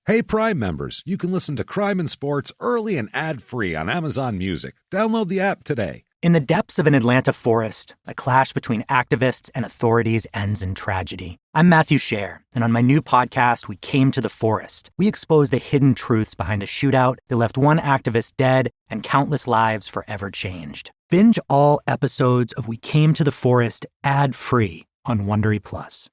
Hey, Prime members, you can listen to Crime and Sports early and ad-free on Amazon Music. Download the app today. In the depths of an Atlanta forest, a clash between activists and authorities ends in tragedy. I'm Matthew Scher, and on my new podcast, We Came to the Forest, we expose the hidden truths behind a shootout that left one activist dead and countless lives forever changed. Binge all episodes of We Came to the Forest ad-free on Wondery Plus.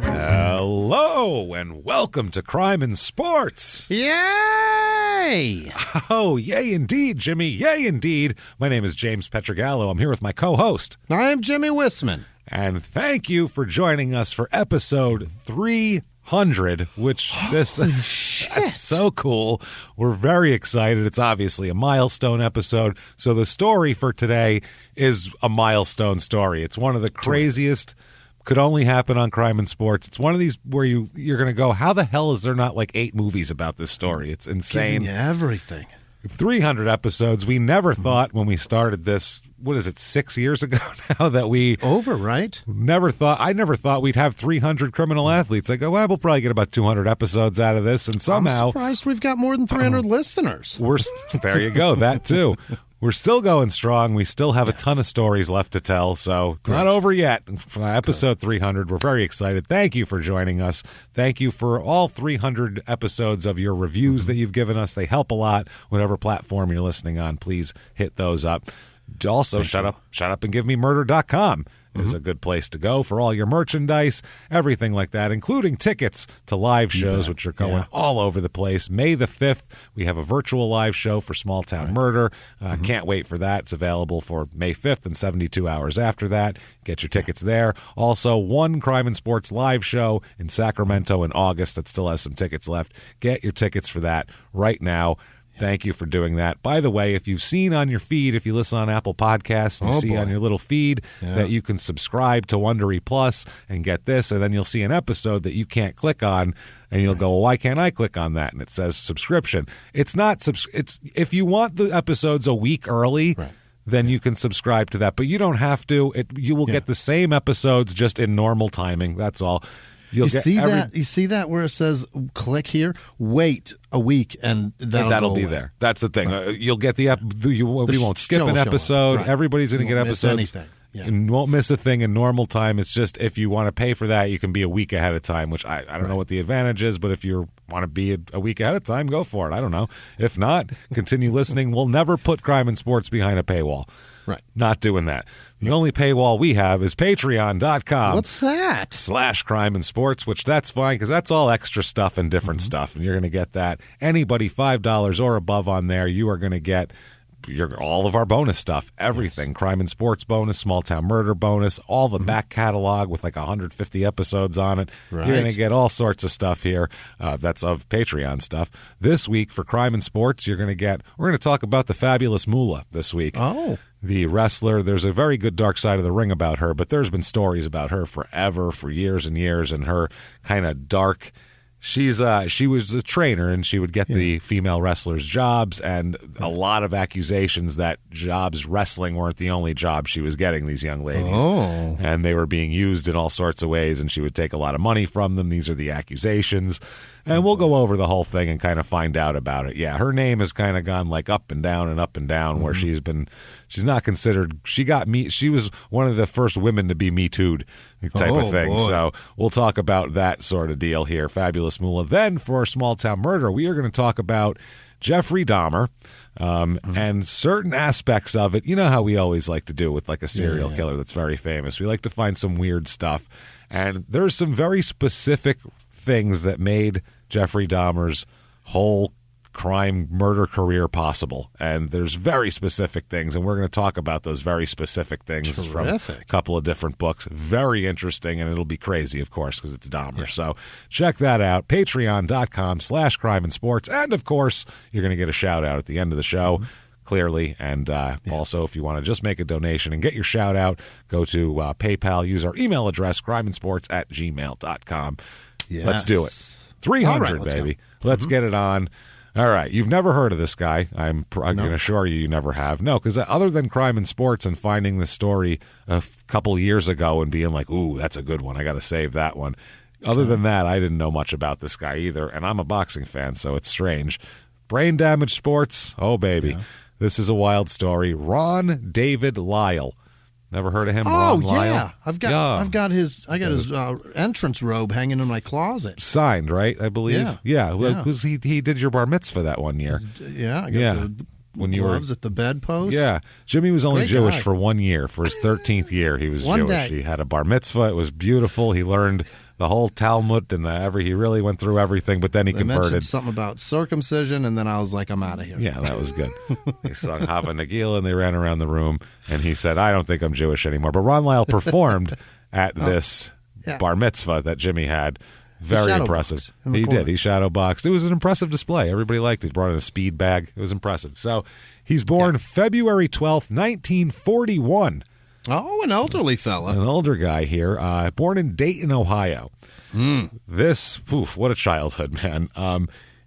Hello, and welcome to Crime and Sports. Yay! Oh, yay indeed, Jimmy. Yay indeed. My name is James Petrogallo. I'm here with my co-host. I am Jimmy Wissman. And thank you for joining us for episode 300, which that's so cool. We're very excited. It's obviously a milestone episode. So the story for today is a milestone story. It's one of the craziest, could only happen on Crime and Sports. It's one of these where you're going to go, how the hell is there not like 8 movies about this story? It's insane. Giving you everything. 300 episodes. We never thought when we started this, 6 years ago now, that we... Over, right? I never thought we'd have 300 criminal athletes. I go, well, we'll probably get about 200 episodes out of this, and somehow... I'm surprised we've got more than 300 listeners. There you go, that too. We're still going strong. We still have a ton of stories left to tell, so not over yet. For episode 300, we're very excited. Thank you for joining us. Thank you for all 300 episodes of your reviews that you've given us. They help a lot. Whatever platform you're listening on, please hit those up. Also, shutupandgivememurder.com is a good place to go for all your merchandise, everything like that, including tickets to live shows, which are going all over the place. May the 5th, we have a virtual live show for Small Town Murder. Can't wait for that. It's available for May 5th and 72 hours after that. Get your tickets there. Also, one Crime and Sports live show in Sacramento in August that still has some tickets left. Get your tickets for that right now. Thank you for doing that. By the way, if you've seen on your feed, if you listen on Apple Podcasts, you see on your little feed that you can subscribe to Wondery Plus and get this, and then you'll see an episode that you can't click on, and you'll go, well, why can't I click on that? And it says subscription. It's not it's if you want the episodes a week early, then you can subscribe to that, but you don't have to. You will get the same episodes just in normal timing. That's all. You see that where it says click here? Wait a week and that'll be away. There. That's the thing. You'll get we won't skip an episode. Everybody's going to get episodes. And won't miss a thing in normal time. It's just if you want to pay for that, you can be a week ahead of time, which I don't know what the advantage is, but if you want to be a week ahead of time, go for it. I don't know. If not, continue listening. We'll never put Crime and Sports behind a paywall. Right. Not doing that. The only paywall we have is patreon.com. What's that? /Crime and Sports, which that's fine because that's all extra stuff and different stuff. And you're going to get that. Anybody $5 or above on there, you are going to get all of our bonus stuff, everything. Crime and Sports bonus, Small Town Murder bonus, all the back catalog with like 150 episodes on it. You're going to get all sorts of stuff here. That's of Patreon stuff. This week for Crime and Sports, we're going to talk about the fabulous Moolah this week. Oh. The wrestler. There's a very good Dark Side of the Ring about her, but there's been stories about her forever, for years and years, and her kind of dark... She was a trainer, and she would get the female wrestlers jobs, and a lot of accusations that wrestling weren't the only job she was getting, these young ladies. Oh. And they were being used in all sorts of ways, and she would take a lot of money from them. These are the accusations. And we'll go over the whole thing and kind of find out about it. Yeah, her name has kind of gone like up and down, where she's not considered, she was one of the first women to be Me Too'd type of thing. Boy. So we'll talk about that sort of deal here. Fabulous Moolah. Then for Small Town Murder, we are going to talk about Jeffrey Dahmer and certain aspects of it. You know how we always like to do with like a serial killer that's very famous. We like to find some weird stuff. And there's some very specific things that made Jeffrey Dahmer's whole crime murder career possible, and there's very specific things, and we're going to talk about those very specific things from a couple of different books. Very interesting, and it'll be crazy, of course, because it's Dahmer. So check that out, patreon.com/crime and sports, and of course you're going to get a shout out at the end of the show. clearly. And also, if you want to just make a donation and get your shout out, go to PayPal. Use our email address, crimeandsports@gmail.com. Yes. Let's do it. 300, All right, baby. go. Let's get it on. All right. You've never heard of this guy. I can assure you never have. No, because other than Crime and Sports and finding this story a couple years ago and being like, ooh, that's a good one, I got to save that one. Other than that, I didn't know much about this guy either, and I'm a boxing fan, so it's strange. Brain damage sports, oh, baby. Yeah. This is a wild story. Ron David Lyle. Never heard of him? Oh, Ron Lyle? yeah. I've got his entrance robe hanging in my closet. Signed, right? I believe. Yeah. Because he did your bar mitzvah that one year. Yeah. I got the gloves at the bedpost. Yeah. Jimmy was only Jewish guy. for 1 year. For his 13th year, he was Jewish. Day. He had a bar mitzvah. It was beautiful. He learned the whole Talmud and he really went through everything, but then he converted. Mentioned something about circumcision, and then I was like, I'm out of here. Yeah, that was good. They sung Hava Nagila, and they ran around the room, and he said, I don't think I'm Jewish anymore. But Ron Lyle performed at this bar mitzvah that Jimmy had. Very impressive. He did. He shadow boxed. It was an impressive display. Everybody liked it. He brought in a speed bag. It was impressive. So he's born February 12th, 1941. Oh, an elderly fella. An older guy here. Born in Dayton, Ohio. This, what a childhood, man.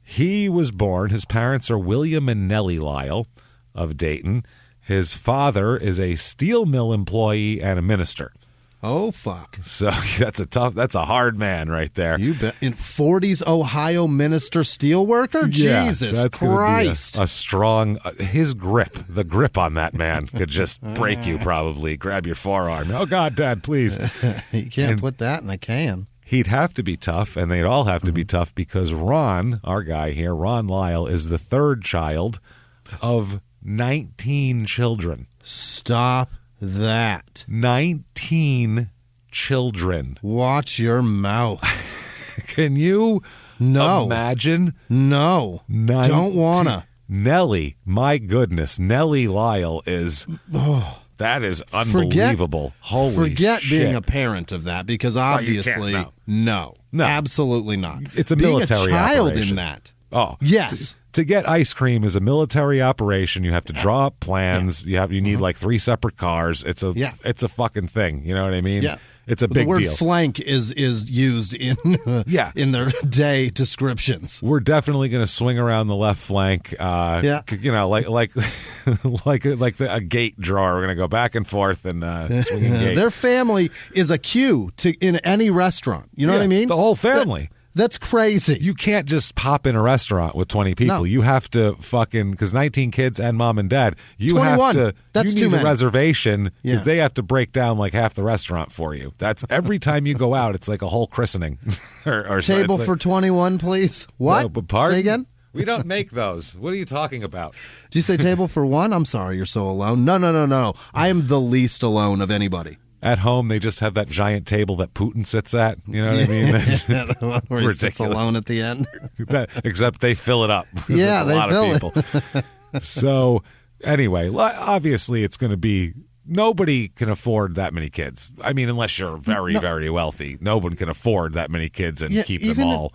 He was born, his parents are William and Nellie Lyle of Dayton. His father is a steel mill employee and a minister. Oh, fuck. So that's a hard man right there. You bet. In 40s Ohio minister steelworker? Yeah, Jesus that's Christ. Be a strong, the grip on that man could just break you probably. Grab your forearm. Oh, God, Dad, please. You can't put that in a can. He'd have to be tough, and they'd all have to be tough because Ron, our guy here, Ron Lyle, is the third child of 19 children. Stop that. 19 children. Watch your mouth. Can you imagine? No. Don't wanna. Nellie, my goodness. Nellie Lyle is... that is unbelievable. Holy Forget shit. being a parent of that, because obviously, no. Absolutely not. It's a military being a child operation. in that. Oh. Yes. To get ice cream is a military operation. You have to draw up plans. You need like 3 separate cars. It's a fucking thing. You know what I mean? Yeah. It's a big deal. The word flank is used in in their day descriptions. We're definitely going to swing around the left flank. You know, like a gate drawer. We're going to go back and forth and swinging gate. Their family is a queue in any restaurant. You know what I mean? The whole family. That's crazy. You can't just pop in a restaurant with 20 people. No. You have to because 19 kids and mom and dad, you 21. have to, That's you too need many. a reservation because Yeah. they have to break down like half the restaurant for you. That's every time you go out, it's like a whole christening. or Table for 21, please. What? No, but pardon? Say again? We don't make those. What are you talking about? Did you say table for 1? I'm sorry, you're so alone. No. I am the least alone of anybody. At home, they just have that giant table that Putin sits at. You know what I mean? That's The one where he sits alone at the end. Except they fill it up. Yeah, they fill of people. So anyway, obviously it's going to be nobody can afford that many kids. I mean, unless you're very, very wealthy, no one can afford that many kids and keep them all,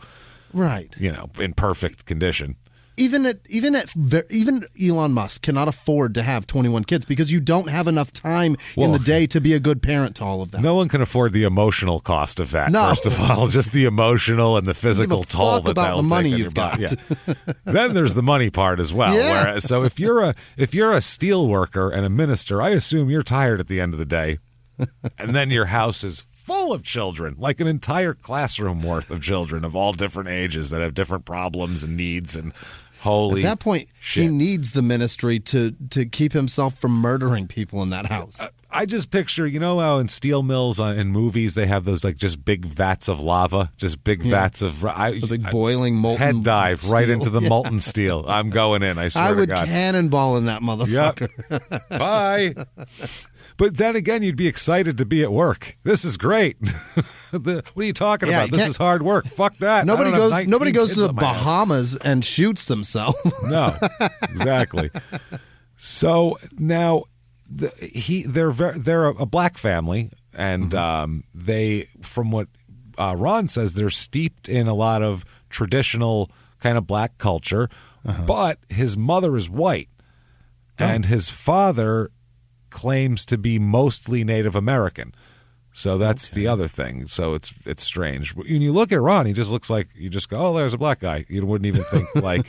right? You know, in perfect condition. Even Elon Musk cannot afford to have 21 kids because you don't have enough time in the day to be a good parent to all of them. No one can afford the emotional cost of that. No. First of all, just the emotional and the physical toll that about that'll the money take on you've your body. got. Yeah. Then there's the money part as well. Yeah. So if you're a steel worker and a minister, I assume you're tired at the end of the day, and then your house is full of children, like an entire classroom worth of children of all different ages that have different problems and needs and. Holy At that point, shit. he needs the ministry to keep himself from murdering people in that house. I just picture, you know how in steel mills in movies they have those like just big vats of lava, just big vats of The big boiling molten head dive steel. right into the molten steel. I'm going in. I swear I to would God. cannonball in that motherfucker. Yep. Bye. But then again, you'd be excited to be at work. This is great. What are you talking about? This is hard work. Fuck that. Nobody goes to the on my ass. Bahamas and shoots themselves. No, exactly. So now they're a black family, and they, from what Ron says, they're steeped in a lot of traditional kind of black culture, but his mother is white. and his father claims to be mostly Native American. So that's the other thing. So it's strange. When you look at Ron, he just looks like, you just go, oh, there's a black guy. You wouldn't even think like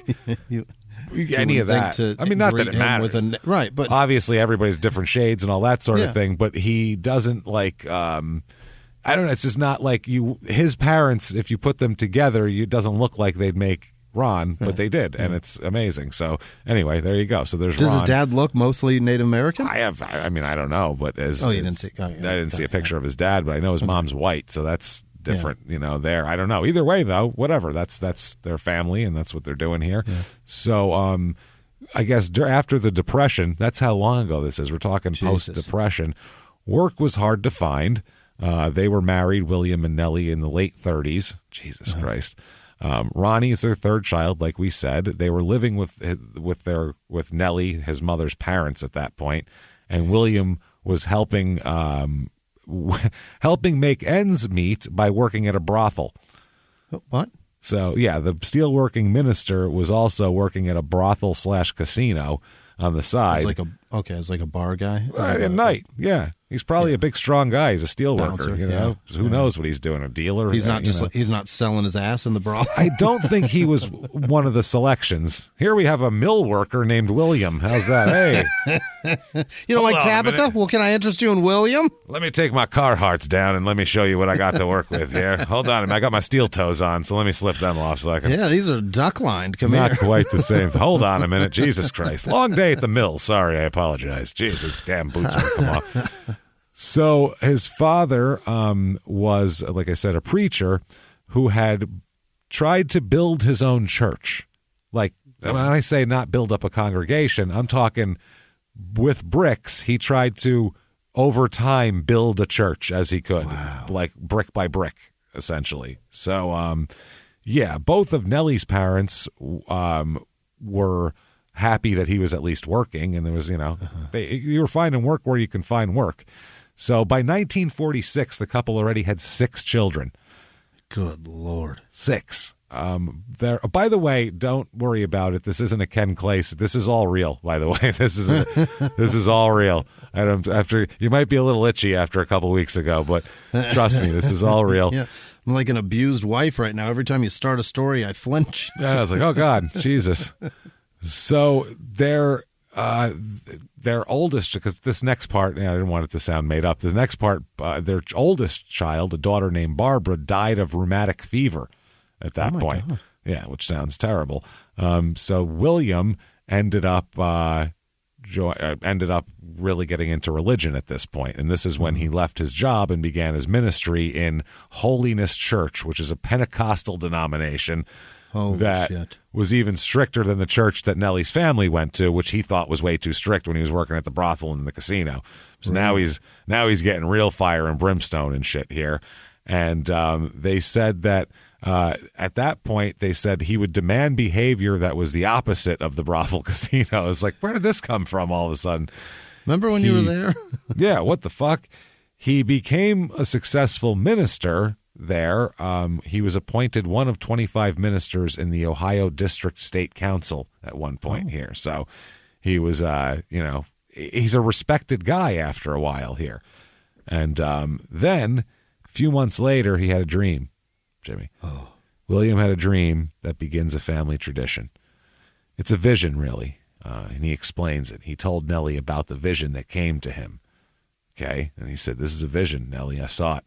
any of that. I mean, not that it matters. Right, but obviously everybody's different shades and all that sort of thing, but he doesn't like, I don't know, it's just not like his parents, if you put them together, it doesn't look like they'd make Ron, but they did, and it's amazing. So anyway, there you go. So there's Does Ron. his dad look mostly Native American? I mean, I don't know, but you didn't see. I didn't see a picture of his dad, but I know his mom's white, so that's different. There. I don't know. Either way, though, whatever. That's their family, and that's what they're doing here. Yeah. So, I guess after the Depression, that's how long ago this is. We're talking post-Depression. Work was hard to find. They were married, William and Nellie, in the late 30s. Jesus Christ. Ronnie is their third child, like we said. They were living with Nellie, his mother's parents at that point, and William was helping make ends meet by working at a brothel. What? So yeah, the steelworking minister was also working at a brothel / casino on the side. It's like a bar guy At night. Yeah. He's probably a big, strong guy. He's a steel worker, Who knows what he's doing? A dealer? He's not he's not selling his ass in the brothel. I don't think he was one of the selections. Here we have a mill worker named William. How's that? Hey. You don't like Tabitha? Well, can I interest you in William? Let me take my Carhartts down and let me show you what I got to work with here. Hold on. I got my steel toes on, so let me slip them off so I can... Yeah, these are duck-lined. Come Not here. quite the same. Hold on a minute. Jesus Christ. Long day at the mill. Sorry, I apologize. Jesus, damn boots would come off. So his father was, like I said, a preacher who had tried to build his own church. Like, when I say not build up a congregation, I'm talking with bricks. He tried to, over time, build a church as he could, like brick by brick, essentially. So, both of Nellie's parents were happy that he was at least working, and there was, you were finding work where you can find work. So by 1946, the couple already had 6 children. Good Lord. 6. By the way, don't worry about it. This isn't a Ken Clay. This is all real, by the way. This is all real. After you might be a little itchy after a couple weeks ago, but trust me, this is all real. Yeah. I'm like an abused wife right now. Every time you start a story, I flinch. And I was like, oh, God, Jesus. So their oldest, because this next part, I didn't want it to sound made up. This next part, their oldest child, a daughter named Barbara, died of rheumatic fever at that point. God. Yeah, which sounds terrible. So William ended up really getting into religion at this point, and this is when he left his job and began his ministry in Holiness Church, which is a Pentecostal denomination. That was even stricter than the church that Nellie's family went to, which he thought was way too strict when he was working at the brothel and the casino. So now he's getting real fire and brimstone and shit here. And they said that at that point, they said he would demand behavior that was the opposite of the brothel casino. It's like, where did this come from all of a sudden? Remember when you were there? Yeah, what the fuck? He became a successful minister there. He was appointed one of 25 ministers in the Ohio District State Council at one point here. So he was, he's a respected guy after a while here. And then a few months later, he had a dream, Jimmy. William had a dream that begins a family tradition. It's a vision, really, and he explains it. He told Nellie about the vision that came to him. Okay, and he said, this is a vision, Nellie. I saw it.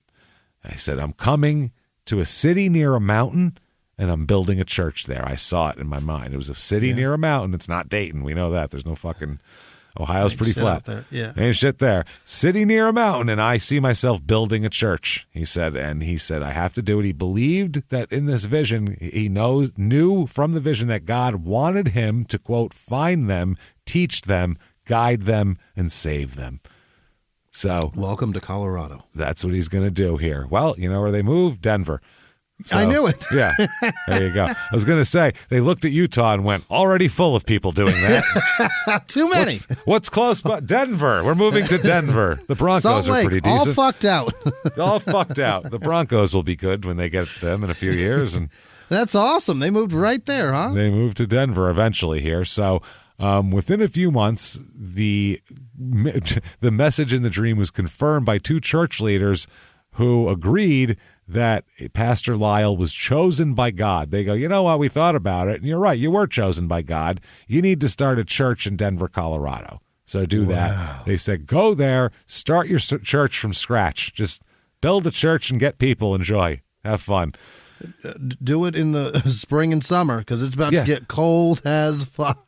I said, I'm coming to a city near a mountain, and I'm building a church there. I saw it in my mind. It was a city near a mountain. It's not Dayton. We know that. There's no fucking... Ohio's pretty flat. There. Yeah. Ain't shit there. City near a mountain, and I see myself building a church, he said. And he said, I have to do it. He believed that in this vision, he knew from the vision that God wanted him to, quote, find them, teach them, guide them, and save them. So welcome to Colorado. That's what he's going to do here. Well, you know where they moved? Denver. So, I knew it. Yeah, there you go. I was going to say, they looked at Utah and went, already full of people doing that. Too many. What's close? But Denver. We're moving to Denver. The Broncos Salt Lake, are pretty decent. all fucked out. All fucked out. The Broncos will be good when they get them in a few years. And that's awesome. They moved right there, huh? They moved to Denver eventually here. So Within a few months, the message in the dream was confirmed by two church leaders who agreed that Pastor Lyle was chosen by God. They go, you know what, we thought about it, and you're right, you were chosen by God. You need to start a church in Denver, Colorado. So do that. They said, go there, start your church from scratch. Just build a church and get people, enjoy, have fun. Do it in the spring and summer because it's about to get cold as fuck.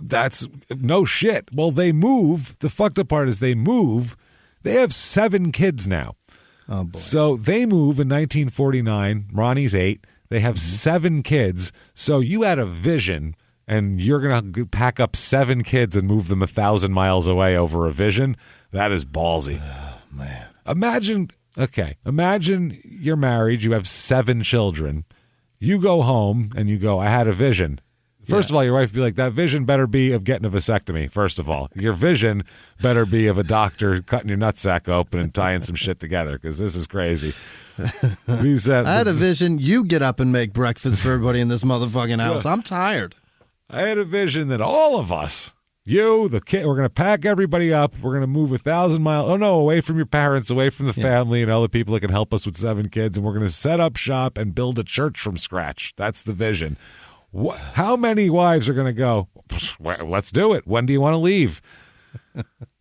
That's no shit. Well, they move. The fucked up part is they move. They have 7 kids now. Oh, boy. So they move in 1949. Ronnie's 8. They have 7 kids. So you had a vision, and you're going to pack up 7 kids and move them 1,000 miles away over a vision. That is ballsy. Oh, man. Imagine you're married. You have 7 children. You go home, and you go, I had a vision. First of all, your wife would be like, that vision better be of getting a vasectomy, first of all. Your vision better be of a doctor cutting your nutsack open and tying some shit together, because this is crazy. I had a vision. You get up and make breakfast for everybody in this motherfucking house. I'm tired. I had a vision that all of us, you, the kid, we're going to pack everybody up. We're going to move 1,000 miles, away from your parents, away from the family and all the people that can help us with 7 kids, and we're going to set up shop and build a church from scratch. That's the vision. How many wives are going to go, let's do it. When do you want to leave?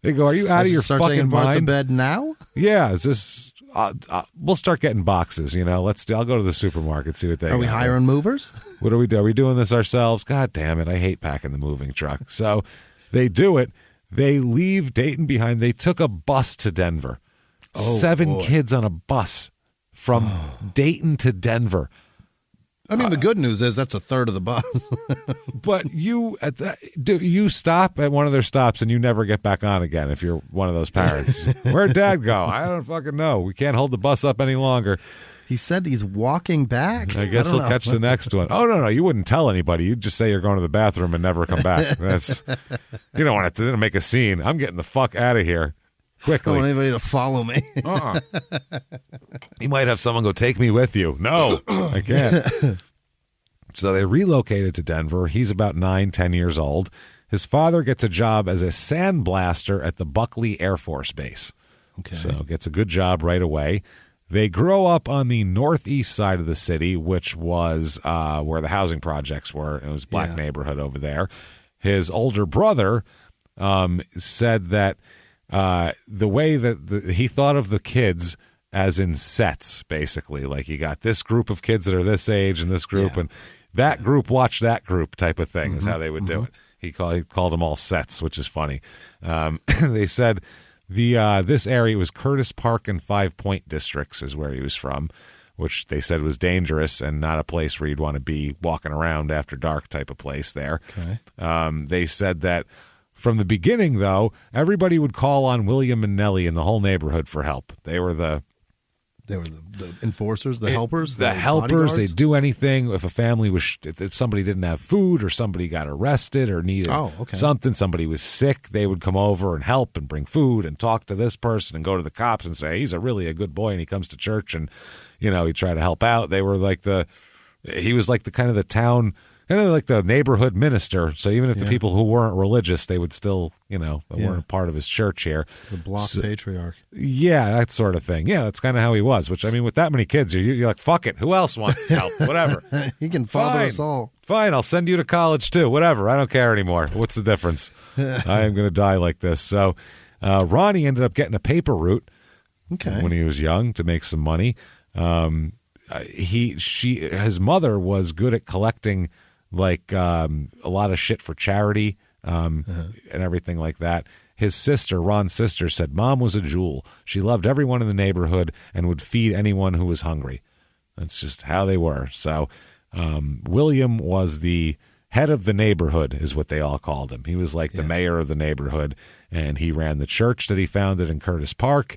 They go, are you out of your fucking mind? The bed now? Yeah. Is this, we'll start getting boxes, I'll go to the supermarket, see what they got. Are we hiring movers? What do we do? Are we doing this ourselves? God damn it. I hate packing the moving truck. So they do it. They leave Dayton behind. They took a bus to Denver. 7 kids on a bus from Dayton to Denver. I mean, the good news is that's a third of the bus. But you stop at one of their stops and you never get back on again if you're one of those parents. Where'd Dad go? I don't fucking know. We can't hold the bus up any longer. He said he's walking back. I guess he'll catch the next one. Oh, no, you wouldn't tell anybody. You'd just say you're going to the bathroom and never come back. You don't want to make a scene. I'm getting the fuck out of here. Quickly. I don't want anybody to follow me. You might have someone go, take me with you. No, I can't. So they relocated to Denver. He's about 9-10 years old. His father gets a job as a sandblaster at the Buckley Air Force Base. Okay. So gets a good job right away. They grow up on the northeast side of the city, which was where the housing projects were. It was a black neighborhood over there. His older brother said that the way that he thought of the kids as in sets, basically. Like you got this group of kids that are this age and this group, and that group watch that group type of thing is how they would do it. He called them all sets, which is funny. They said this area was Curtis Park and 5 Point districts is where he was from, which they said was dangerous and not a place where you'd want to be walking around after dark type of place there. Okay. They said that from the beginning, though, everybody would call on William and Nellie in the whole neighborhood for help. They were the enforcers, the helpers? The helpers. They'd do anything. If a family if somebody didn't have food or somebody got arrested or needed something, somebody was sick, they would come over and help and bring food and talk to this person and go to the cops and say, he's really a good boy and he comes to church and, he'd try to help out. They were he was like the kind of the town, kind of like the neighborhood minister. So even if the people who weren't religious, they would still, weren't a part of his church here. The block patriarch. Yeah, that sort of thing. Yeah, that's kind of how he was, which, with that many kids, you're like, fuck it. Who else wants help? Whatever. He can father us all. Fine, I'll send you to college too. Whatever. I don't care anymore. What's the difference? I am going to die like this. So Ronnie ended up getting a paper route when he was young to make some money. His mother was good at collecting a lot of shit for charity and everything like that. His sister, Ron's sister, said Mom was a jewel. She loved everyone in the neighborhood and would feed anyone who was hungry. That's just how they were. So William was the head of the neighborhood is what they all called him. He was like the mayor of the neighborhood, and he ran the church that he founded in Curtis Park.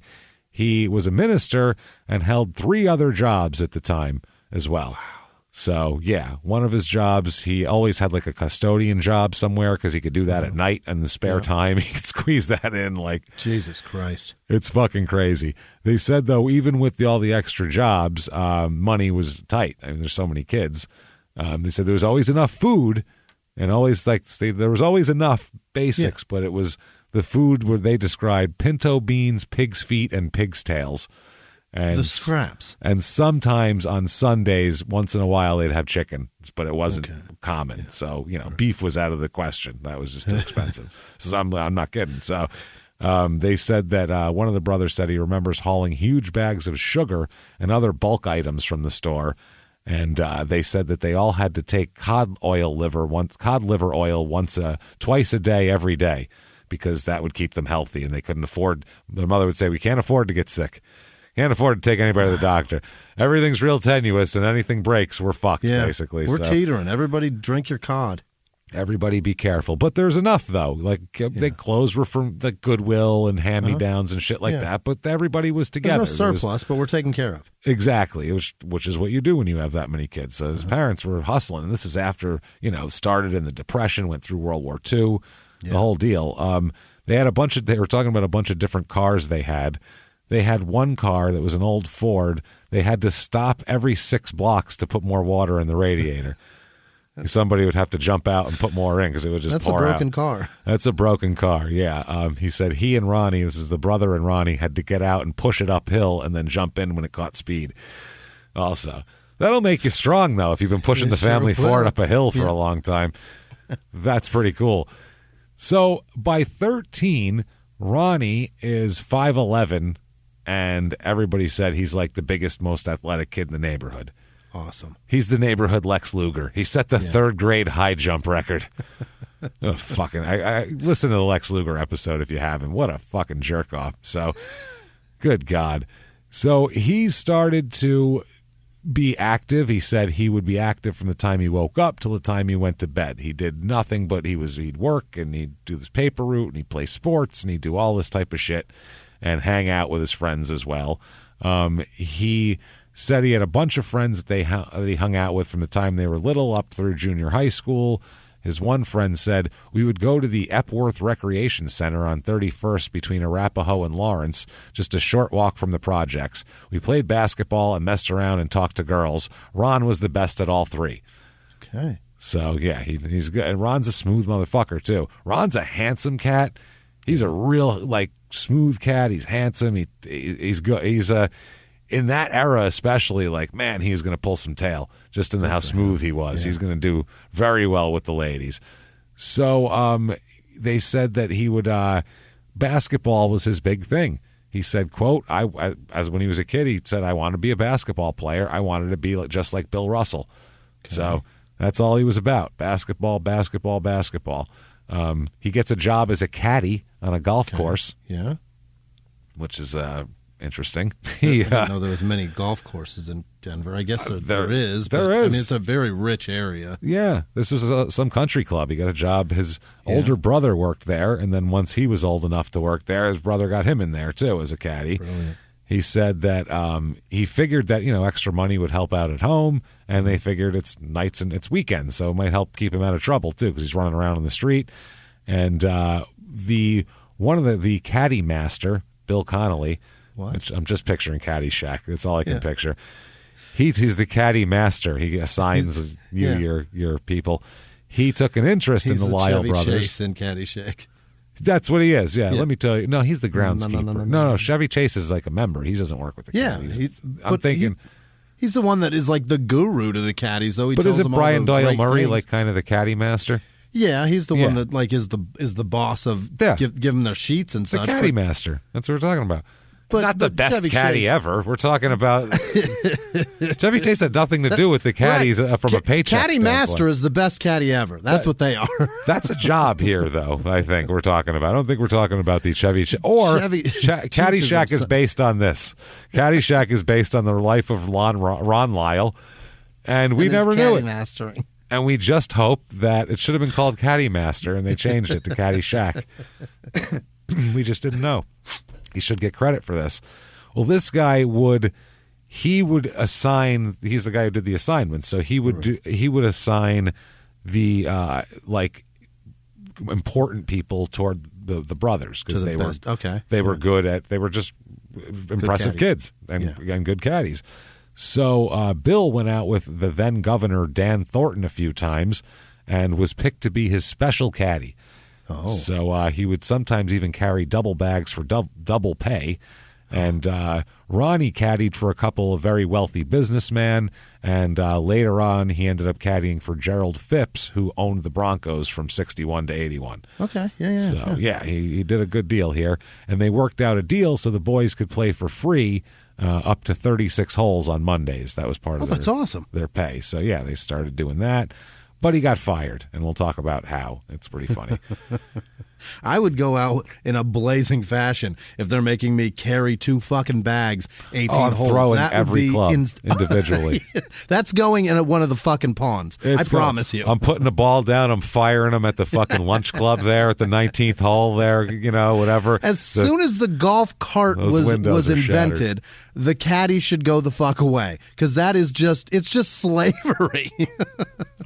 He was a minister and held 3 other jobs at the time as well. Wow. So, one of his jobs, he always had like a custodian job somewhere because he could do that at night and the spare time. He could squeeze that in Jesus Christ. It's fucking crazy. They said, though, even with all the extra jobs, money was tight. I mean, there's so many kids. They said there was always enough food, And always there was always enough basics, but it was the food where they described pinto beans, pig's feet, and pig's tails. And the scraps. And sometimes on Sundays, once in a while, they'd have chicken, but it wasn't common. Yeah. So, beef was out of the question. That was just too expensive. So I'm not kidding. So they said that one of the brothers said he remembers hauling huge bags of sugar and other bulk items from the store. And they said that they all had to take cod liver oil twice a day, every day, because that would keep them healthy. And they couldn't afford. Their mother would say, "We can't afford to get sick. Can't afford to take anybody to the doctor. Everything's real tenuous, and anything breaks, we're fucked." Basically. We're teetering. Everybody drink your cod. Everybody be careful. But there's enough, though. The clothes were from the Goodwill and hand-me-downs and shit like that, but everybody was together. There's no surplus, but we're taken care of. Exactly, which is what you do when you have that many kids. So his parents were hustling, and this is after, started in the Depression, went through World War II, the whole deal. They were talking about a bunch of different cars they had. They had one car that was an old Ford. They had to stop every 6 blocks to put more water in the radiator. Somebody would have to jump out and put more in because it would just pour out. That's a broken car. That's a broken car, yeah. He said he and Ronnie, this is the brother and Ronnie, had to get out and push it uphill and then jump in when it caught speed. Also, that'll make you strong, though, if you've been pushing the family Ford up a hill for a long time. That's pretty cool. So by 13, Ronnie is 5'11", and everybody said he's like the biggest, most athletic kid in the neighborhood. Awesome. He's the neighborhood Lex Luger. He set the 3rd grade high jump record. I listen to the Lex Luger episode if you haven't. What a fucking jerk off. So, good God. So he started to be active. He said he would be active from the time he woke up till the time he went to bed. He did nothing but he'd work and he'd do this paper route and he'd play sports and he'd do all this type of shit and hang out with his friends as well. He said he had a bunch of friends that he hung out with from the time they were little up through junior high school. His one friend said, "We would go to the Epworth Recreation Center on 31st between Arapahoe and Lawrence, just a short walk from the projects. We played basketball and messed around and talked to girls. Ron was the best at all 3. Okay. So, yeah, he's good. And Ron's a smooth motherfucker, too. Ron's a handsome cat. He's a real, smooth cat. He's handsome. He's good. He's in that era especially, man, he's going to pull some tail just in how smooth he was. Yeah. He's going to do very well with the ladies. So they said that he would basketball was his big thing. He said, quote, as when he was a kid, he said, "I want to be a basketball player. I wanted to be just like Bill Russell." Okay. So that's all he was about. Basketball, basketball, basketball. He gets a job as a caddy on a golf course. Yeah. Which is interesting. I didn't know there was many golf courses in Denver. I guess there is. There is. I mean, it's a very rich area. Yeah. This was some country club. He got a job. His older brother worked there, and then once he was old enough to work there, his brother got him in there, too, as a caddy. Brilliant. He said that he figured that, extra money would help out at home, and they figured it's nights and it's weekends, so it might help keep him out of trouble, too, because he's running around on the street. And the caddy master, Bill Connolly, which I'm just picturing Caddyshack. That's all I can picture. He's the caddy master. He assigns your people. He took an interest in the Lyle Chevy brothers. Chase in Caddyshack. That's what he is. Yeah, let me tell you. No, he's the groundskeeper. No, Chevy Chase is like a member. He doesn't work with the caddies. I'm thinking he's the one that is like the guru to the caddies, though. But isn't Brian Doyle Murray like kind of the caddy master? Yeah, he's the one that is the boss of give them their sheets and such. The caddy master. That's what we're talking about. Not the best Chevy caddy Chase. ever. We're talking about Chevy Chase had nothing to do with the caddies from a paycheck Caddy standpoint. Master is the best caddy ever. That's what they are. That's a job here, though, I think we're talking about. I don't think we're talking about the Chevy or Caddyshack is based on this. Caddyshack is based on the life of Ron Lyle, and we never knew it. Mastering. And we just hope that it should have been called Caddy Master, and they changed it to Caddyshack. We just didn't know. He should get credit for this. Well, this guy would assign. He's the guy who did the assignment, so he would assign the important people toward the brothers because they were good at. They were just impressive kids and good caddies. So Bill went out with the then governor Dan Thornton a few times, and was picked to be his special caddy. Oh. So he would sometimes even carry double bags for double pay. And Ronnie caddied for a couple of very wealthy businessmen, and later on he ended up caddying for Gerald Phipps, who owned the Broncos from 61 to 81. Okay, yeah. So, he did a good deal here. And they worked out a deal so the boys could play for free up to 36 holes on Mondays. That was part of that's awesome. Their pay. So, yeah, they started doing that. But he got fired, and we'll talk about how. It's pretty funny. I would go out in a blazing fashion if they're making me carry 2 fucking bags, 18 I'm holes. throwing that every club individually. That's going in at one of the fucking ponds. I promise you. I'm putting the ball down. I'm firing them at the fucking lunch club there at the 19th hole there, whatever. As soon as the golf cart was invented, the caddy should go the fuck away, because that is just slavery.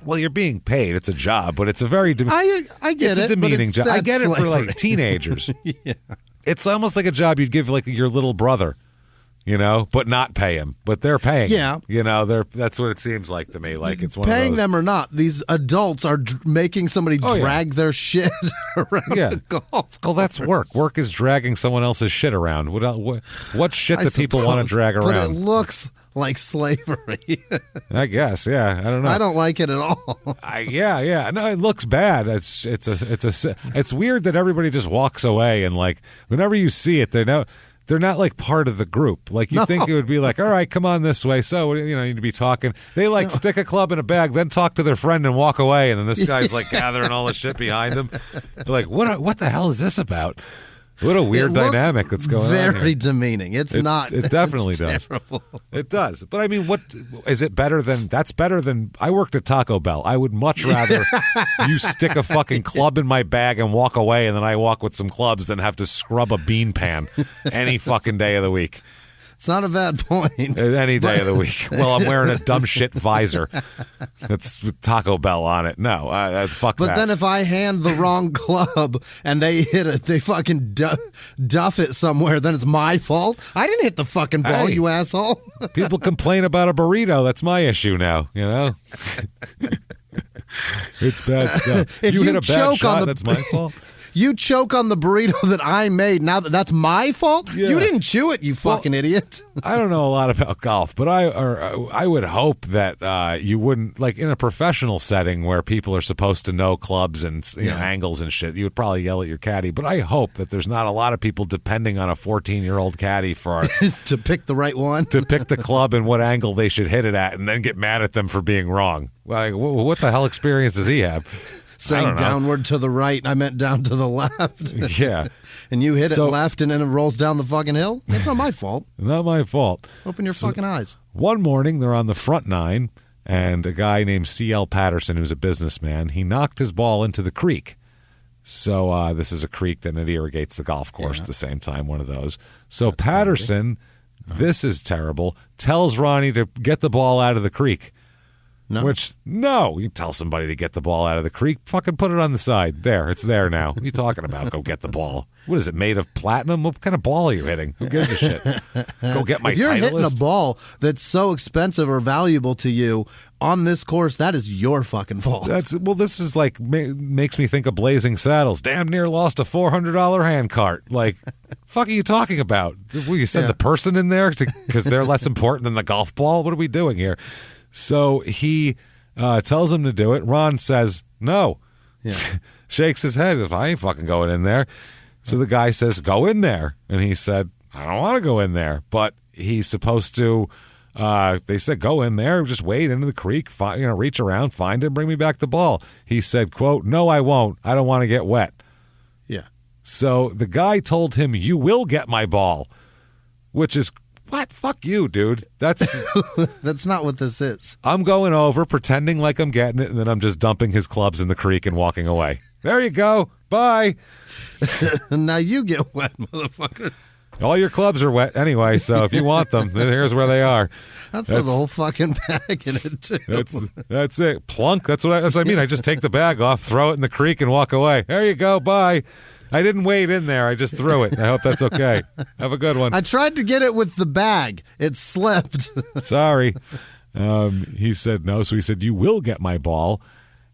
Well, you're being paid. It's a job, but it's a very I get it's a demeaning job. I get it for like teenagers. Yeah. It's almost like a job you'd give like your little brother, but not pay him. But they're paying. Yeah. That's what it seems like to me. Like it's one paying of those. them or not. These adults are making somebody drag their shit around the golf course. Well, that's work. Work is dragging someone else's shit around. What shit do people want to drag around? But it looks like slavery. I guess, yeah. I don't know. I don't like it at all. Yeah. No, it looks bad. It's weird that everybody just walks away, and like whenever you see it, they're not like part of the group. Like you think it would be like, all right, come on this way. So you need to be talking. They stick a club in a bag, then talk to their friend and walk away, and then this guy's like gathering all the shit behind him. They're like, what the hell is this about? What a weird dynamic that's going on here. Very demeaning. It's not. It definitely does. Terrible. It does. But I mean, what is it better than? That's better than. I worked at Taco Bell. I would much rather you stick a fucking club in my bag and walk away, and then I walk with some clubs than have to scrub a bean pan any fucking day of the week. It's not a bad point. Any day of the week. Well, I'm wearing a dumb shit visor that's with Taco Bell on it. No, fuck that. But then if I hand the wrong club and they hit it, they fucking duff it somewhere, then it's my fault. I didn't hit the fucking ball, you asshole. People complain about a burrito. That's my issue now, It's bad stuff. If you hit a bad shot, on that's my fault. You choke on the burrito that I made. Now that's my fault? Yeah. You didn't chew it, you fucking idiot. I don't know a lot about golf, but I would hope that you wouldn't, like in a professional setting where people are supposed to know clubs and angles and shit, you would probably yell at your caddy. But I hope that there's not a lot of people depending on a 14-year-old caddy for to pick the right one, to pick the club and what angle they should hit it at, and then get mad at them for being wrong. Like, what the hell experience does he have? Saying downward to the right, I meant down to the left. Yeah. And you hit it left and then it rolls down the fucking hill? That's not my fault. Not my fault. Open your fucking eyes. One morning, they're on the front nine, and a guy named C.L. Patterson, who's a businessman, he knocked his ball into the creek. So this is a creek that it irrigates the golf course at the same time, one of those. So that's Patterson, this is terrible, tells Ronnie to get the ball out of the creek. No. You tell somebody to get the ball out of the creek, fucking put it on the side. There, it's there now. What are you talking about? Go get the ball. What is it, made of platinum? What kind of ball are you hitting? Who gives a shit? Go get my Titleist. If you're hitting a ball that's so expensive or valuable to you on this course, that is your fucking fault. This is like, makes me think of Blazing Saddles. Damn near lost a $400 hand cart. Like, fuck are you talking about? Will you send the person in there because they're less important than the golf ball? What are we doing here? So he tells him to do it. Ron says, no. Yeah. Shakes his head. If I ain't fucking going in there. So the guy says, go in there. And he said, I don't want to go in there. But he's supposed to, they said, go in there, just wade into the creek, reach around, find it, bring me back the ball. He said, quote, no, I won't. I don't want to get wet. Yeah. So the guy told him, you will get my ball, which is, what? Fuck you, dude. That's not what this is. I'm going over, pretending like I'm getting it, and then I'm just dumping his clubs in the creek and walking away. There you go. Bye. Now you get wet, motherfucker. All your clubs are wet anyway, so if you want them, here's where they are. I'll throw the whole fucking bag in it, too. That's it. Plunk. That's what I mean. I just take the bag off, throw it in the creek, and walk away. There you go. Bye. I didn't wade in there. I just threw it. I hope that's okay. Have a good one. I tried to get it with the bag. It slipped. Sorry. He said no. So he said, you will get my ball.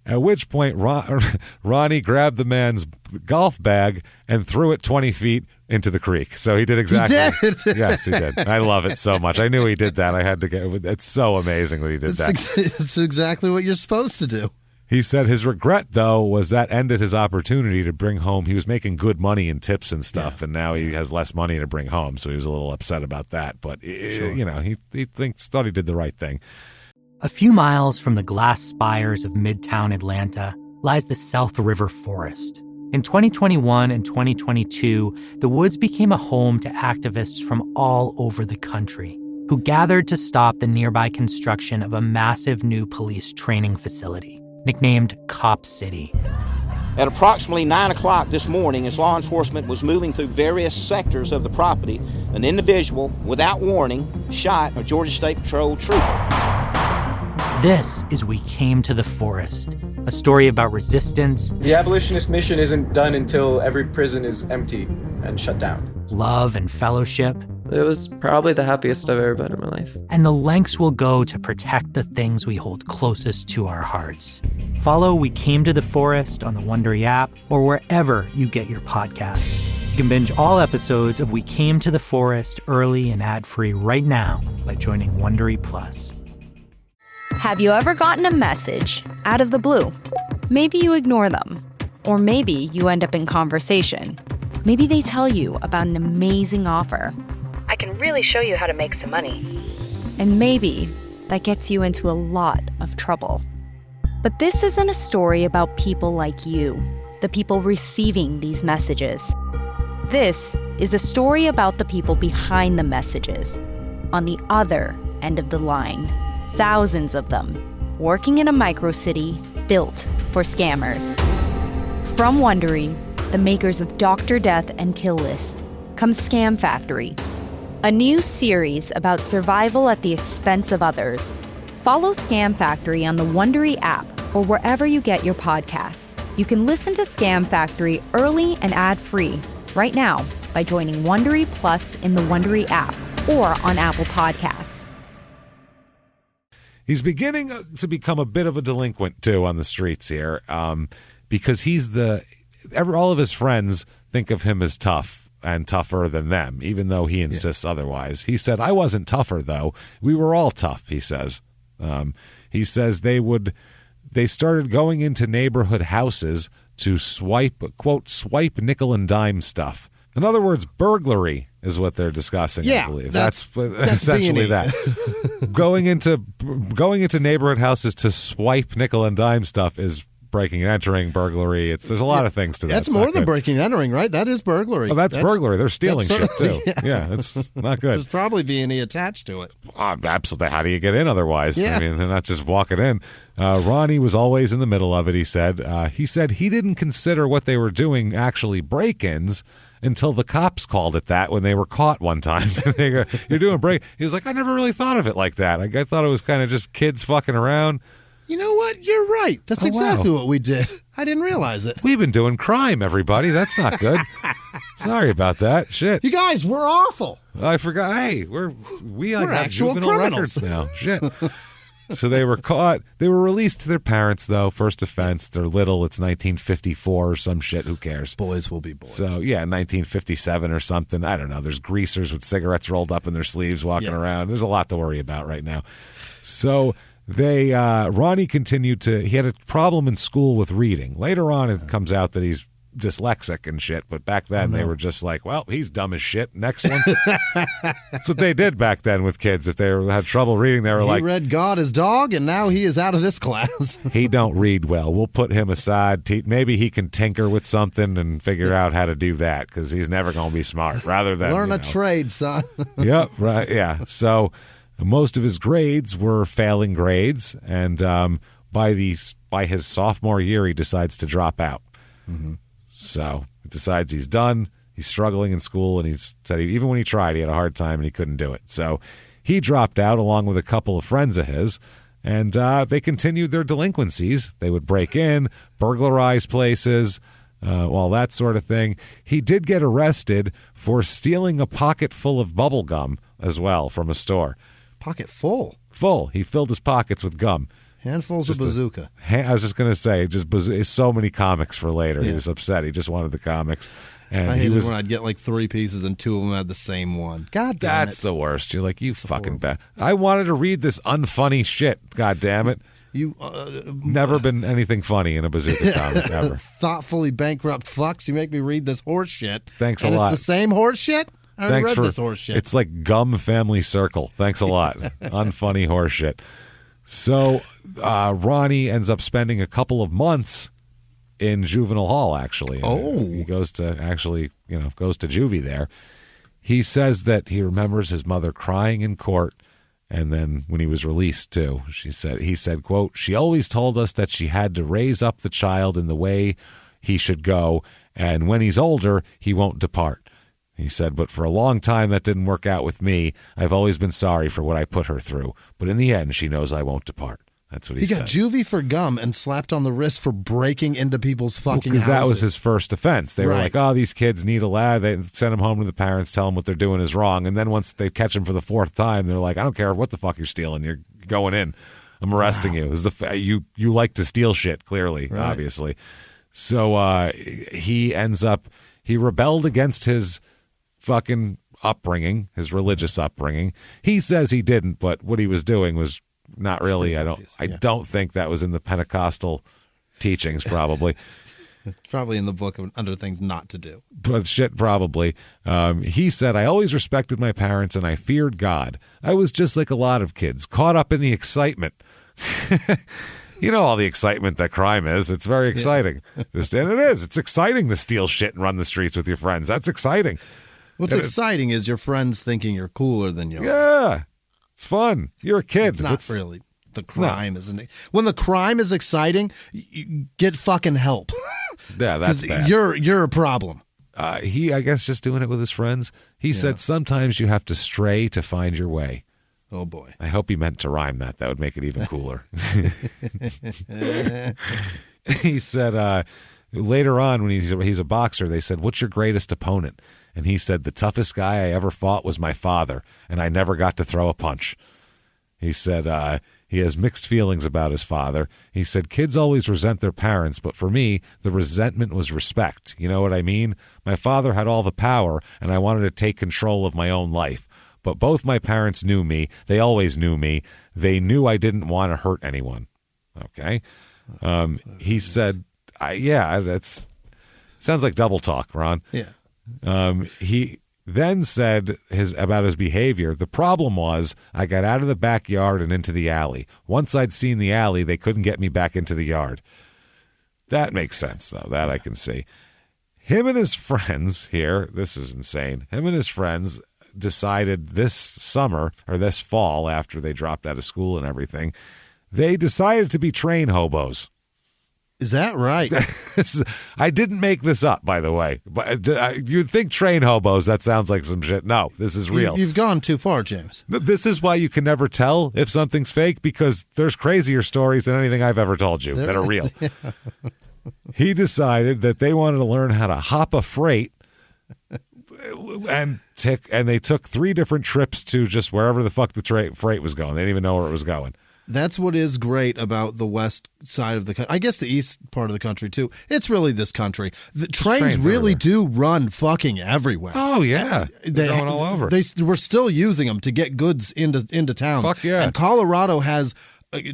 At which point, Ronnie grabbed the man's golf bag and threw it 20 feet into the creek. So he did exactly. He did. Yes, he did. I love it so much. I knew he did that. I had to get. It's so amazing that he did that. It's exactly what you're supposed to do. He said his regret, though, was that ended his opportunity to bring home. He was making good money in tips and stuff, and now he has less money to bring home. So he was a little upset about that. But, you know, he thought he did the right thing. A few miles from the glass spires of Midtown Atlanta lies the South River Forest. In 2021 and 2022, the woods became a home to activists from all over the country who gathered to stop the nearby construction of a massive new police training facility, nicknamed Cop City. At approximately 9 o'clock this morning, as law enforcement was moving through various sectors of the property, an individual, without warning, shot a Georgia State Patrol trooper. This is We Came to the Forest, a story about resistance. The abolitionist mission isn't done until every prison is empty and shut down. Love and fellowship. It was probably the happiest I've ever been in my life. And the lengths we'll go to protect the things we hold closest to our hearts. Follow We Came to the Forest on the Wondery app or wherever you get your podcasts. You can binge all episodes of We Came to the Forest early and ad-free right now by joining Wondery Plus. Have you ever gotten a message out of the blue? Maybe you ignore them. Or maybe you end up in conversation. Maybe they tell you about an amazing offer. I can really show you how to make some money. And maybe that gets you into a lot of trouble. But this isn't a story about people like you, the people receiving these messages. This is a story about the people behind the messages, on the other end of the line. Thousands of them, working in a microcity built for scammers. From Wondery, the makers of Dr. Death and Kill List, comes Scam Factory, a new series about survival at the expense of others. Follow Scam Factory on the Wondery app or wherever you get your podcasts. You can listen to Scam Factory early and ad-free right now by joining Wondery Plus in the Wondery app or on Apple Podcasts. He's beginning to become a bit of a delinquent, too, on the streets here, because all of his friends think of him as tough and tougher than them, even though he insists otherwise. He said, I wasn't tougher, though. We were all tough, he says. He says they started going into neighborhood houses to quote, swipe nickel and dime stuff. In other words, burglary is what they're discussing, I believe. That's essentially that. Going into neighborhood houses to swipe nickel and dime stuff is breaking and entering, burglary. There's a lot to that. That's more than breaking and entering, right? That is burglary. Oh, that's burglary. They're stealing shit, too. Yeah, it's not good. There's probably B&E attached to it. Absolutely. How do you get in otherwise? Yeah. I mean, they're not just walking in. Ronnie was always in the middle of it, he said. He said he didn't consider what they were doing actually break-ins until the cops called it that when they were caught one time. They go, you're doing break. He was like, I never really thought of it like that. Like, I thought it was kind of just kids fucking around. You know what? You're right. That's exactly what we did. I didn't realize it. We've been doing crime, everybody. That's not good. Sorry about that. Shit. You guys, we're awful. I forgot. Hey, we're actual juvenile criminals records now. Shit. So they were caught. They were released to their parents, though. First offense. They're little. It's 1954 or some shit. Who cares? Boys will be boys. So, 1957 or something. I don't know. There's greasers with cigarettes rolled up in their sleeves walking around. There's a lot to worry about right now. So Ronnie continued he had a problem in school with reading. Later on, it comes out that he's dyslexic and shit, but back then they were just like, well, he's dumb as shit. Next one. That's what they did back then with kids. If they had trouble reading, they were like, he read God as dog, and now he is out of this class. He don't read well. We'll put him aside. Maybe he can tinker with something and figure out how to do that, because he's never going to be smart. Rather than learn a trade, son. Yep, right, yeah. So most of his grades were failing grades, and by his sophomore year, he decides to drop out. Mm-hmm. So he decides he's done. He's struggling in school, and he said even when he tried, he had a hard time and he couldn't do it. So he dropped out along with a couple of friends of his, and they continued their delinquencies. They would break in, burglarize places, all that sort of thing. He did get arrested for stealing a pocket full of bubble gum as well from a store. Pocket full? Full. He filled his pockets with gum. Handfuls of bazooka. I was just going to say, so many comics for later. Yeah. He was upset. He just wanted the comics. And I hated when I'd get like 3 pieces and 2 of them had the same one. God damn it. That's the worst. You're like, you fucking bad. I wanted to read this unfunny shit. God damn it. You never been anything funny in a bazooka comic ever. Thoughtfully bankrupt fucks. You make me read this horse shit. Thanks a lot. It's the same horse shit? I already read this horse shit. It's like Gum Family Circle. Thanks a lot. Unfunny horse shit. So Ronnie ends up spending a couple of months in juvenile hall, actually. He goes to goes to juvie there. He says that he remembers his mother crying in court, and then when he was released too, he said, quote, "She always told us that she had to raise up the child in the way he should go, and when he's older, he won't depart." He said, "But for a long time that didn't work out with me. I've always been sorry for what I put her through, but in the end, she knows I won't depart." That's what he said. He got juvie for gum and slapped on the wrist for breaking into people's fucking houses. Because that was his first offense. They were like, "Oh, these kids need a lad." They send him home to the parents, tell them what they're doing is wrong. And then once they catch him for the 4th time, they're like, "I don't care what the fuck you're stealing. You're going in. I'm arresting you." This is you like to steal shit, clearly, obviously. So he rebelled against his fucking upbringing, his religious upbringing. He says he didn't, but what he was doing was not really. I don't think that was in the Pentecostal teachings, probably. It's probably in the book of under things not to do. But shit, probably. He said, "I always respected my parents and I feared God. I was just like a lot of kids, caught up in the excitement." You know all the excitement that crime is. It's very exciting. And it is. It's exciting to steal shit and run the streets with your friends. That's exciting. What's exciting is your friends thinking you're cooler than you are. Yeah. It's fun. You're a kid. It's not really the crime, isn't it? When the crime is exciting, you get fucking help. Yeah, that's bad. You're a problem. He, I guess, just doing it with his friends. He said sometimes you have to stray to find your way. Oh, boy. I hope he meant to rhyme that. That would make it even cooler. He said later on when he's a boxer, they said, "What's your greatest opponent?" And he said, "The toughest guy I ever fought was my father, and I never got to throw a punch." He said he has mixed feelings about his father. He said, "Kids always resent their parents, but for me, the resentment was respect. You know what I mean? My father had all the power, and I wanted to take control of my own life. But both my parents knew me. They always knew me. They knew I didn't want to hurt anyone." Okay? He said, that's sounds like double talk, Ron. Yeah. He then said about his behavior. "The problem was I got out of the backyard and into the alley. Once I'd seen the alley, they couldn't get me back into the yard." That makes sense, though. That I can see. Him and his friends here, this is insane. Him and his friends decided this summer or this fall, after they dropped out of school and everything, they decided to be train hobos. Is that right? I didn't make this up, by the way. But you'd think train hobos, that sounds like some shit. No, this is real. You've gone too far, James. This is why you can never tell if something's fake, because there's crazier stories than anything I've ever told you that are real. Yeah. He decided that they wanted to learn how to hop a freight, and they took 3 different trips to just wherever the fuck the freight was going. They didn't even know where it was going. That's what is great about the west side of the country. I guess the east part of the country, too. It's really this country. The trains really do run fucking everywhere. Oh, yeah. They're going all over. We're still using them to get goods into town. Fuck yeah. And Colorado has...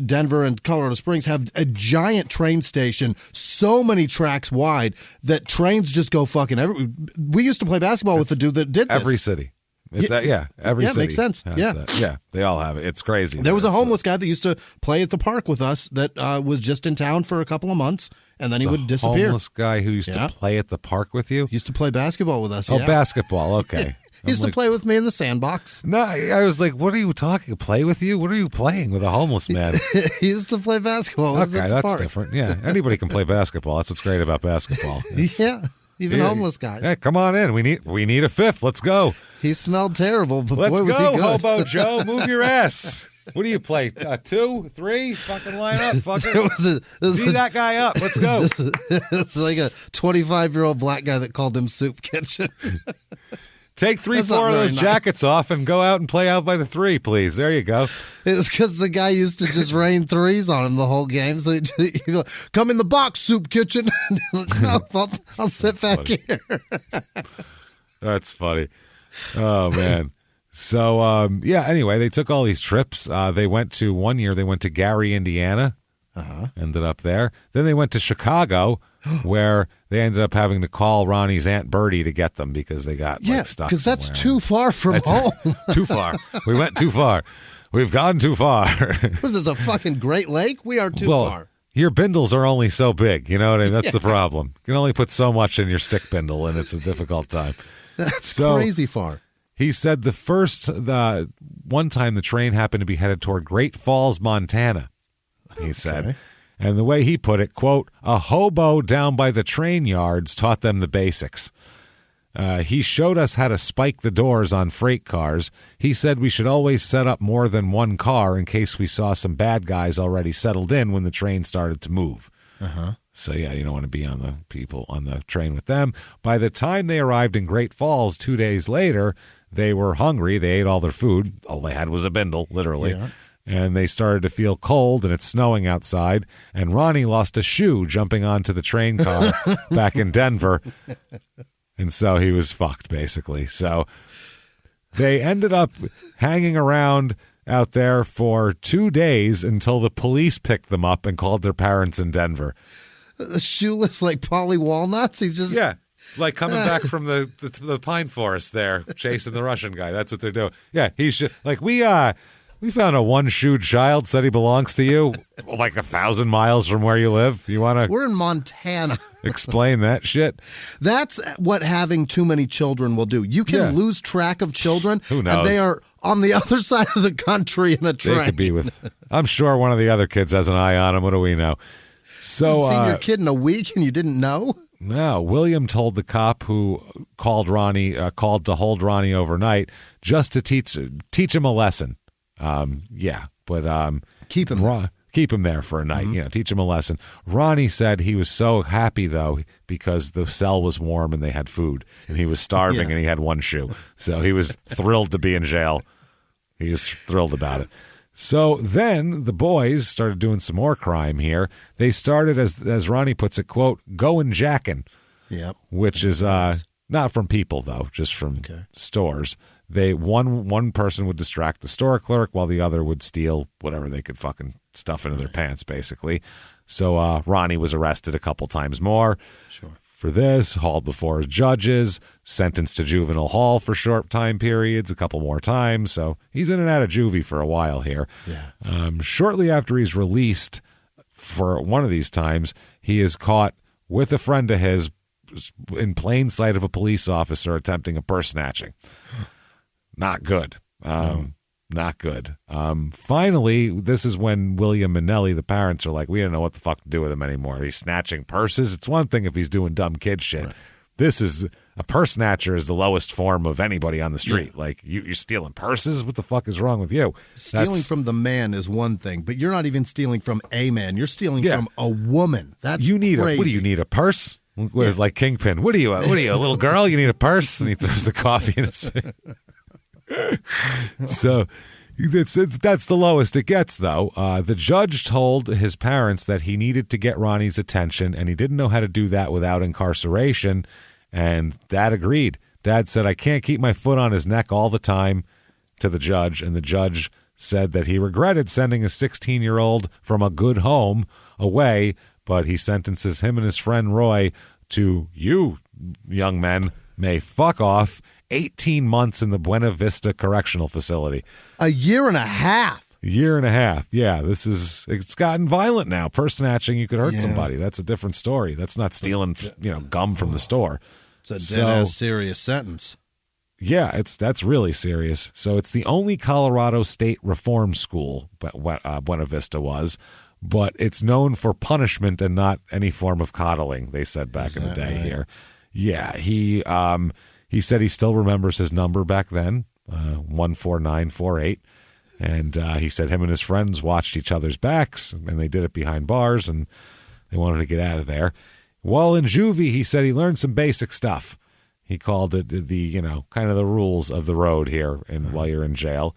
Denver and Colorado Springs have a giant train station, so many tracks wide that trains just go fucking everywhere. We used to play basketball with the dude that did this. Every city. Every city. Makes sense. Yeah, they all have it. It's crazy. There was a homeless guy that used to play at the park with us that was just in town for a couple of months, and then he would disappear. Homeless guy who used to play at the park with you? He used to play basketball with us. Oh, basketball. Okay. He used to play with me in the sandbox. No, I was like, what are you talking? Play with you? What are you playing with a homeless man? He used to play basketball. Okay, that's different. Yeah, anybody can play basketball. That's what's great about basketball. Yeah, even homeless guys. Hey, come on in. We need a fifth. Let's go. He smelled terrible, but Let's boy, was he good. Let's go, Hobo Joe. Move your ass. What do you play? 2, 3? Fucking line up. Fucking see that guy up. Let's go. It's like a 25-year-old black guy that called him Soup Kitchen. Take 3-4 That's not of very those nice. jackets off and go out and play out by the 3, please. There you go. It was because the guy used to just rain threes on him the whole game. So he'd be like, come in the box, soup kitchen. No, I'll sit back here. That's funny. Oh, man. So, anyway, they took all these trips. They went to, one year, they went to Gary, Indiana. Ended up there. Then they went to Chicago, where they ended up having to call Ronnie's Aunt Bertie to get them because they got stuck. Because that's somewhere. too far from home. Too far. We went too far. We've gone too far. Was this a fucking Great Lake? We are too far. Your bindles are only so big. You know what I mean? That's the problem. You can only put so much in your stick bindle, and it's a difficult time. That's crazy far. He said one time the train happened to be headed toward Great Falls, Montana. He said, and the way he put it, quote, a hobo down by the train yards taught them the basics. He showed us how to spike the doors on freight cars. He said we should always set up more than one car in case we saw some bad guys already settled in when the train started to move. So, yeah, you don't want to be on the train with them. By the time they arrived in Great Falls 2 days later, they were hungry. They ate all their food. All they had was a bindle, literally. Yeah. And they started to feel cold, and it's snowing outside. And Ronnie lost a shoe jumping onto the train car back in Denver. And so he was fucked, basically. So they ended up hanging around out there for 2 days until the police picked them up and called their parents in Denver. Shoeless like Polly Walnuts? He's just... Yeah. Like coming back from the pine forest there, chasing the Russian guy. That's what they're doing. Yeah, he's just, like, we found a one-shoed child, said he belongs to you, like 1,000 miles from where you live. You want to... We're in Montana. Explain that shit. That's what having too many children will do. You can lose track of children. Who knows? And they are on the other side of the country in a train. They could be with... I'm sure one of the other kids has an eye on him. What do we know? So, you haven't seen your kid in a week and you didn't know? No, William told the cop who called to hold Ronnie overnight just to teach him a lesson. Keep him there for a night. Teach him a lesson. Ronnie said he was so happy though because the cell was warm and they had food, and he was starving and he had one shoe, so he was thrilled to be in jail. He was thrilled about it. So then the boys started doing some more crime here. They started, as Ronnie puts it, quote, going jacking, which is not from people, though, just from stores. One person would distract the store clerk while the other would steal whatever they could fucking stuff into their pants, basically. So Ronnie was arrested a couple times more. Sure. For this, hauled before judges, sentenced to juvenile hall for short time periods, a couple more times. So he's in and out of juvie for a while here. Yeah. Shortly after he's released for one of these times, he is caught with a friend of his in plain sight of a police officer attempting a purse snatching. Not good. Not good. Finally, this is when William and Nellie, the parents, are like, we don't know what the fuck to do with him anymore. He's snatching purses. It's one thing if he's doing dumb kid shit. Right. This is a purse snatcher is the lowest form of anybody on the street. Yeah. Like, you're stealing purses? What the fuck is wrong with you? Stealing from the man is one thing, but you're not even stealing from a man. You're stealing from a woman. That's crazy. What do you need, a purse? Like Kingpin. What are you, a little girl? You need a purse? And he throws the coffee in his face. So that's the lowest it gets, though. The judge told his parents that he needed to get Ronnie's attention, and he didn't know how to do that without incarceration, and Dad agreed. Dad said, I can't keep my foot on his neck all the time, to the judge, and the judge said that he regretted sending a 16-year-old from a good home away, but he sentences him and his friend Roy to, you young men may fuck off, 18 months in the Buena Vista Correctional Facility. A year and a half. Yeah. It's gotten violent now. Purse snatching, you could hurt somebody. That's a different story. That's not stealing, gum from the store. It's a dead-ass serious sentence. Yeah, that's really serious. So it's the only Colorado state reform school, Buena Vista was, but it's known for punishment and not any form of coddling, they said back in the day here. Yeah, he said he still remembers his number back then, 14948. And he said him and his friends watched each other's backs, and they did it behind bars, and they wanted to get out of there. While in juvie, he said he learned some basic stuff. He called it the, kind of the rules of the road here and while you're in jail.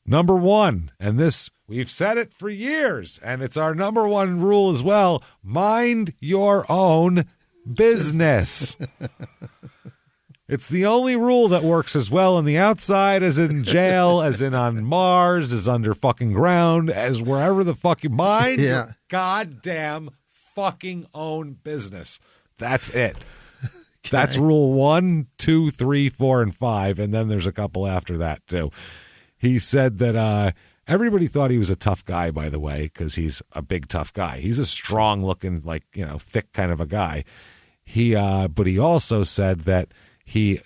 Number one, and this, we've said it for years, and it's our number one rule as well, mind your own business. It's the only rule that works as well on the outside as in jail, as in on Mars, as under fucking ground, as wherever the fuck you mind your goddamn fucking own business. That's it. Okay. That's rule 1, 2, 3, 4, and 5, and then there's a couple after that too. He said that everybody thought he was a tough guy, by the way, because he's a big tough guy. He's a strong-looking, thick kind of a guy. But he also said that he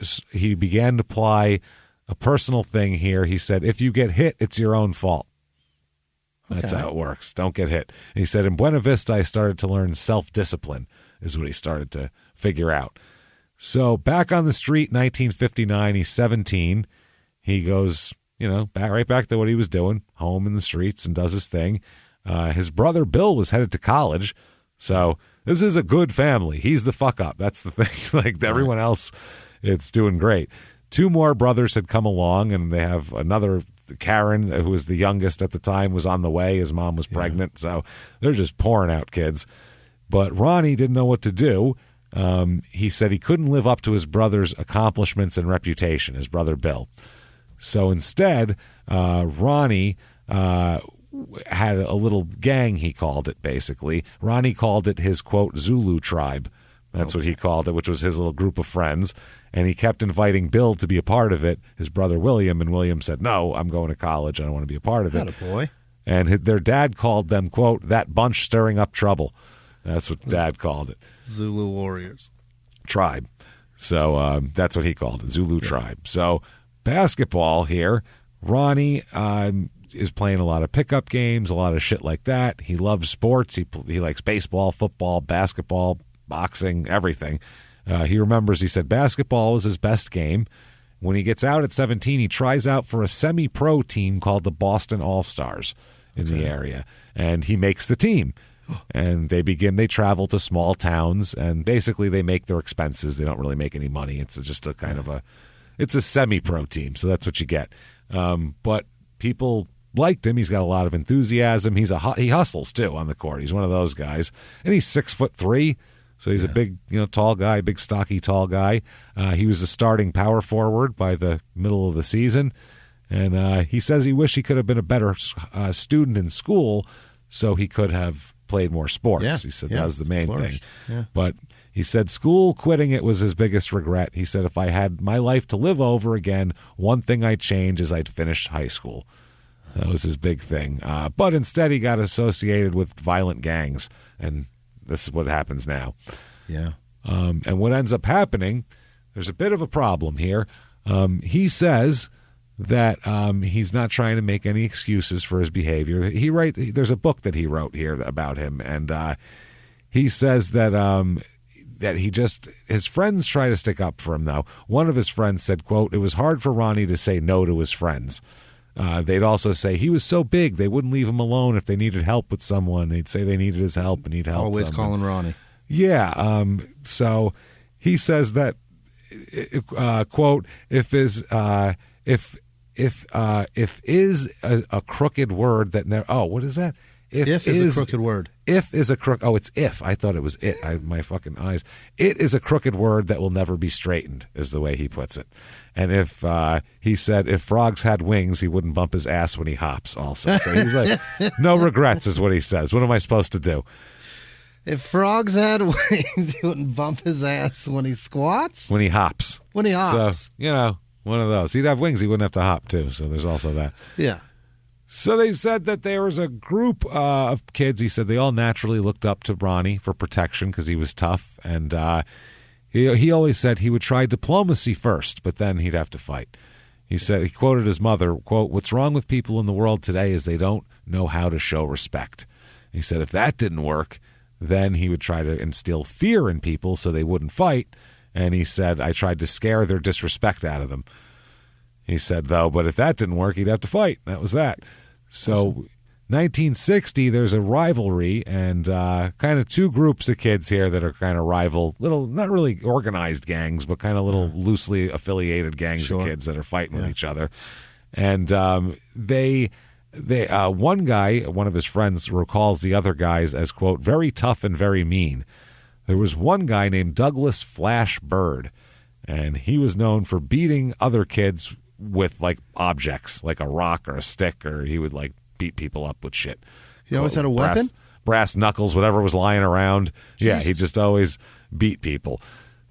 began to apply a personal thing here. He said, if you get hit, it's your own fault. That's how it works. Don't get hit. And he said, in Buena Vista, I started to learn self-discipline, is what he started to figure out. So back on the street, 1959, he's 17. He goes, right back to what he was doing, home in the streets, and does his thing. His brother Bill was headed to college, so this is a good family. He's the fuck up. That's the thing. Like everyone else, it's doing great. 2 more brothers had come along, and they have another, Karen, who was the youngest at the time, was on the way. His mom was pregnant, so they're just pouring out kids. But Ronnie didn't know what to do. He said he couldn't live up to his brother's accomplishments and reputation, his brother Bill. So instead, Ronnie had a little gang, he called it, basically. Ronnie called it his, quote, Zulu tribe. That's what he called it, which was his little group of friends. And he kept inviting Bill to be a part of it, his brother William. And William said, no, I'm going to college. I don't want to be a part of it. Attaboy. And their dad called them, quote, that bunch stirring up trouble. That's what Dad called it. Zulu Warriors. Tribe. So that's what he called it, Zulu Tribe. So basketball here, Ronnie is playing a lot of pickup games, a lot of shit like that. He loves sports. He likes baseball, football, basketball, boxing, everything. He remembers, he said basketball was his best game. When he gets out at 17, he tries out for a semi-pro team called the Boston All-Stars in the area, and he makes the team. And they travel to small towns, and basically they make their expenses. They don't really make any money. It's just a kind of it's a semi-pro team, so that's what you get. But people liked him. He's got a lot of enthusiasm. He hustles too on the court. He's one of those guys, and he's 6'3", so he's a big, tall guy, big stocky tall guy. He was a starting power forward by the middle of the season, and he says he wished he could have been a better student in school, so he could have played more sports. Yeah, he said that was the main thing. Yeah. But he said school quitting it was his biggest regret. He said, if I had my life to live over again, one thing I'd change is I'd finish high school. That was his big thing. But instead he got associated with violent gangs, and this is what happens now. Yeah. And what ends up happening, there's a bit of a problem here. He says that he's not trying to make any excuses for his behavior. There's a book that he wrote here about him, and he says that his friends try to stick up for him, though. One of his friends said, quote, it was hard for Ronnie to say no to his friends. They'd also say he was so big they wouldn't leave him alone if they needed help with someone. They'd say they needed his help and he'd help Always them. calling Ronnie. Yeah. So he says that, quote, if is a crooked word that what is that? If is a crooked word. If is a crook. Oh, it's if. I thought it was it. My fucking eyes. It is a crooked word that will never be straightened, is the way he puts it. And if he said if frogs had wings, he wouldn't bump his ass when he hops. Also, so he's like, no regrets, is what he says. What am I supposed to do? If frogs had wings, he wouldn't bump his ass when he squats? When he hops. When he hops. So, one of those. He'd have wings, he wouldn't have to hop, too. So there's also that. Yeah. So they said that there was a group of kids. He said they all naturally looked up to Ronnie for protection because he was tough. And he always said he would try diplomacy first, but then he'd have to fight. He said, he quoted his mother, quote, what's wrong with people in the world today is they don't know how to show respect. He said if that didn't work, then he would try to instill fear in people so they wouldn't fight. And he said, I tried to scare their disrespect out of them. He said, though, but if that didn't work, he'd have to fight. That was that. So 1960, there's a rivalry and kind of two groups of kids here that are kind of rival, little, not really organized gangs, but kind of little loosely affiliated gangs of kids that are fighting with each other. And one guy, one of his friends, recalls the other guys as, quote, very tough and very mean. There was one guy named Douglas Flash Bird, and he was known for beating other kids with, like, objects, like a rock or a stick, or he would, like, beat people up with shit. He always had a weapon? Brass knuckles, whatever was lying around. Jesus. Yeah, he just always beat people.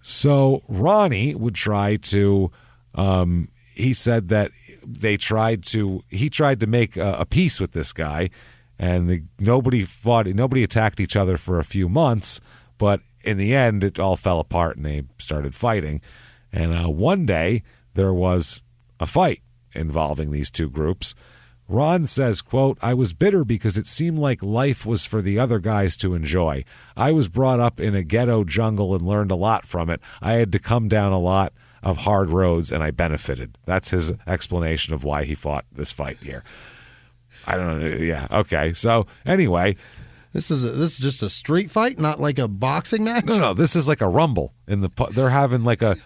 So Ronnie would try to, he said that he tried to make a peace with this guy, and nobody attacked each other for a few months, but in the end, it all fell apart and they started fighting. And one day, there was a fight involving these two groups. Ron says, quote, I was bitter because it seemed like life was for the other guys to enjoy. I was brought up in a ghetto jungle and learned a lot from it. I had to come down a lot of hard roads and I benefited. That's his explanation of why he fought this fight here. I don't know. Yeah. Okay. So anyway, this is just a street fight, not like a boxing match. No. This is like a rumble they're having like a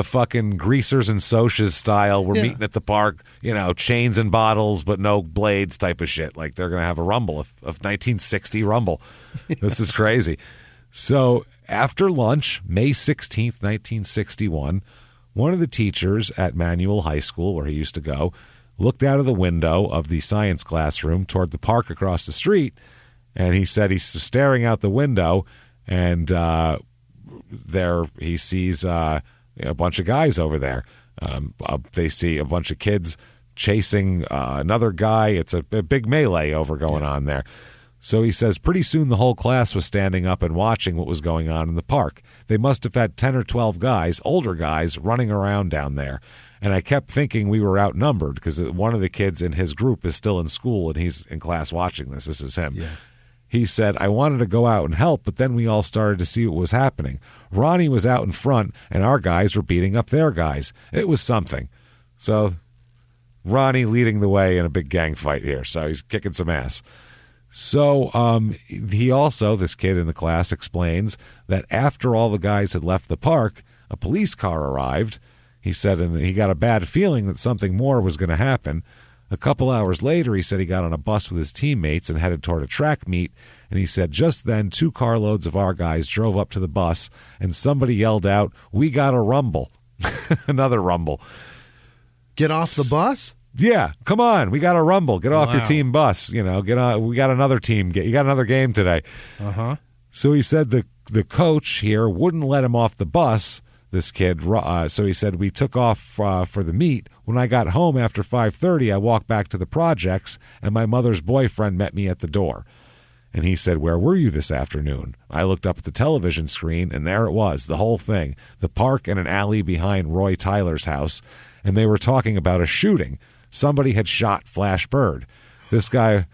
fucking Greasers and Socias style. We're meeting at the park, chains and bottles, but no blades type of shit. Like they're gonna have a rumble of 1960 rumble. This is crazy. So after lunch, May 16th, 1961, one of the teachers at Manual High School, where he used to go, looked out of the window of the science classroom toward the park across the street. And he said he's staring out the window, and there he sees a bunch of guys over there. They see a bunch of kids chasing another guy. It's a big melee going on there. So he says pretty soon the whole class was standing up and watching what was going on in the park. They must have had 10 or 12 guys, older guys, running around down there. And I kept thinking we were outnumbered because one of the kids in his group is still in school and he's in class watching this. This is him. Yeah. He said, I wanted to go out and help, but then we all started to see what was happening. Ronnie was out in front, and our guys were beating up their guys. It was something. So Ronnie leading the way in a big gang fight here. So he's kicking some ass. So he also, this kid in the class, explains that after all the guys had left the park, a police car arrived. He said, and he got a bad feeling that something more was going to happen. A couple hours later, he said he got on a bus with his teammates and headed toward a track meet. And he said just then 2 carloads of our guys drove up to the bus and somebody yelled out, "We got a rumble." Another rumble. Get off the bus? Yeah, come on. We got a rumble. Get off your team bus. Get on. We got another team. You got another game today. Uh-huh. So he said the coach here wouldn't let him off the bus, this kid. So he said we took off for the meet. When I got home after 5:30, I walked back to the projects, and my mother's boyfriend met me at the door. And he said, where were you this afternoon? I looked up at the television screen, and there it was, the whole thing, the park and an alley behind Roy Tyler's house, and they were talking about a shooting. Somebody had shot Flash Bird. This guy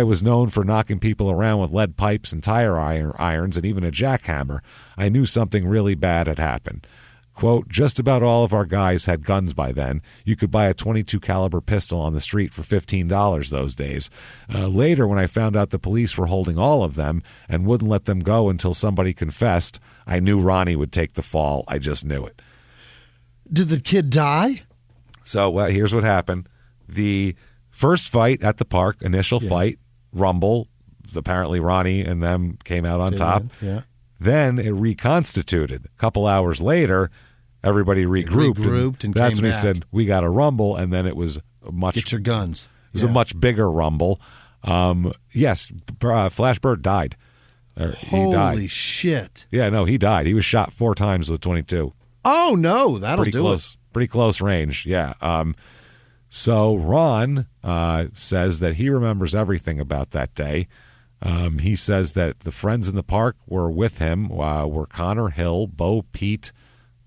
was known for knocking people around with lead pipes and tire irons and even a jackhammer. I knew something really bad had happened. Quote, just about all of our guys had guns by then. You could buy a .22 caliber pistol on the street for $15 those days. Later, when I found out the police were holding all of them and wouldn't let them go until somebody confessed, I knew Ronnie would take the fall. I just knew it. Did the kid die? So here's what happened. The first fight at the park, initial fight, rumble, apparently Ronnie and them came out on top. Yeah. Then it reconstituted. A couple hours later, everybody regrouped and that's when he said, we got a rumble, and then it was get your guns. It was a much bigger rumble. Yes, Flash Bird died. He died. Holy shit. Yeah, no, he died. He was shot 4 times with .22. Oh, no, that'll do it. Pretty close range, yeah. So Ron says that he remembers everything about that day. He says that the friends in the park were with him were Connor Hill, Bo Peep?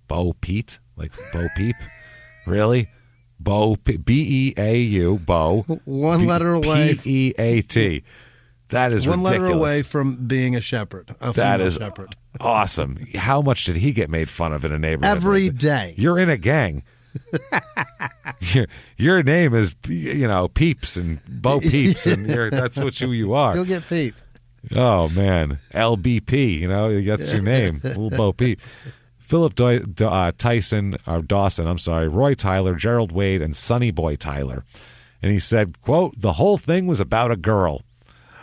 Like Bo Peep? Really? Bo, B-E-A-U, Bo. One letter away. P-E-A-T. That is one ridiculous. Letter away from being a shepherd. That is shepherd. Awesome. How much did he get made fun of in a neighborhood? Every day. You're in a gang. Your name is, Peeps and Bo Peeps, and that's who you are. You'll get Peep. Oh, man. LBP, that's your name. Little Bo Peep. Philip Dawson, Roy Tyler, Gerald Wade, and Sonny Boy Tyler. And he said, quote, the whole thing was about a girl.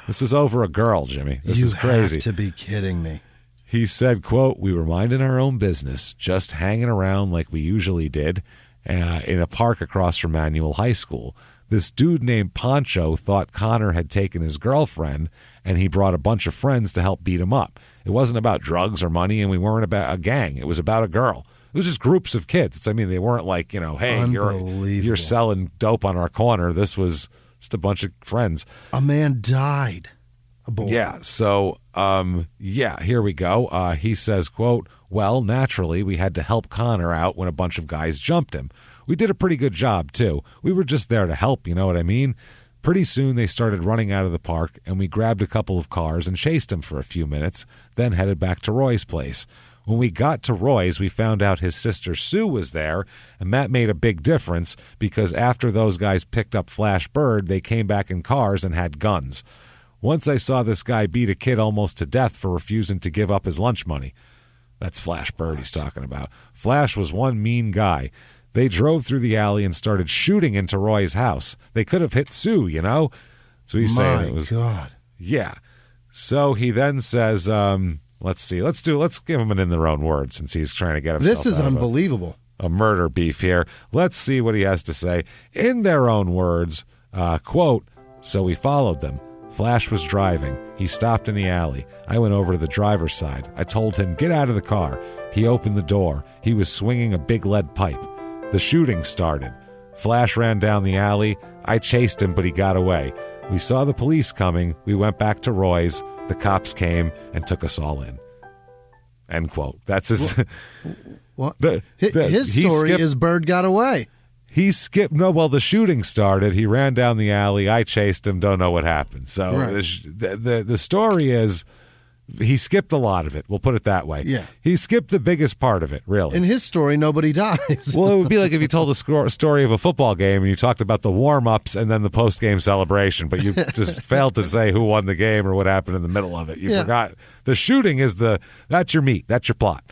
This was over a girl, Jimmy. This is crazy. You have to be kidding me. He said, quote, we were minding our own business, just hanging around like we usually did in a park across from Manual High School. This dude named Poncho thought Connor had taken his girlfriend, and he brought a bunch of friends to help beat him up. It wasn't about drugs or money, and we weren't about a gang. It was about a girl. It was just groups of kids. They weren't like, hey, you're selling dope on our corner. This was just a bunch of friends. A man died. A boy. Yeah, so, here we go. He says, quote, well, naturally, we had to help Connor out when a bunch of guys jumped him. We did a pretty good job, too. We were just there to help, you know what I mean? Pretty soon they started running out of the park, and we grabbed a couple of cars and chased him for a few minutes, then headed back to Roy's place. When we got to Roy's, we found out his sister Sue was there, and that made a big difference because after those guys picked up Flash Bird, they came back in cars and had guns. Once I saw this guy beat a kid almost to death for refusing to give up his lunch money. That's Flash Bird he's talking about. Flash was one mean guy. They drove through the alley and started shooting into Roy's house. They could have hit Sue, So he's saying it was. My God. Yeah. So he then says, let's give him an in their own words since he's trying to get himself. This is unbelievable. A murder beef here. Let's see what he has to say. In their own words, quote, so we followed them. Flash was driving. He stopped in the alley. I went over to the driver's side. I told him, get out of the car. He opened the door. He was swinging a big lead pipe. The shooting started. Flash ran down the alley. I chased him, but he got away. We saw the police coming. We went back to Roy's. The cops came and took us all in. End quote. That's his... What? His story is Bird got away. He skipped. No, well, the shooting started. He ran down the alley. I chased him. Don't know what happened. So right. the story is he skipped a lot of it. We'll put it that way. Yeah. He skipped the biggest part of it, really. In his story, nobody dies. Well, it would be like if you told a story of a football game and you talked about the warm-ups and then the post-game celebration, but you just failed to say who won the game or what happened in the middle of it. You forgot. The shooting is that's your meat. That's your plot.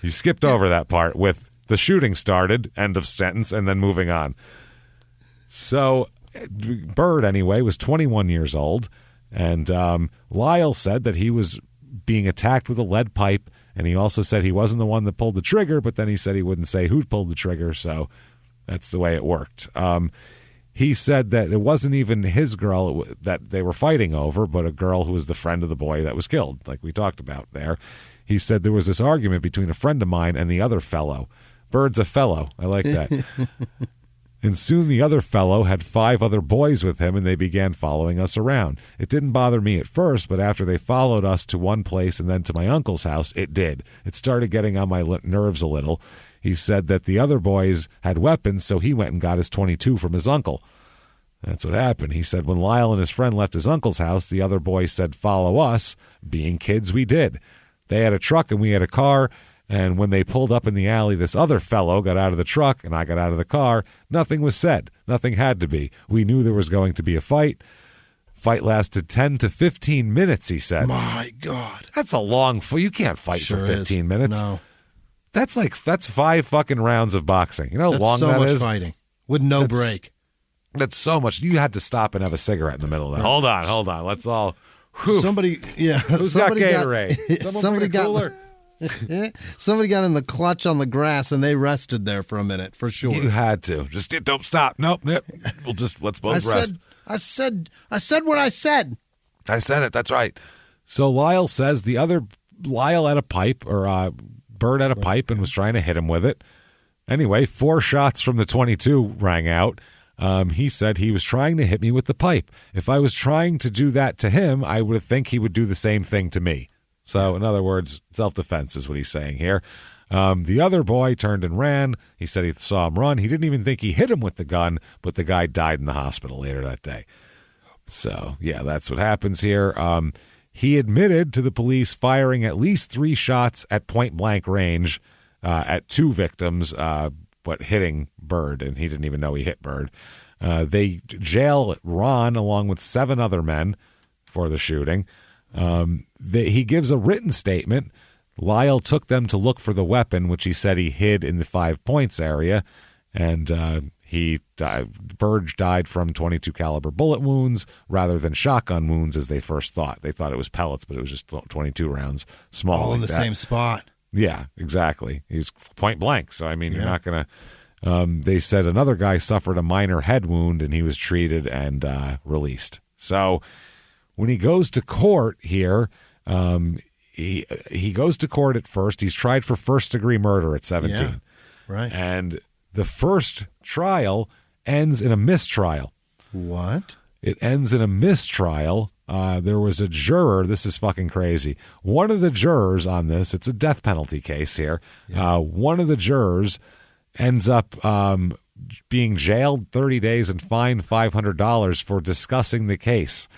You skipped over that part with the shooting started, end of sentence, and then moving on. So Bird, anyway, was 21 years old, and Lyle said that he was being attacked with a lead pipe, and he also said he wasn't the one that pulled the trigger, but then he said he wouldn't say who pulled the trigger, so that's the way it worked. He said that it wasn't even his girl that they were fighting over, but a girl who was the friend of the boy that was killed, like we talked about there. He said there was this argument between a friend of mine and the other fellow. Bird's a fellow. I like that. And soon the other fellow had 5 other boys with him, and they began following us around. It didn't bother me at first, but after they followed us to one place and then to my uncle's house, it did. It started getting on my nerves a little. He said that the other boys had weapons, so he went and got his .22 from his uncle. That's what happened. He said when Lyle and his friend left his uncle's house, the other boys said, follow us. Being kids, we did. They had a truck and we had a car. And when they pulled up in the alley, this other fellow got out of the truck and I got out of the car. Nothing was said. Nothing had to be. We knew there was going to be a fight. Fight lasted 10 to 15 minutes, he said. My God. That's a long fight. You can't fight for 15 minutes. No. That's 5 fucking rounds of boxing. You know how long that is? That's so much fighting with no break. That's so much. You had to stop and have a cigarette in the middle of that. Hold on. Let's all... Whew. Somebody, Who's got Gatorade? Somebody got... Somebody got in the clutch on the grass and they rested there for a minute for sure. You had to. Just don't stop. Nope. Let's both rest. I said what I said. I said it. That's right. So Lyle says Lyle had a pipe or Bird had a pipe and was trying to hit him with it. Anyway, 4 shots from the .22 rang out. He said he was trying to hit me with the pipe. If I was trying to do that to him, I would think he would do the same thing to me. So, in other words, self-defense is what he's saying here. The other boy turned and ran. He said he saw him run. He didn't even think he hit him with the gun, but the guy died in the hospital later that day. So, yeah, that's what happens here. He admitted to the police firing at least 3 shots at point-blank range at 2 victims, but hitting Bird, and he didn't even know he hit Bird. They jail Ron along with 7 other men for the shooting. He gives a written statement. Lyle took them to look for the weapon, which he said he hid in the 5 Points area, and Bird died from .22 caliber bullet wounds rather than shotgun wounds as they first thought. They thought it was pellets, but it was just 22 rounds, small. All in like the that. Same spot. Yeah, exactly. He was point blank. So, I mean, you're not going to... they said another guy suffered a minor head wound, and he was treated and released. So when he goes to court here, he goes to court at first. He's tried for first-degree murder at 17. Yeah, right. And the first trial ends in a mistrial. What? It ends in a mistrial. There was a juror. This is fucking crazy. One of the jurors on this, it's a death penalty case here. Yeah. One of the jurors ends up being jailed 30 days and fined $500 for discussing the case.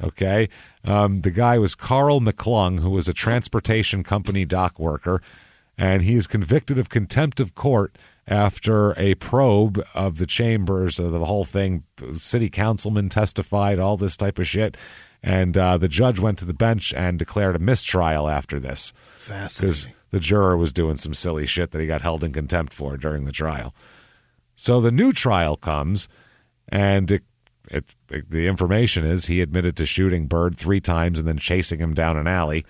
Okay. The guy was Carl McClung, who was a transportation company dock worker, and he is convicted of contempt of court after a probe of the chambers of the whole thing. City councilman testified, all this type of shit. And the judge went to the bench and declared a mistrial after this. Fascinating. Because the juror was doing some silly shit that he got held in contempt for during the trial. So the new trial comes, and the information is he admitted to shooting Bird 3 times and then chasing him down an alley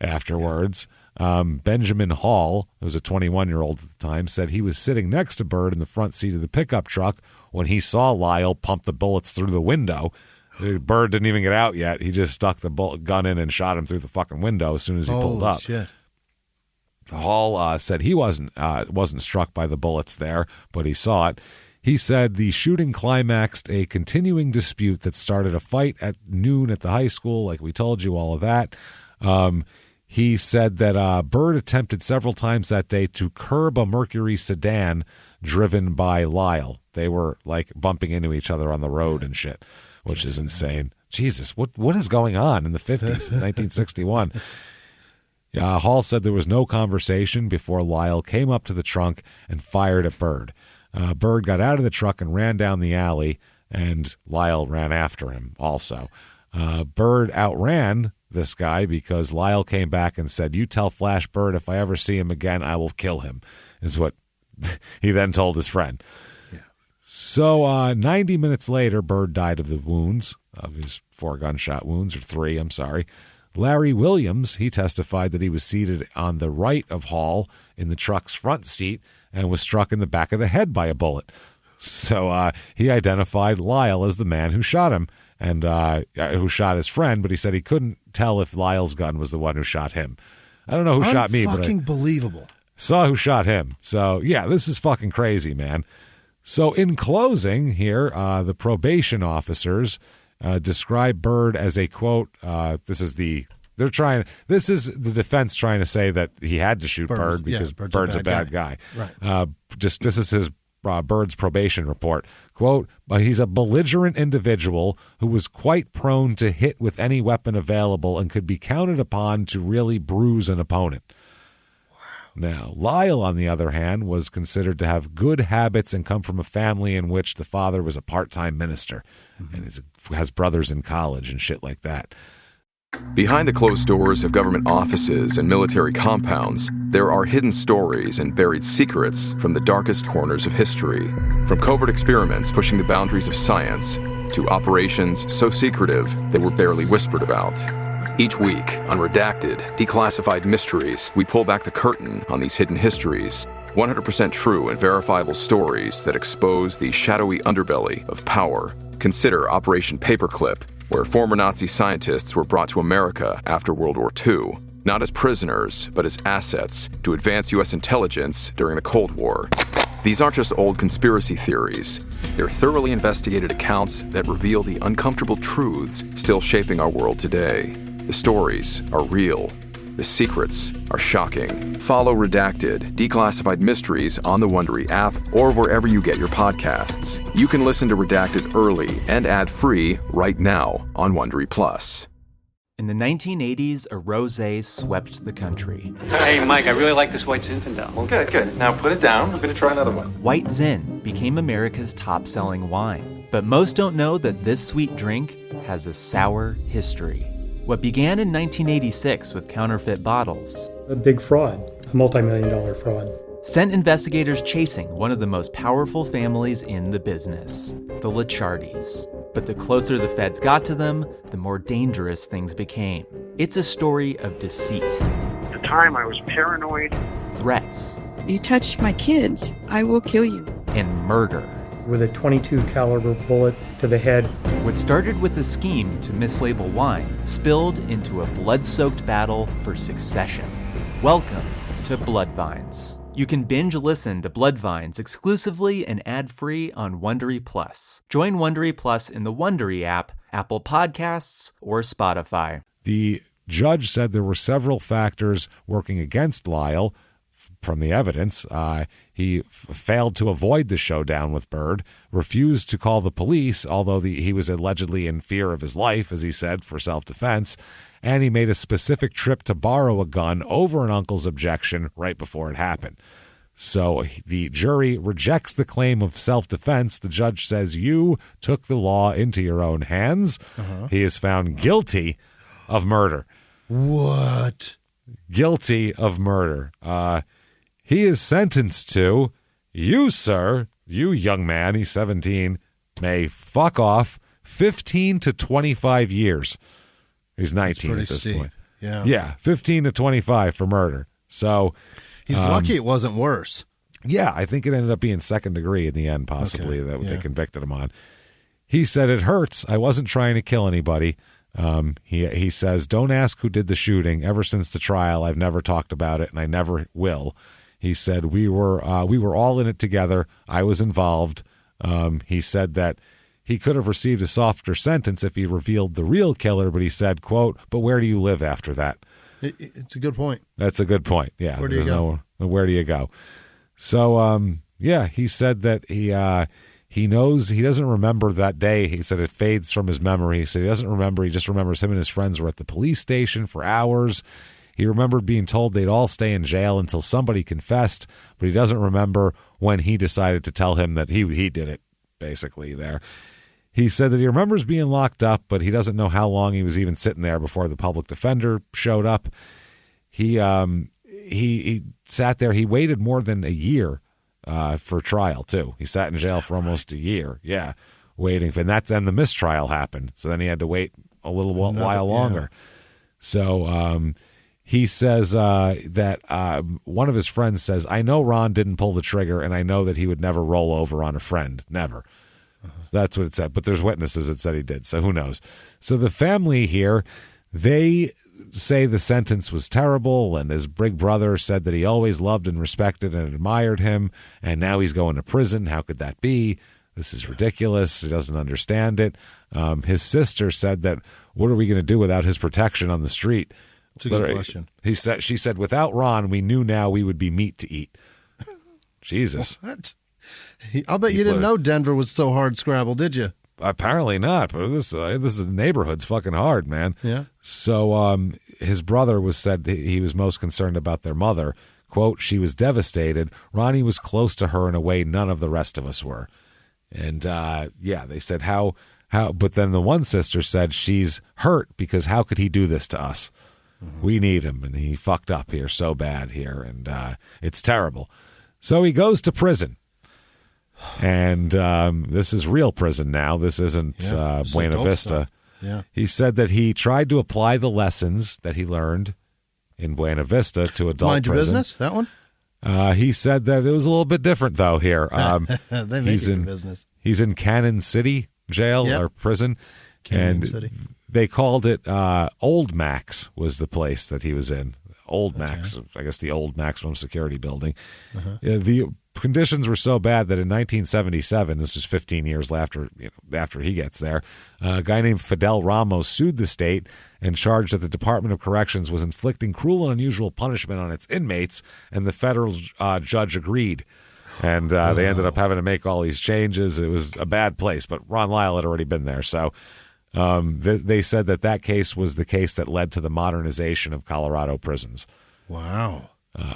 afterwards. Benjamin Hall, who was a 21-year-old at the time, said he was sitting next to Bird in the front seat of the pickup truck when he saw Lyle pump the bullets through the window. Bird didn't even get out yet. He just stuck the gun in and shot him through the fucking window as soon as he pulled up. Shit. Hall said he wasn't struck by the bullets there, but he saw it. He said the shooting climaxed a continuing dispute that started a fight at noon at the high school, like we told you, all of that. He said that Bird attempted several times that day to curb a Mercury sedan driven by Lyle. They were like bumping into each other on the road and shit, which is insane. Jesus, what is going on in the 50s, 1961? Hall said there was no conversation before Lyle came up to the trunk and fired at Bird. Bird got out of the truck and ran down the alley, and Lyle ran after him also. Bird outran this guy because Lyle came back and said, "You tell Flash Bird if I ever see him again, I will kill him," is what he then told his friend. Yeah. So 90 minutes later, Bird died of the wounds, of his 4 gunshot wounds, or 3, I'm sorry. Larry Williams, he testified that he was seated on the right of Hall in the truck's front seat and was struck in the back of the head by a bullet. So he identified Lyle as the man who shot him and who shot his friend, but he said he couldn't tell if Lyle's gun was the one who shot him. I don't know who shot me, but fucking believable. Saw who shot him. So, yeah, this is fucking crazy, man. So in closing here, the probation officers describe Bird as a, quote, this is the defense trying to say that he had to shoot Bird because Bird's a bad guy. Right. This is his Bird's probation report. Quote, "But he's a belligerent individual who was quite prone to hit with any weapon available and could be counted upon to really bruise an opponent." Now, Lyle, on the other hand, was considered to have good habits and come from a family in which the father was a part-time minister and has brothers in college and shit like that. Behind the closed doors of government offices and military compounds, there are hidden stories and buried secrets from the darkest corners of history. From covert experiments pushing the boundaries of science to operations so secretive they were barely whispered about. Each week, on Redacted, Declassified Mysteries, we pull back the curtain on these hidden histories. 100% true and verifiable stories that expose the shadowy underbelly of power. Consider Operation Paperclip, where former Nazi scientists were brought to America after World War II, not as prisoners, but as assets to advance U.S. intelligence during the Cold War. These aren't just old conspiracy theories. They're thoroughly investigated accounts that reveal the uncomfortable truths still shaping our world today. The stories are real. The secrets are shocking. Follow Redacted, Declassified Mysteries on the Wondery app or wherever you get your podcasts. You can listen to Redacted early and ad-free right now on Wondery Plus. In the 1980s, a rosé swept the country. Hey, Mike, I really like this White Zinfandel. Well, good. Now put it down. We're going to try another one. White Zin became America's top-selling wine. But most don't know that this sweet drink has a sour history. What began in 1986 with counterfeit bottles. A big fraud, a multi-million-dollar fraud. Sent investigators chasing one of the most powerful families in the business, the Licciardis. But the closer the feds got to them, the more dangerous things became. It's a story of deceit. At the time, I was paranoid. Threats. You touch my kids, I will kill you. And murder. With a .22 caliber bullet to the head. What started with a scheme to mislabel wine spilled into a blood-soaked battle for succession. Welcome to Bloodvines. You can binge listen to Bloodvines exclusively and ad-free on Wondery Plus. Join Wondery Plus in the Wondery app, Apple Podcasts, or Spotify. The judge said there were several factors working against Lyle from the evidence. He failed to avoid the showdown with Byrd, refused to call the police, although he was allegedly in fear of his life, as he said, for self-defense, and he made a specific trip to borrow a gun over an uncle's objection right before it happened. So the jury rejects the claim of self-defense. The judge says, you took the law into your own hands. He is found guilty of murder. What? Guilty of murder. He is sentenced to, you, sir, you young man, he's 17, may fuck off 15 to 25 years. He's 19 at this point. Yeah, 15 to 25 for murder. So he's lucky it wasn't worse. Yeah, I think it ended up being second degree in the end, possibly, that they convicted him on. He said, it hurts. I wasn't trying to kill anybody. He says, don't ask who did the shooting. Ever since the trial, I've never talked about it, and I never will. He said, we were all in it together. I was involved. He said that he could have received a softer sentence if he revealed the real killer, but he said, quote, but where do you live after that? It's a good point. That's a good point. Yeah. Where do you go? Where do you go? So, he said that he knows, he doesn't remember that day. He said it fades from his memory. He said he doesn't remember. He just remembers him and his friends were at the police station for hours. He remembered being told they'd all stay in jail until somebody confessed, but he doesn't remember when he decided to tell him that he did it, basically, there. He said that he remembers being locked up, but he doesn't know how long he was even sitting there before the public defender showed up. He sat there. He waited more than a year for trial, too. He sat in jail for almost a year, waiting. And then the mistrial happened, so then he had to wait a little while longer. So he says that one of his friends says, I know Ron didn't pull the trigger, and I know that he would never roll over on a friend, never. That's what it said. But there's witnesses that said he did, so who knows? So the family here, they say the sentence was terrible, and his big brother said that he always loved and respected and admired him, and now he's going to prison. How could that be? This is ridiculous. He doesn't understand it. His sister said that, what are we going to do without his protection on the street? It's a good question. She said, without Ron, we knew now we would be meat to eat. Jesus. What? I'll bet you didn't know Denver was so hard scrabble, did you? Apparently not, but this is neighborhood's fucking hard, man. Yeah. So his brother said he was most concerned about their mother. Quote, she was devastated. Ronnie was close to her in a way none of the rest of us were. And they said how, but then the one sister said she's hurt because how could he do this to us? Mm-hmm. We need him, and he fucked up here so bad here, and it's terrible. So he goes to prison. And this is real prison now. This isn't Buena Vista. Yeah. He said that he tried to apply the lessons that he learned in Buena Vista to adult Mind your prison. business, that one? He said that it was a little bit different, though, here. They make it in business. He's in Cannon City jail or prison. Cannon City. They called it Old Max was the place that he was in. Old Max, I guess the old Maximum Security Building. The conditions were so bad that in 1977, this is 15 years after he gets there, a guy named Fidel Ramos sued the state and charged that the Department of Corrections was inflicting cruel and unusual punishment on its inmates, and the federal judge agreed. And they ended up having to make all these changes. It was a bad place, but Ron Lyle had already been there. So They said that case was the case that led to the modernization of Colorado prisons. Wow.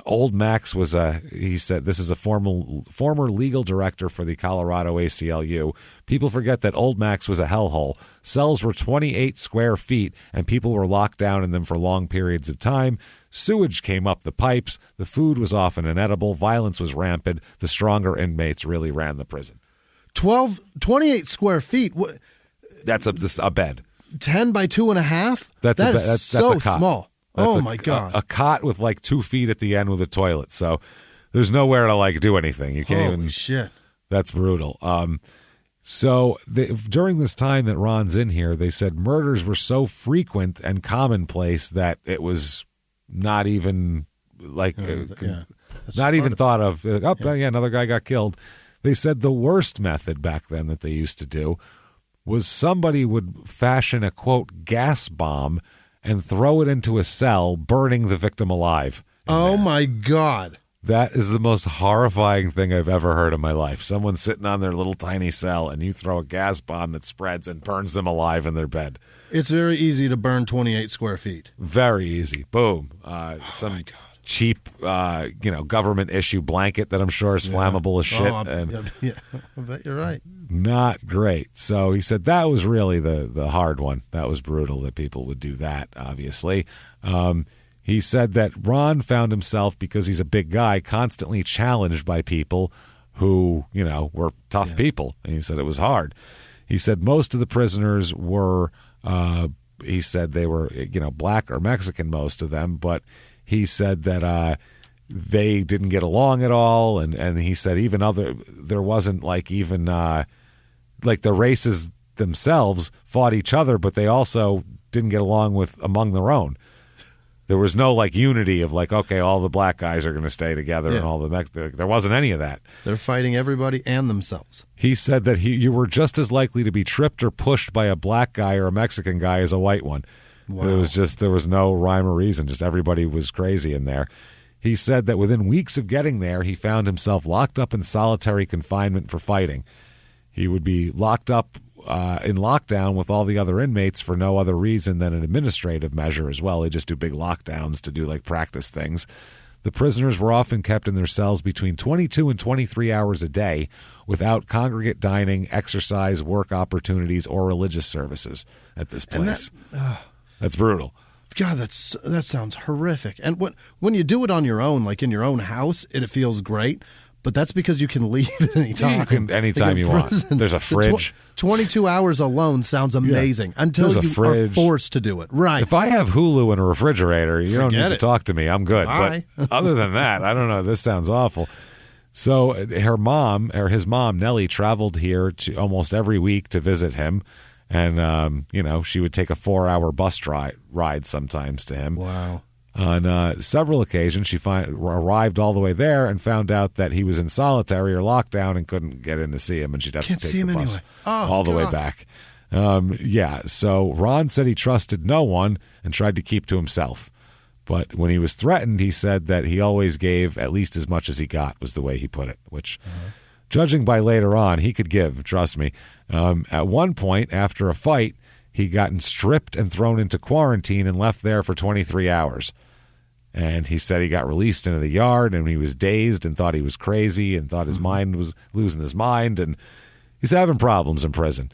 Old Max was he said this is a former legal director for the Colorado ACLU. People forget that Old Max was a hellhole. Cells were 28 square feet, and people were locked down in them for long periods of time. Sewage came up the pipes. The food was often inedible. Violence was rampant. The stronger inmates really ran the prison. 28 square feet. What? That's a bed. 10 by 2.5? That's so a cot. small. That's my God. A cot with like 2 feet at the end with a toilet. So there's nowhere to like do anything. You can't Holy shit. That's brutal. During this time that Ron's in here, they said murders were so frequent and commonplace that it was not even like not even thought of. Another guy got killed. They said the worst method back then that they used to do was somebody would fashion a, quote, gas bomb and throw it into a cell, burning the victim alive. Oh, my God. That is the most horrifying thing I've ever heard in my life. Someone sitting on their little tiny cell and you throw a gas bomb that spreads and burns them alive in their bed. It's very easy to burn 28 square feet. Very easy. Boom. Some cheap, government issue blanket that I'm sure is flammable as shit. I bet you're right. Not great. So he said that was really the hard one. That was brutal that people would do that, obviously. He said that Ron found himself, because he's a big guy, constantly challenged by people who, were tough people. And he said it was hard. He said most of the prisoners were, he said they were, black or Mexican, most of them, but he said that they didn't get along at all. And he said even there wasn't like the races themselves fought each other, but they also didn't get along among their own. There was no like unity of like, okay, all the black guys are going to stay together and all there wasn't any of that. They're fighting everybody and themselves. He said that you were just as likely to be tripped or pushed by a black guy or a Mexican guy as a white one. Wow. There was no rhyme or reason. Just everybody was crazy in there. He said that within weeks of getting there, he found himself locked up in solitary confinement for fighting. He would be locked up in lockdown with all the other inmates for no other reason than an administrative measure as well. They just do big lockdowns to do like practice things. The prisoners were often kept in their cells between 22 and 23 hours a day without congregate dining, exercise, work opportunities, or religious services at this place. That's brutal. God, that sounds horrific. And when you do it on your own, like in your own house, it feels great. But that's because you can leave at any time. You can anytime you want. There's a fridge. 22 hours alone sounds amazing until you are forced to do it. Right. If I have Hulu and a refrigerator, you don't need to talk to me. I'm good. Bye. But other than that, I don't know. This sounds awful. So his mom, Nellie, traveled here to almost every week to visit him. And, she would take a 4-hour bus ride sometimes to him. Wow. On several occasions, she arrived all the way there and found out that he was in solitary or lockdown and couldn't get in to see him, and she'd have to take the bus all the way back. So Ron said he trusted no one and tried to keep to himself. But when he was threatened, he said that he always gave at least as much as he got, was the way he put it, which, judging by later on, he could give, trust me. At one point, after a fight, he'd gotten stripped and thrown into quarantine and left there for 23 hours. And he said he got released into the yard and he was dazed and thought he was crazy and thought his mind was losing his mind. And he's having problems in prison.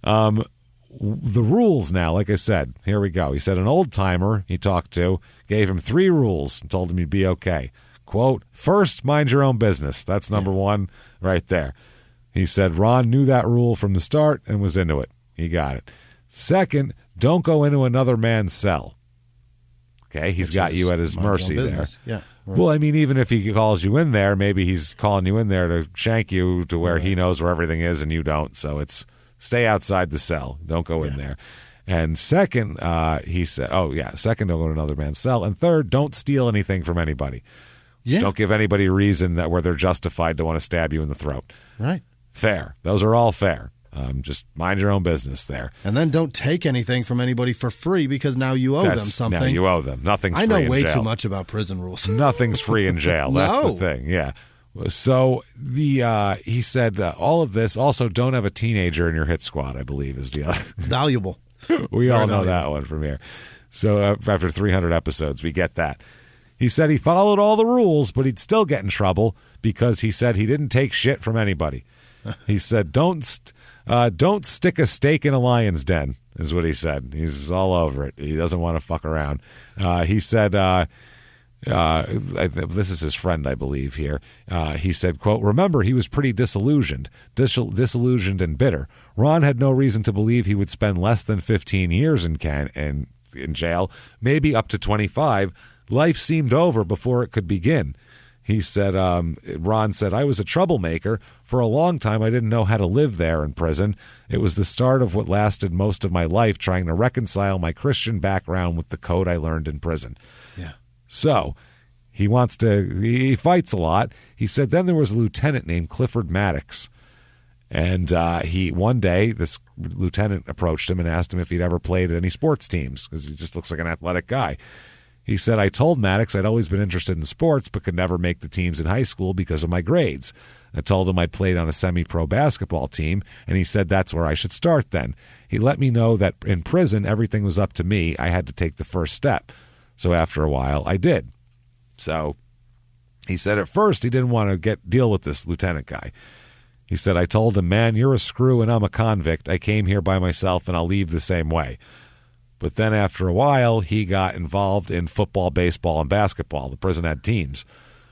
The rules now, like I said, here we go. He said an old timer he talked to gave him 3 rules and told him he'd be okay. Quote, first, mind your own business. That's number 1 right there. He said Ron knew that rule from the start and was into it. He got it. Second, don't go into another man's cell. Okay, he's got you at his mercy there. Yeah. Right. Well, I mean, even if he calls you in there, maybe he's calling you in there to shank you to where he knows where everything is and you don't. So it's stay outside the cell. Don't go in there. And second, he said, second, don't go to another man's cell. And third, don't steal anything from anybody. Yeah. Don't give anybody a reason where they're justified to want to stab you in the throat. Right. Fair. Those are all fair. Just mind your own business there. And then don't take anything from anybody for free because now you owe them something. No, you owe them. Nothing's free in jail. I know way too much about prison rules. Nothing's free in jail. That's the thing. Yeah. So he said all of this. Also, don't have a teenager in your hit squad, I believe, is the other. Valuable. We all know that one from here. So after 300 episodes, we get that. He said he followed all the rules, but he'd still get in trouble because he said he didn't take shit from anybody. He said, don't stick a stake in a lion's den, is what he said. He's all over it. He doesn't want to fuck around. He said... this is his friend, I believe, here. He said, quote, remember, he was pretty disillusioned and bitter. Ron had no reason to believe he would spend less than 15 years in jail, maybe up to 25. Life seemed over before it could begin. He said, Ron said, I was a troublemaker. For a long time, I didn't know how to live there in prison. It was the start of what lasted most of my life, trying to reconcile my Christian background with the code I learned in prison. Yeah. So he fights a lot. He said then there was a lieutenant named Clifford Maddox. And one day, this lieutenant approached him and asked him if he'd ever played at any sports teams, because he just looks like an athletic guy. He said, I told Maddox I'd always been interested in sports, but could never make the teams in high school because of my grades. I told him I'd played on a semi-pro basketball team, and he said that's where I should start then. He let me know that in prison, everything was up to me. I had to take the first step. So after a while, I did. So he said at first he didn't want to deal with this lieutenant guy. He said, I told him, man, you're a screw and I'm a convict. I came here by myself and I'll leave the same way. But then after a while, he got involved in football, baseball, and basketball. The prison had teams.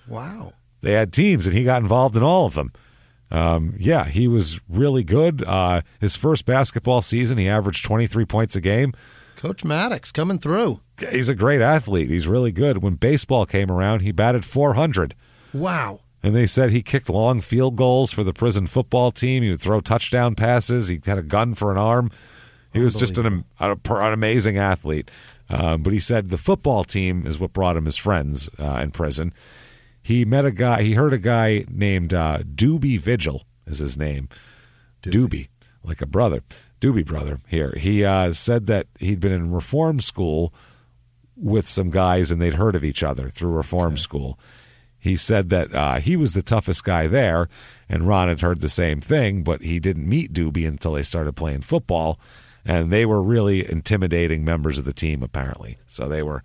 Wow. They had teams, and he got involved in all of them. He was really good. His first basketball season, he averaged 23 points a game. Coach Maddox coming through. He's a great athlete. He's really good. When baseball came around, he batted .400. Wow. And they said he kicked long field goals for the prison football team. He would throw touchdown passes. He had a gun for an arm. He was just an amazing athlete. But he said the football team is what brought him his friends in prison. He met a guy. He heard a guy named Doobie Vigil is his name. Doobie, like a brother. Doobie brother here. He said that he'd been in reform school with some guys and they'd heard of each other through reform school. He said that he was the toughest guy there, and Ron had heard the same thing, but he didn't meet Doobie until they started playing football, and they were really intimidating members of the team apparently. So they were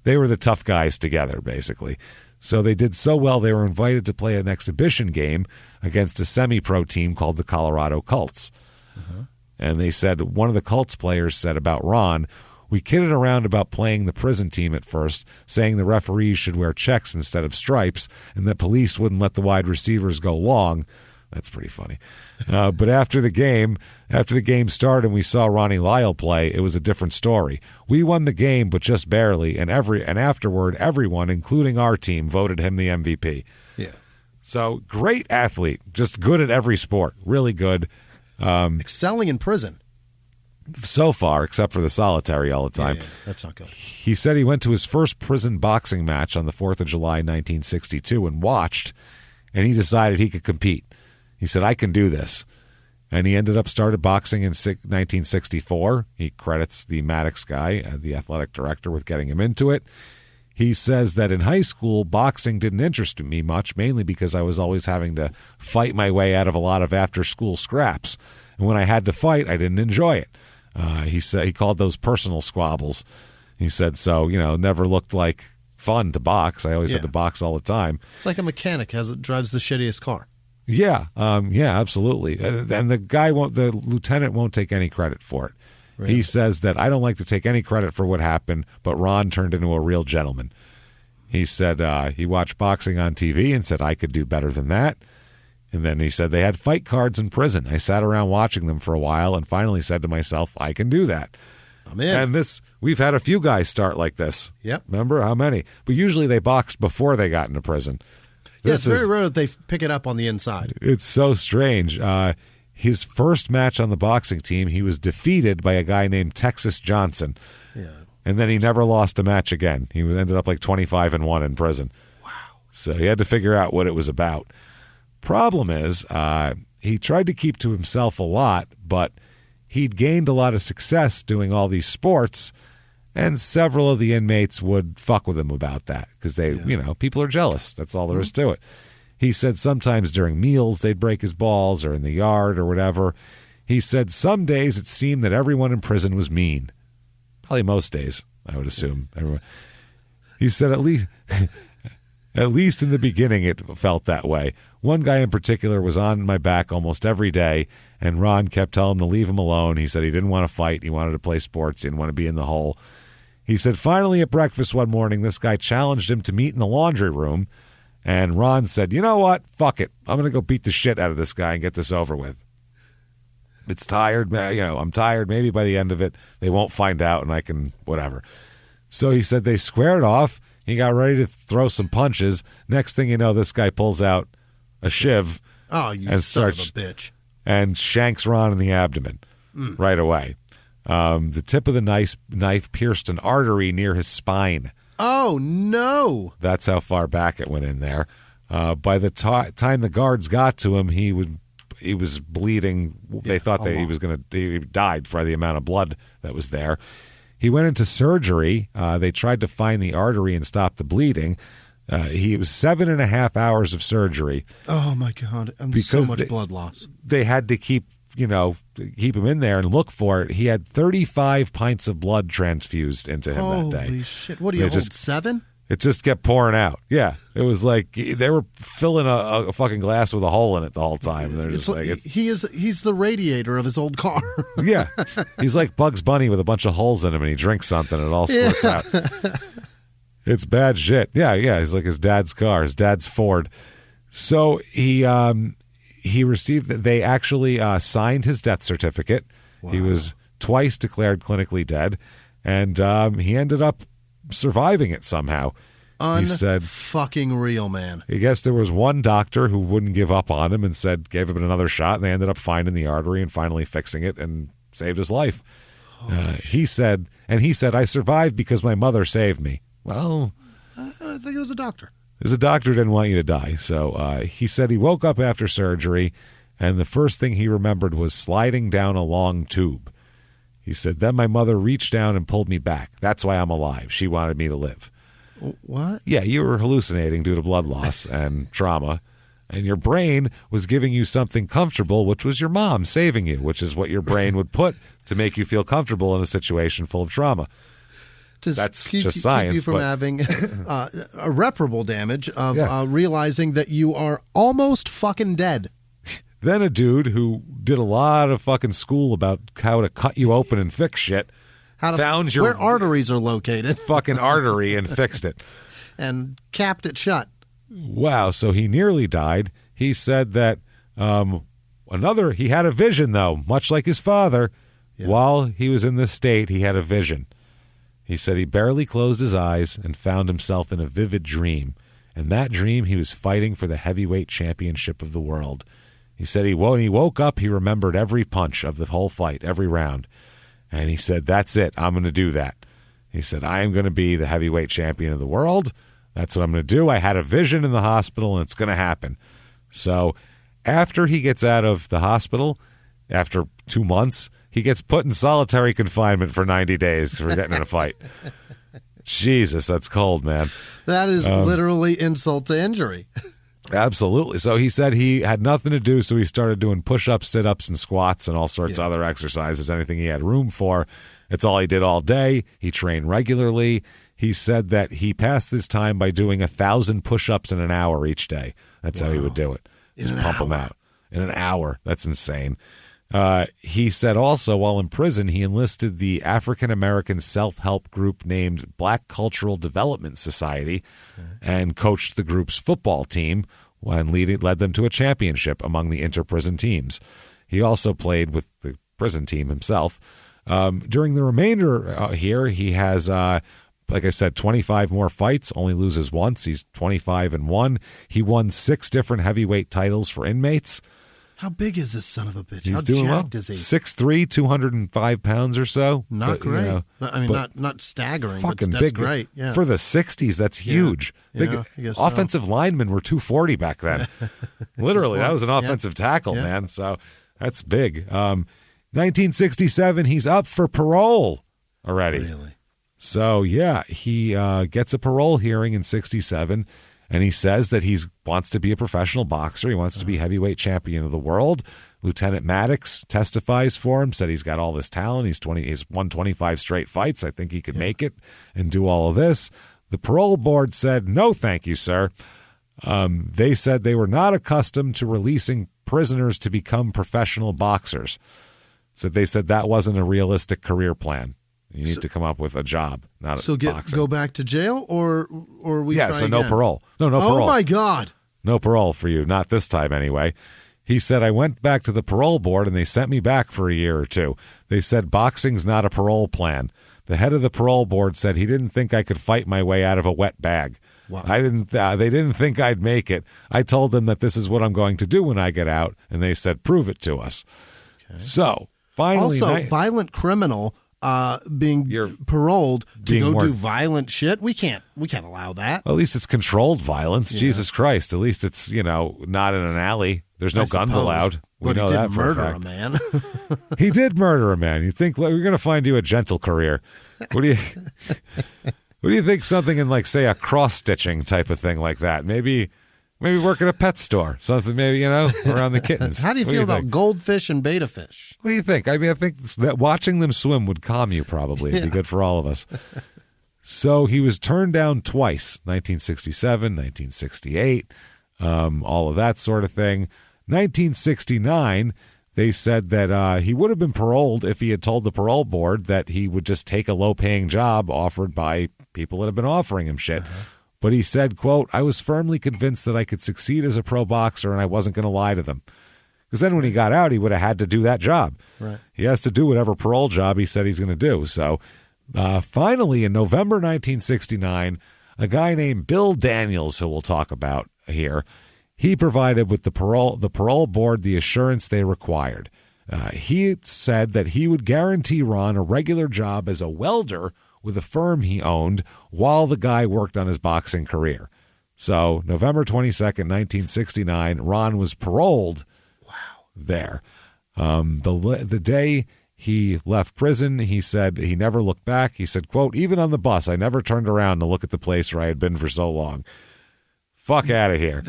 they were the tough guys together basically. So they did so well they were invited to play an exhibition game against a semi-pro team called the Colorado Cults. And they said, one of the Colts players said about Ron, we kidded around about playing the prison team at first, saying the referees should wear checks instead of stripes, and that police wouldn't let the wide receivers go long. That's pretty funny. But after the game started and we saw Ronnie Lyle play, it was a different story. We won the game, but just barely, and afterward, everyone, including our team, voted him the MVP. Yeah. So great athlete, just good at every sport, really good. Excelling in prison. So far, except for the solitary all the time. Yeah, that's not good. He said he went to his first prison boxing match on the 4th of July, 1962, and watched, and he decided he could compete. He said, I can do this. And he started boxing in 1964. He credits the Maddox guy, the athletic director, with getting him into it. He says that in high school, boxing didn't interest me much, mainly because I was always having to fight my way out of a lot of after-school scraps. And when I had to fight, I didn't enjoy it. He said he called those personal squabbles. He said, so, never looked like fun to box. I always had to box all the time. It's like a mechanic drives the shittiest car. Yeah, absolutely. And the lieutenant won't take any credit for it. Really? He says that I don't like to take any credit for what happened, but Ron turned into a real gentleman. He said he watched boxing on TV and said I could do better than that. And then he said they had fight cards in prison. I sat around watching them for a while and finally said to myself, I can do that. I'm in. And we've had a few guys start like this. Yep. Remember how many? But usually they boxed before they got into prison. Yeah, it's very rare that they pick it up on the inside. It's so strange. His first match on the boxing team, he was defeated by a guy named Texas Johnson. Yeah. And then he never lost a match again. He ended up like 25-1 in prison. Wow. So he had to figure out what it was about. Problem is, he tried to keep to himself a lot, but he'd gained a lot of success doing all these sports, And several of the inmates would fuck with him about that because people are jealous. That's all there is to it. He said sometimes during meals they'd break his balls or in the yard or whatever. He said some days it seemed that everyone in prison was mean. Probably most days, I would assume. Everyone. He said at least in the beginning it felt that way. One guy in particular was on my back almost every day, and Ron kept telling him to leave him alone. He said he didn't want to fight. He wanted to play sports. He didn't want to be in the hole. He said finally at breakfast one morning, this guy challenged him to meet in the laundry room, and Ron said, you know what? Fuck it. I'm going to go beat the shit out of this guy and get this over with. It's tired. I'm tired. Maybe by the end of it, they won't find out and I can whatever. So he said they squared off. He got ready to throw some punches. Next thing you know, this guy pulls out a shiv and starts of a bitch. And shanks Ron in the abdomen right away. The tip of the knife pierced an artery near his spine. Oh, no. That's how far back it went in there. By the time the guards got to him, he was bleeding. They thought that he died for the amount of blood that was there. He went into surgery. They tried to find the artery and stop the bleeding. He was 7.5 hours of surgery. Oh my God! So much blood loss. They had to keep him in there and look for it. He had 35 pints of blood transfused into him that day. Holy shit! What do you hold? 7? It just kept pouring out. Yeah, it was like they were filling a fucking glass with a hole in it the whole time. They're just he's the radiator of his old car. Yeah, he's like Bugs Bunny with a bunch of holes in him, and he drinks something and it all squirts out. It's bad shit. Yeah. He's like his dad's car, his dad's Ford. So he received that. They actually signed his death certificate. Wow. He was twice declared clinically dead, and he ended up surviving it somehow. He said, "Fucking real, man." I guess there was one doctor who wouldn't give up on him and gave him another shot, and they ended up finding the artery and finally fixing it and saved his life. He said, "I survived because my mother saved me." Well, I think it was a doctor. It was a doctor who didn't want you to die. So he said he woke up after surgery, and the first thing he remembered was sliding down a long tube. He said, then my mother reached down and pulled me back. That's why I'm alive. She wanted me to live. What? Yeah, you were hallucinating due to blood loss and trauma, and your brain was giving you something comfortable, which was your mom saving you, which is what your brain would put to make you feel comfortable in a situation full of trauma. That's just science. Keep you from having irreparable damage of realizing that you are almost fucking dead. Then a dude who did a lot of fucking school about how to cut you open and fix shit found where arteries are located. Fucking artery and fixed it. And capped it shut. Wow, so he nearly died. He said that he had a vision, though, much like his father. Yeah. While he was in this state, he had a vision. He said he barely closed his eyes and found himself in a vivid dream. In that dream, he was fighting for the heavyweight championship of the world. He said when he woke up, he remembered every punch of the whole fight, every round. And he said, that's it. I'm going to do that. He said, I am going to be the heavyweight champion of the world. That's what I'm going to do. I had a vision in the hospital, and it's going to happen. So after he gets out of the hospital, after 2 months, he gets put in solitary confinement for 90 days for getting in a fight. Jesus, that's cold, man. That is literally insult to injury. Absolutely. So he said he had nothing to do, so he started doing push-ups, sit-ups, and squats and all sorts of other exercises, anything he had room for. It's all he did all day. He trained regularly. He said that he passed his time by doing 1,000 push-ups in an hour each day. That's how he would do it. Just pump them out. In an hour. That's insane. He said also while in prison, he enlisted the African-American self-help group named Black Cultural Development Society and coached the group's football team and led them to a championship among the inter-prison teams. He also played with the prison team himself. During the remainder here, he has, like I said, 25 more fights, only loses once. He's 25-1. He won 6 different heavyweight titles for inmates. How big is this son of a bitch? He's How doing jacked well. is he? 6'3", 205 pounds or so. Not great. Not staggering, fucking but that's big. Great. Yeah. For the 60s, that's huge. Offensive linemen were 240 back then. Literally, that was an offensive tackle, man. So that's big. 1967, he's up for parole already. Really? So, yeah, he gets a parole hearing in 1967, and he says that he wants to be a professional boxer. He wants to be heavyweight champion of the world. Lieutenant Maddox testifies for him, said he's got all this talent. He's won 25 straight fights. I think he could make it and do all of this. The parole board said, no, thank you, sir. They said they were not accustomed to releasing prisoners to become professional boxers. So they said that wasn't a realistic career plan. You need to come up with a job, not boxing. Go back to jail or we yeah, try so again? no parole. No parole. Oh, my God. No parole for you, not this time anyway. He said, I went back to the parole board and they sent me back for a year or two. They said boxing's not a parole plan. The head of the parole board said he didn't think I could fight my way out of a wet bag. Wow. They didn't think I'd make it. I told them that this is what I'm going to do when I get out, and they said, prove it to us. Okay. So, finally... Also, violent criminal being paroled to go do violent shit, we can't allow that. At least it's controlled violence. Yeah. Jesus Christ. At least it's, not in an alley. There's no guns allowed. But he did murder a man. He did murder a man. You think we're going to find you a gentle career. What do you think something in, like, say, a cross-stitching type of thing like that? Maybe work at a pet store. Something maybe, around the kittens. How do you feel about goldfish and beta fish? What do you think? I mean, I think that watching them swim would calm you probably. It'd be good for all of us. So he was turned down twice, 1967, 1968, all of that sort of thing. 1969, they said that he would have been paroled if he had told the parole board that he would just take a low-paying job offered by people that have been offering him shit. Uh-huh. But he said, quote, I was firmly convinced that I could succeed as a pro boxer and I wasn't going to lie to them. Because then when he got out, he would have had to do that job. Right. He has to do whatever parole job he said he's going to do. So finally, in November 1969, a guy named Bill Daniels, who we'll talk about here, he provided with the parole board the assurance they required. He said that he would guarantee Ron a regular job as a welder with a firm he owned while the guy worked on his boxing career. So November 22nd, 1969, Ron was paroled there. The day he left prison, he said he never looked back. He said, quote, even on the bus, I never turned around to look at the place where I had been for so long. Fuck out of here.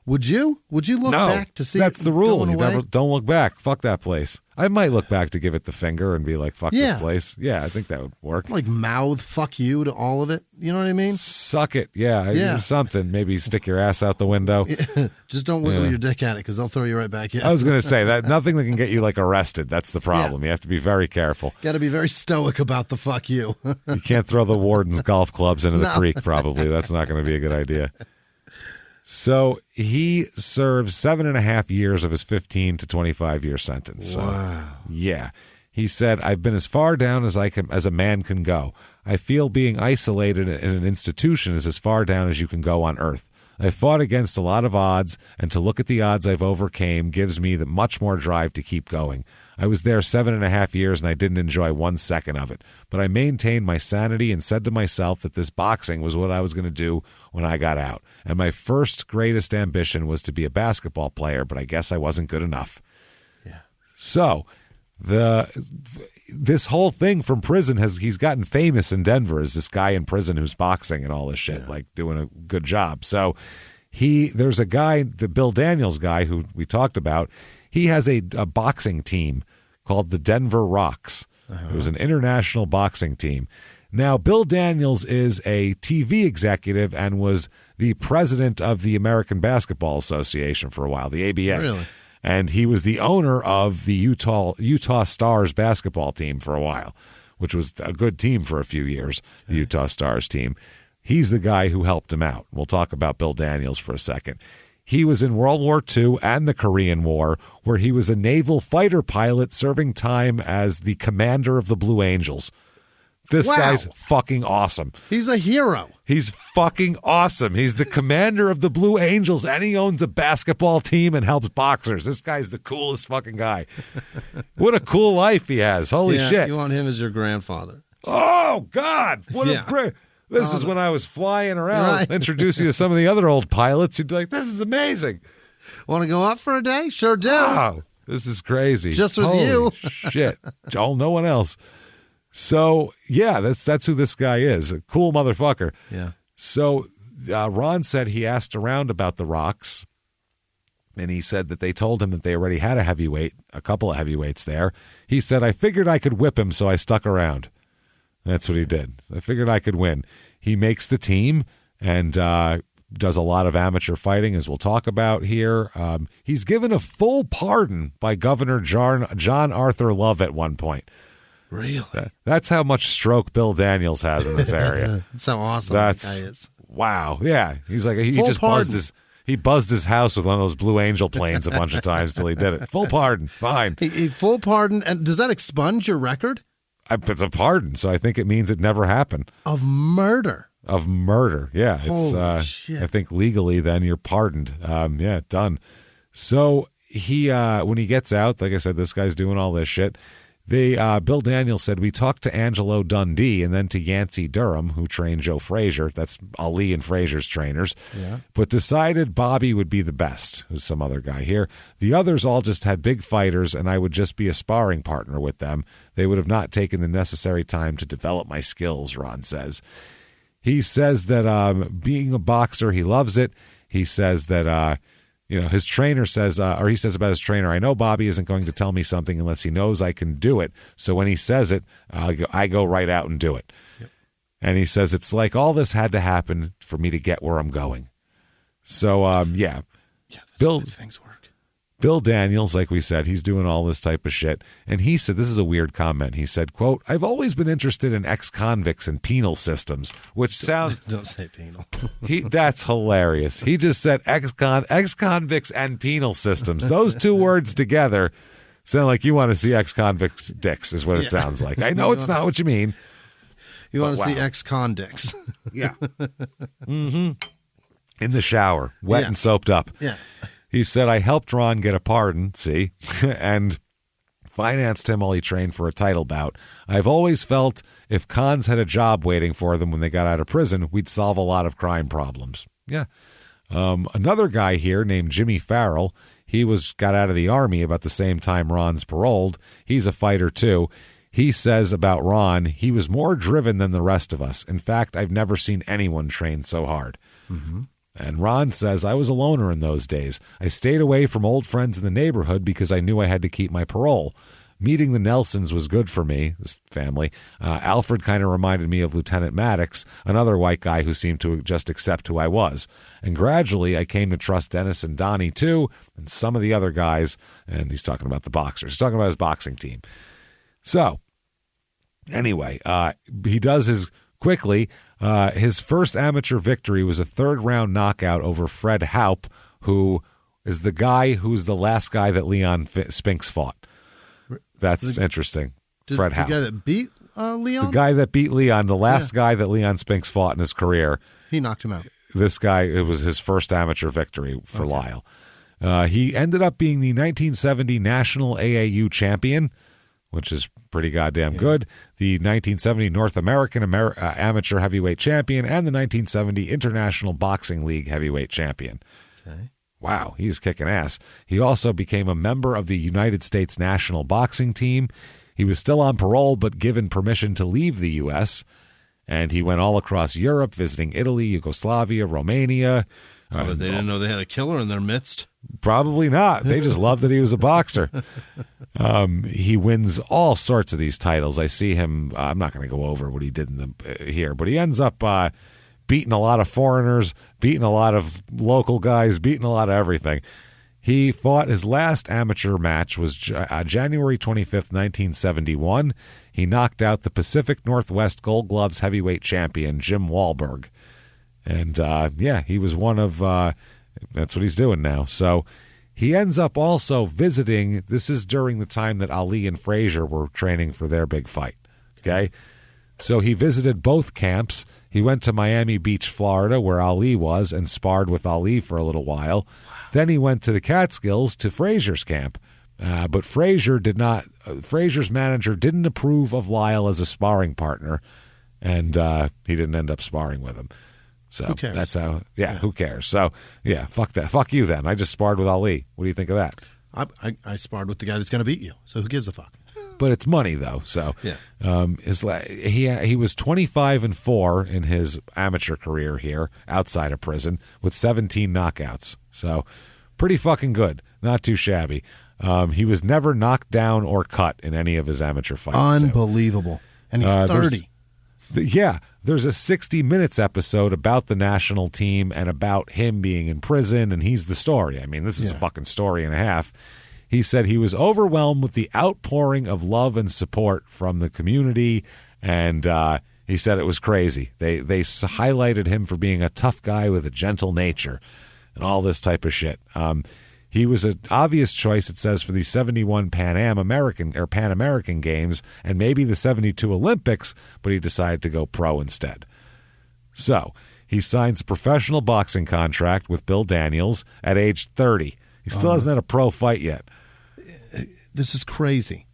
Would you look back to see? That's the rule. You never don't look back. Fuck that place. I might look back to give it the finger and be like, fuck this place. Yeah, I think that would work. Like mouth fuck you to all of it. You know what I mean? Suck it. Yeah. Something. Maybe stick your ass out the window. Just don't wiggle your dick at it because they'll throw you right back in. I was going to say that nothing that can get you like arrested. That's the problem. You have to be very careful. Got to be very stoic about the fuck you. You can't throw the warden's golf clubs into the creek probably. That's not going to be a good idea. So he served 7.5 years of his 15 to 25 year sentence. Wow. So, yeah. He said, I've been as far down as a man can go. I feel being isolated in an institution is as far down as you can go on earth. I fought against a lot of odds, and to look at the odds I've overcame gives me much more drive to keep going. I was there 7.5 years and I didn't enjoy 1 second of it, but I maintained my sanity and said to myself that this boxing was what I was going to do when I got out. And my first greatest ambition was to be a basketball player, but I guess I wasn't good enough. Yeah. So this whole thing from prison he's gotten famous in Denver as this guy in prison who's boxing and all this shit, like doing a good job. So there's a guy, the Bill Daniels guy who we talked about, he has a boxing team called the Denver Rocks. Uh-huh. It was an international boxing team. Now, Bill Daniels is a TV executive and was the president of the American Basketball Association for a while, the ABA. Really? And he was the owner of the Utah Stars basketball team for a while, which was a good team for a few years, the Utah Stars team. He's the guy who helped him out. We'll talk about Bill Daniels for a second. He was in World War II and the Korean War, where he was a naval fighter pilot serving time as the commander of the Blue Angels. This guy's fucking awesome. He's a hero. He's fucking awesome. He's the commander of the Blue Angels, and he owns a basketball team and helps boxers. This guy's the coolest fucking guy. What a cool life he has. Holy shit. You want him as your grandfather. Oh, God. What a great... This is when I was flying around, introducing you to some of the other old pilots. You'd be like, this is amazing. Want to go up for a day? Sure do. Wow, this is crazy. Just with Holy you. shit. Oh, no one else. So, yeah, that's who this guy is. A cool motherfucker. Yeah. So Ron said he asked around about the Rocks, and he said that they told him that they already had a couple of heavyweights there. He said, I figured I could whip him, so I stuck around. That's what he did. I figured I could win. He makes the team and does a lot of amateur fighting, as we'll talk about here. He's given a full pardon by Governor John Arthur Love at one point. Really? That's how much stroke Bill Daniels has in this area. That's how awesome that guy is. Wow. Yeah. He's like, he Full just pardon. buzzed his house with one of those Blue Angel planes a bunch of times till he did it. Full pardon. Fine. He full pardon. And does that expunge your record? It's a pardon, so I think it means it never happened. Of murder. Yeah. Holy shit. I think legally then you're pardoned. Yeah, done. So he when he gets out, like I said, this guy's doing all this shit. Bill Daniels said, we talked to Angelo Dundee and then to Yancey Durham, who trained Joe Frazier. That's Ali and Frazier's trainers. Yeah. But decided Bobby would be the best, who's some other guy here. The others all just had big fighters, and I would just be a sparring partner with them. They would have not taken the necessary time to develop my skills, Ron says. He says that being a boxer, he loves it. He says that his trainer says, or he says about his trainer, I know Bobby isn't going to tell me something unless he knows I can do it. So when he says it, I go right out and do it. Yep. And he says, it's like all this had to happen for me to get where I'm going. So, yeah, Bill, things work. Bill Daniels, like we said, he's doing all this type of shit. And he said, this is a weird comment. He said, quote, I've always been interested in ex-convicts and penal systems, which sounds... Don't say penal. That's hilarious. He just said ex-convicts and penal systems. Those two words together sound like you want to see ex-convicts' dicks is what it sounds like. I know it's not what you mean. You want to see ex-con dicks. Yeah. Mm-hmm. In the shower, wet and soaped up. Yeah. He said, I helped Ron get a pardon, and financed him while he trained for a title bout. I've always felt if cons had a job waiting for them when they got out of prison, we'd solve a lot of crime problems. Yeah. Another guy here named Jimmy Farrell, he got out of the Army about the same time Ron's paroled. He's a fighter, too. He says about Ron, he was more driven than the rest of us. In fact, I've never seen anyone train so hard. Mm-hmm. And Ron says, I was a loner in those days. I stayed away from old friends in the neighborhood because I knew I had to keep my parole. Meeting the Nelsons was good for me, this family. Alfred kind of reminded me of Lieutenant Maddox, another white guy who seemed to just accept who I was. And gradually, I came to trust Dennis and Donnie, too, and some of the other guys. And he's talking about the boxers. He's talking about his boxing team. So, anyway, he does his... Quickly, his first amateur victory was a third-round knockout over Fred Haupt, who is the guy who's the last guy that Leon Spinks fought. That's interesting. Fred Haupt. The guy that beat Leon? The guy that beat Leon, the last guy that Leon Spinks fought in his career. He knocked him out. This guy, it was his first amateur victory for Lyle. He ended up being the 1970 National AAU champion, which is pretty goddamn good, the 1970 North American Amateur Heavyweight Champion, and the 1970 International Boxing League Heavyweight Champion. Okay. Wow, he's kicking ass. He also became a member of the United States National Boxing Team. He was still on parole, but given permission to leave the U.S., and he went all across Europe, visiting Italy, Yugoslavia, Romania. They didn't know they had a killer in their midst? Probably not. They just loved that he was a boxer. He wins all sorts of these titles. I see him. I'm not going to go over what he did in the here, but he ends up beating a lot of foreigners, beating a lot of local guys, beating a lot of everything. He fought his last amateur match was January 25th, 1971. He knocked out the Pacific Northwest Gold Gloves heavyweight champion, Jim Wahlberg. And, he was one of, that's what he's doing now. So he ends up also visiting, this is during the time that Ali and Frazier were training for their big fight. Okay. So he visited both camps. He went to Miami Beach, Florida, where Ali was, and sparred with Ali for a little while. Wow. Then he went to the Catskills to Frazier's camp. But Frazier's manager didn't approve of Lyle as a sparring partner, and he didn't end up sparring with him. So who cares? That's how, who cares? So, fuck that. Fuck you then. I just sparred with Ali. What do you think of that? I sparred with the guy that's going to beat you, so who gives a fuck? But it's money though. So he was 25-4 in his amateur career here outside of prison with 17 knockouts. So pretty fucking good. Not too shabby. He was never knocked down or cut in any of his amateur fights. Unbelievable. Too. And he's 30. There's a 60 Minutes episode about the national team and about him being in prison, and he's the story. I mean, this is a fucking story and a half. He said he was overwhelmed with the outpouring of love and support from the community, and he said it was crazy. They highlighted him for being a tough guy with a gentle nature and all this type of shit. He was an obvious choice, it says, for the 71 Pan American Games and maybe the 72 Olympics, but he decided to go pro instead. So he signs a professional boxing contract with Bill Daniels at age 30. He still hasn't had a pro fight yet. This is crazy.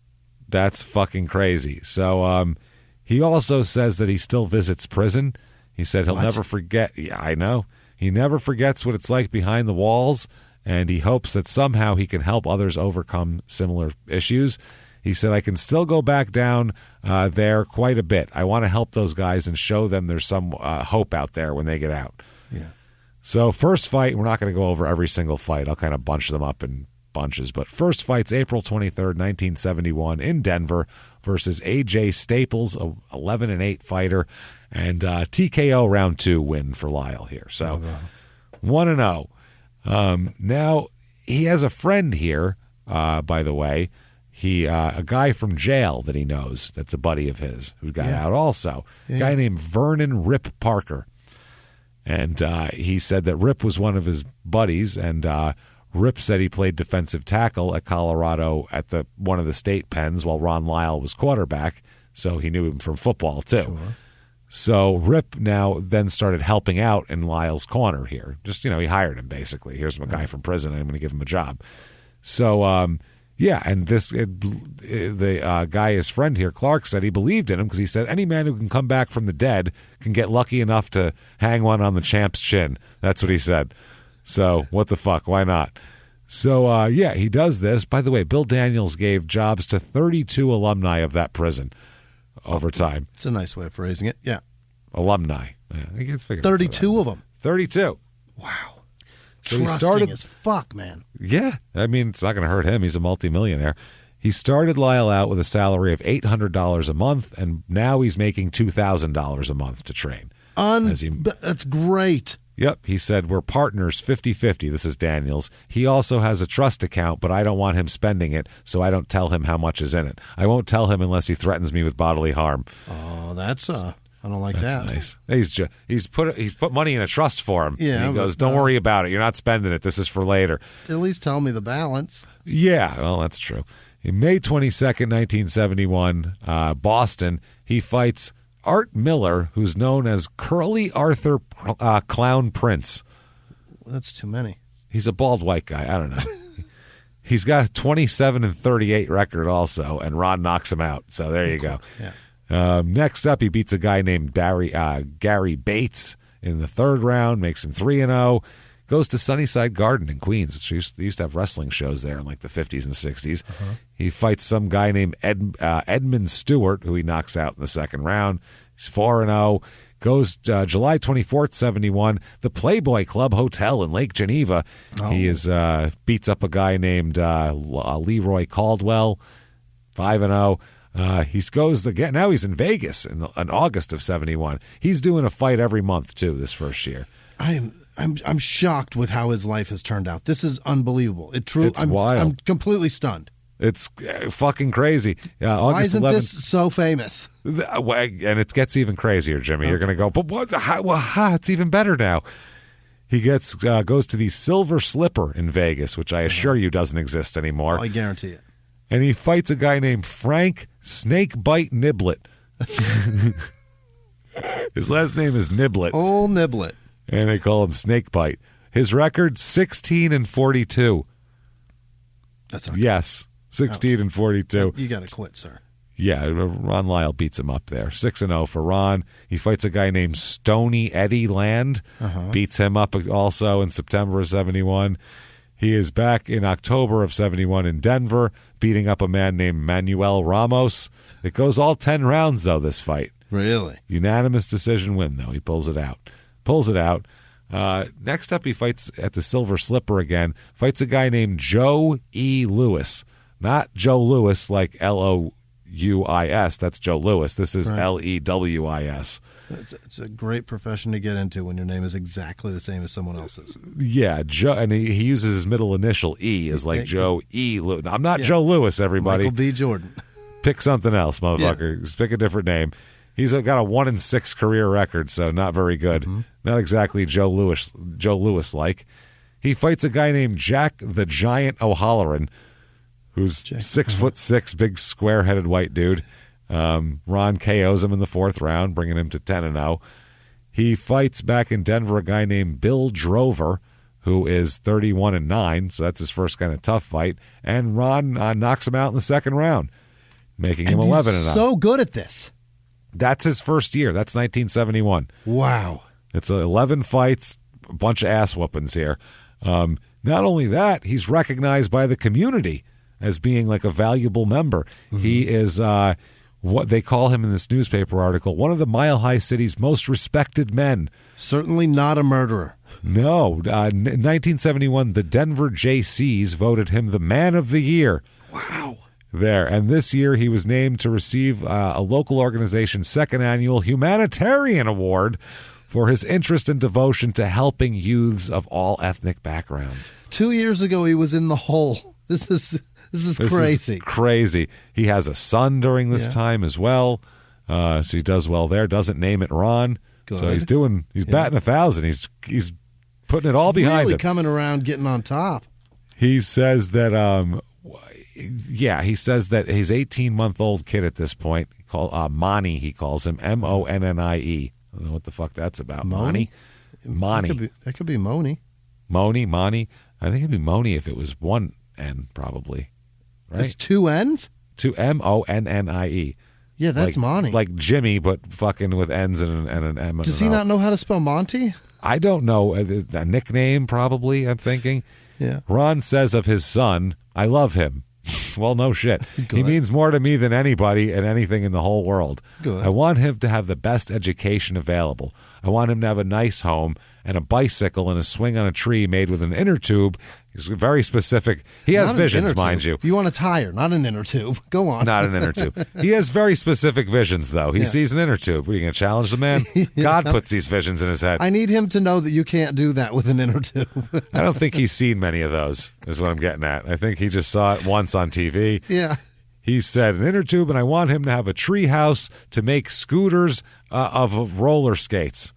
That's fucking crazy. So he also says that he still visits prison. He said he'll never forget. Yeah, I know. He never forgets what it's like behind the walls, and he hopes that somehow he can help others overcome similar issues. He said, I can still go back down there quite a bit. I want to help those guys and show them there's some hope out there when they get out. Yeah. So first fight, we're not going to go over every single fight. I'll kind of bunch them up in bunches. But first fight's April 23rd, 1971 in Denver versus A.J. Staples, a 11-8 fighter, and TKO round 2 win for Lyle here. So 1-0. Now, he has a friend here, by the way. A guy from jail that he knows that's a buddy of his who got out also. A guy named Vernon Rip Parker. And he said that Rip was one of his buddies, and Rip said he played defensive tackle at Colorado at one of the state pens while Ron Lyle was quarterback, so he knew him from football too. Sure. So Rip now then started helping out in Lyle's corner here. Just, he hired him basically. Here's a guy from prison, and I'm going to give him a job. So, and the guy, his friend here, Clark, said he believed in him because he said any man who can come back from the dead can get lucky enough to hang one on the champ's chin. That's what he said. So what the fuck? Why not? So, he does this. By the way, Bill Daniels gave jobs to 32 alumni of that prison over time. It's a nice way of phrasing it. Yeah. Alumni. Yeah, I guess 32 of them. 32. Wow. So Trusting he started as fuck, man. Yeah. I mean, it's not going to hurt him. He's a multimillionaire. He started Lyle out with a salary of $800 a month, and now he's making $2,000 a month to train. That's great. Yep. He said, we're partners 50-50. This is Daniels. He also has a trust account, but I don't want him spending it, so I don't tell him how much is in it. I won't tell him unless he threatens me with bodily harm. Oh, that's I don't like that. That's nice. He's put money in a trust for him. Yeah. And he goes, don't worry about it. You're not spending it. This is for later. At least tell me the balance. Yeah. Well, that's true. In May 22nd, 1971, Boston, he fights Art Miller, who's known as Curly Arthur Clown Prince. That's too many. He's a bald white guy. I don't know. He's got a 27-38 record also, and Ron knocks him out. So there you go. Yeah. Next up, he beats a guy named Gary Bates in the third round, makes him 3-0. Goes to Sunnyside Garden in Queens. They used to have wrestling shows there in like the 50s and 60s. Uh-huh. He fights some guy named Edmund Stewart, who he knocks out in the second round. He's 4-0. Goes July 24th, 71, the Playboy Club Hotel in Lake Geneva. Oh. He beats up a guy named Leroy Caldwell, 5-0. He goes again. Now he's in Vegas in August of 71. He's doing a fight every month too this first year. I'm shocked with how his life has turned out. This is unbelievable. It's wild. I'm completely stunned. It's fucking crazy. Why isn't this so famous? And it gets even crazier, Jimmy. Okay. You're going to go, but what? It's even better now. He goes to the Silver Slipper in Vegas, which I assure you doesn't exist anymore. Oh, I guarantee it. And he fights a guy named Frank Snakebite Niblet. His last name is Niblet. Old Niblet. And they call him Snakebite. His record, 16-42. That's okay. Yes, 16-42. You got to quit, sir. Yeah, Ron Lyle beats him up there. 6-0 for Ron. He fights a guy named Stony Eddie Land. Uh-huh. Beats him up also in September of 71. He is back in October of 71 in Denver, beating up a man named Manuel Ramos. It goes all 10 rounds, though, this fight. Really? Unanimous decision win, though. He pulls it out. Next up, he fights at the Silver Slipper again. Fights a guy named Joe E. Lewis. Not Joe Lewis like L-O-U-I-S. That's Joe Lewis. This is Right. L-E-W-I-S. It's a great profession to get into when your name is exactly the same as someone else's. Yeah, Joe, and he uses his middle initial E as like Joe E. Lewis. I'm not Joe Lewis, everybody. Michael B. Jordan. Pick something else, motherfucker. Just pick a different name. He's got a 1-6 career record, so not very good. Mm-hmm. Not exactly Joe Lewis like. He fights a guy named Jack the Giant O'Halloran, who's 6'6", big square-headed white dude. Ron KOs him in the 4th round, bringing him to 10-0. He fights back in Denver a guy named Bill Drover, who is 31-9, so that's his first kind of tough fight. And Ron knocks him out in the 2nd round, making him 11-0. So good at this. That's his first year. That's 1971. Wow. It's 11 fights, a bunch of ass whoopings here. Not only that, he's recognized by the community as being like a valuable member. Mm-hmm. He is what they call him in this newspaper article, one of the Mile High City's most respected men. Certainly not a murderer. No. In 1971, the Denver JCs voted him the Man of the Year. Wow. There. And this year he was named to receive a local organization's 2nd annual humanitarian award for his interest and devotion to helping youths of all ethnic backgrounds. 2 years ago he was in the hole. This is crazy. Is crazy. He has a son during this time as well. So he does well there. Doesn't name it Ron. Good. So he's batting 1,000. He's putting it all behind really him. Coming around, getting on top. He says that he says that his 18-month-old kid at this point, called Monnie, he calls him Monnie. I don't know what the fuck that's about. Monnie. That could be Moni. Monnie. I think it'd be Moni if it was one N, probably. Right? It's 2 N's? To Monnie. Yeah, that's Monty. Like Jimmy, but fucking with N's and an M. Does he not know how to spell Monty? I don't know. A nickname, probably, I'm thinking. Yeah. Ron says of his son, I love him. Well, no shit. He means more to me than anybody and anything in the whole world. Good. I want him to have the best education available. I want him to have a nice home and a bicycle and a swing on a tree made with an inner tube. He's very specific. He has visions, mind you. You want a tire, not an inner tube. Go on. Not an inner tube. He has very specific visions, though. He sees an inner tube. Are you going to challenge the man? God puts these visions in his head. I need him to know that you can't do that with an inner tube. I don't think he's seen many of those, is what I'm getting at. I think he just saw it once on TV. Yeah. He said an inner tube, and I want him to have a tree house to make scooters of roller skates.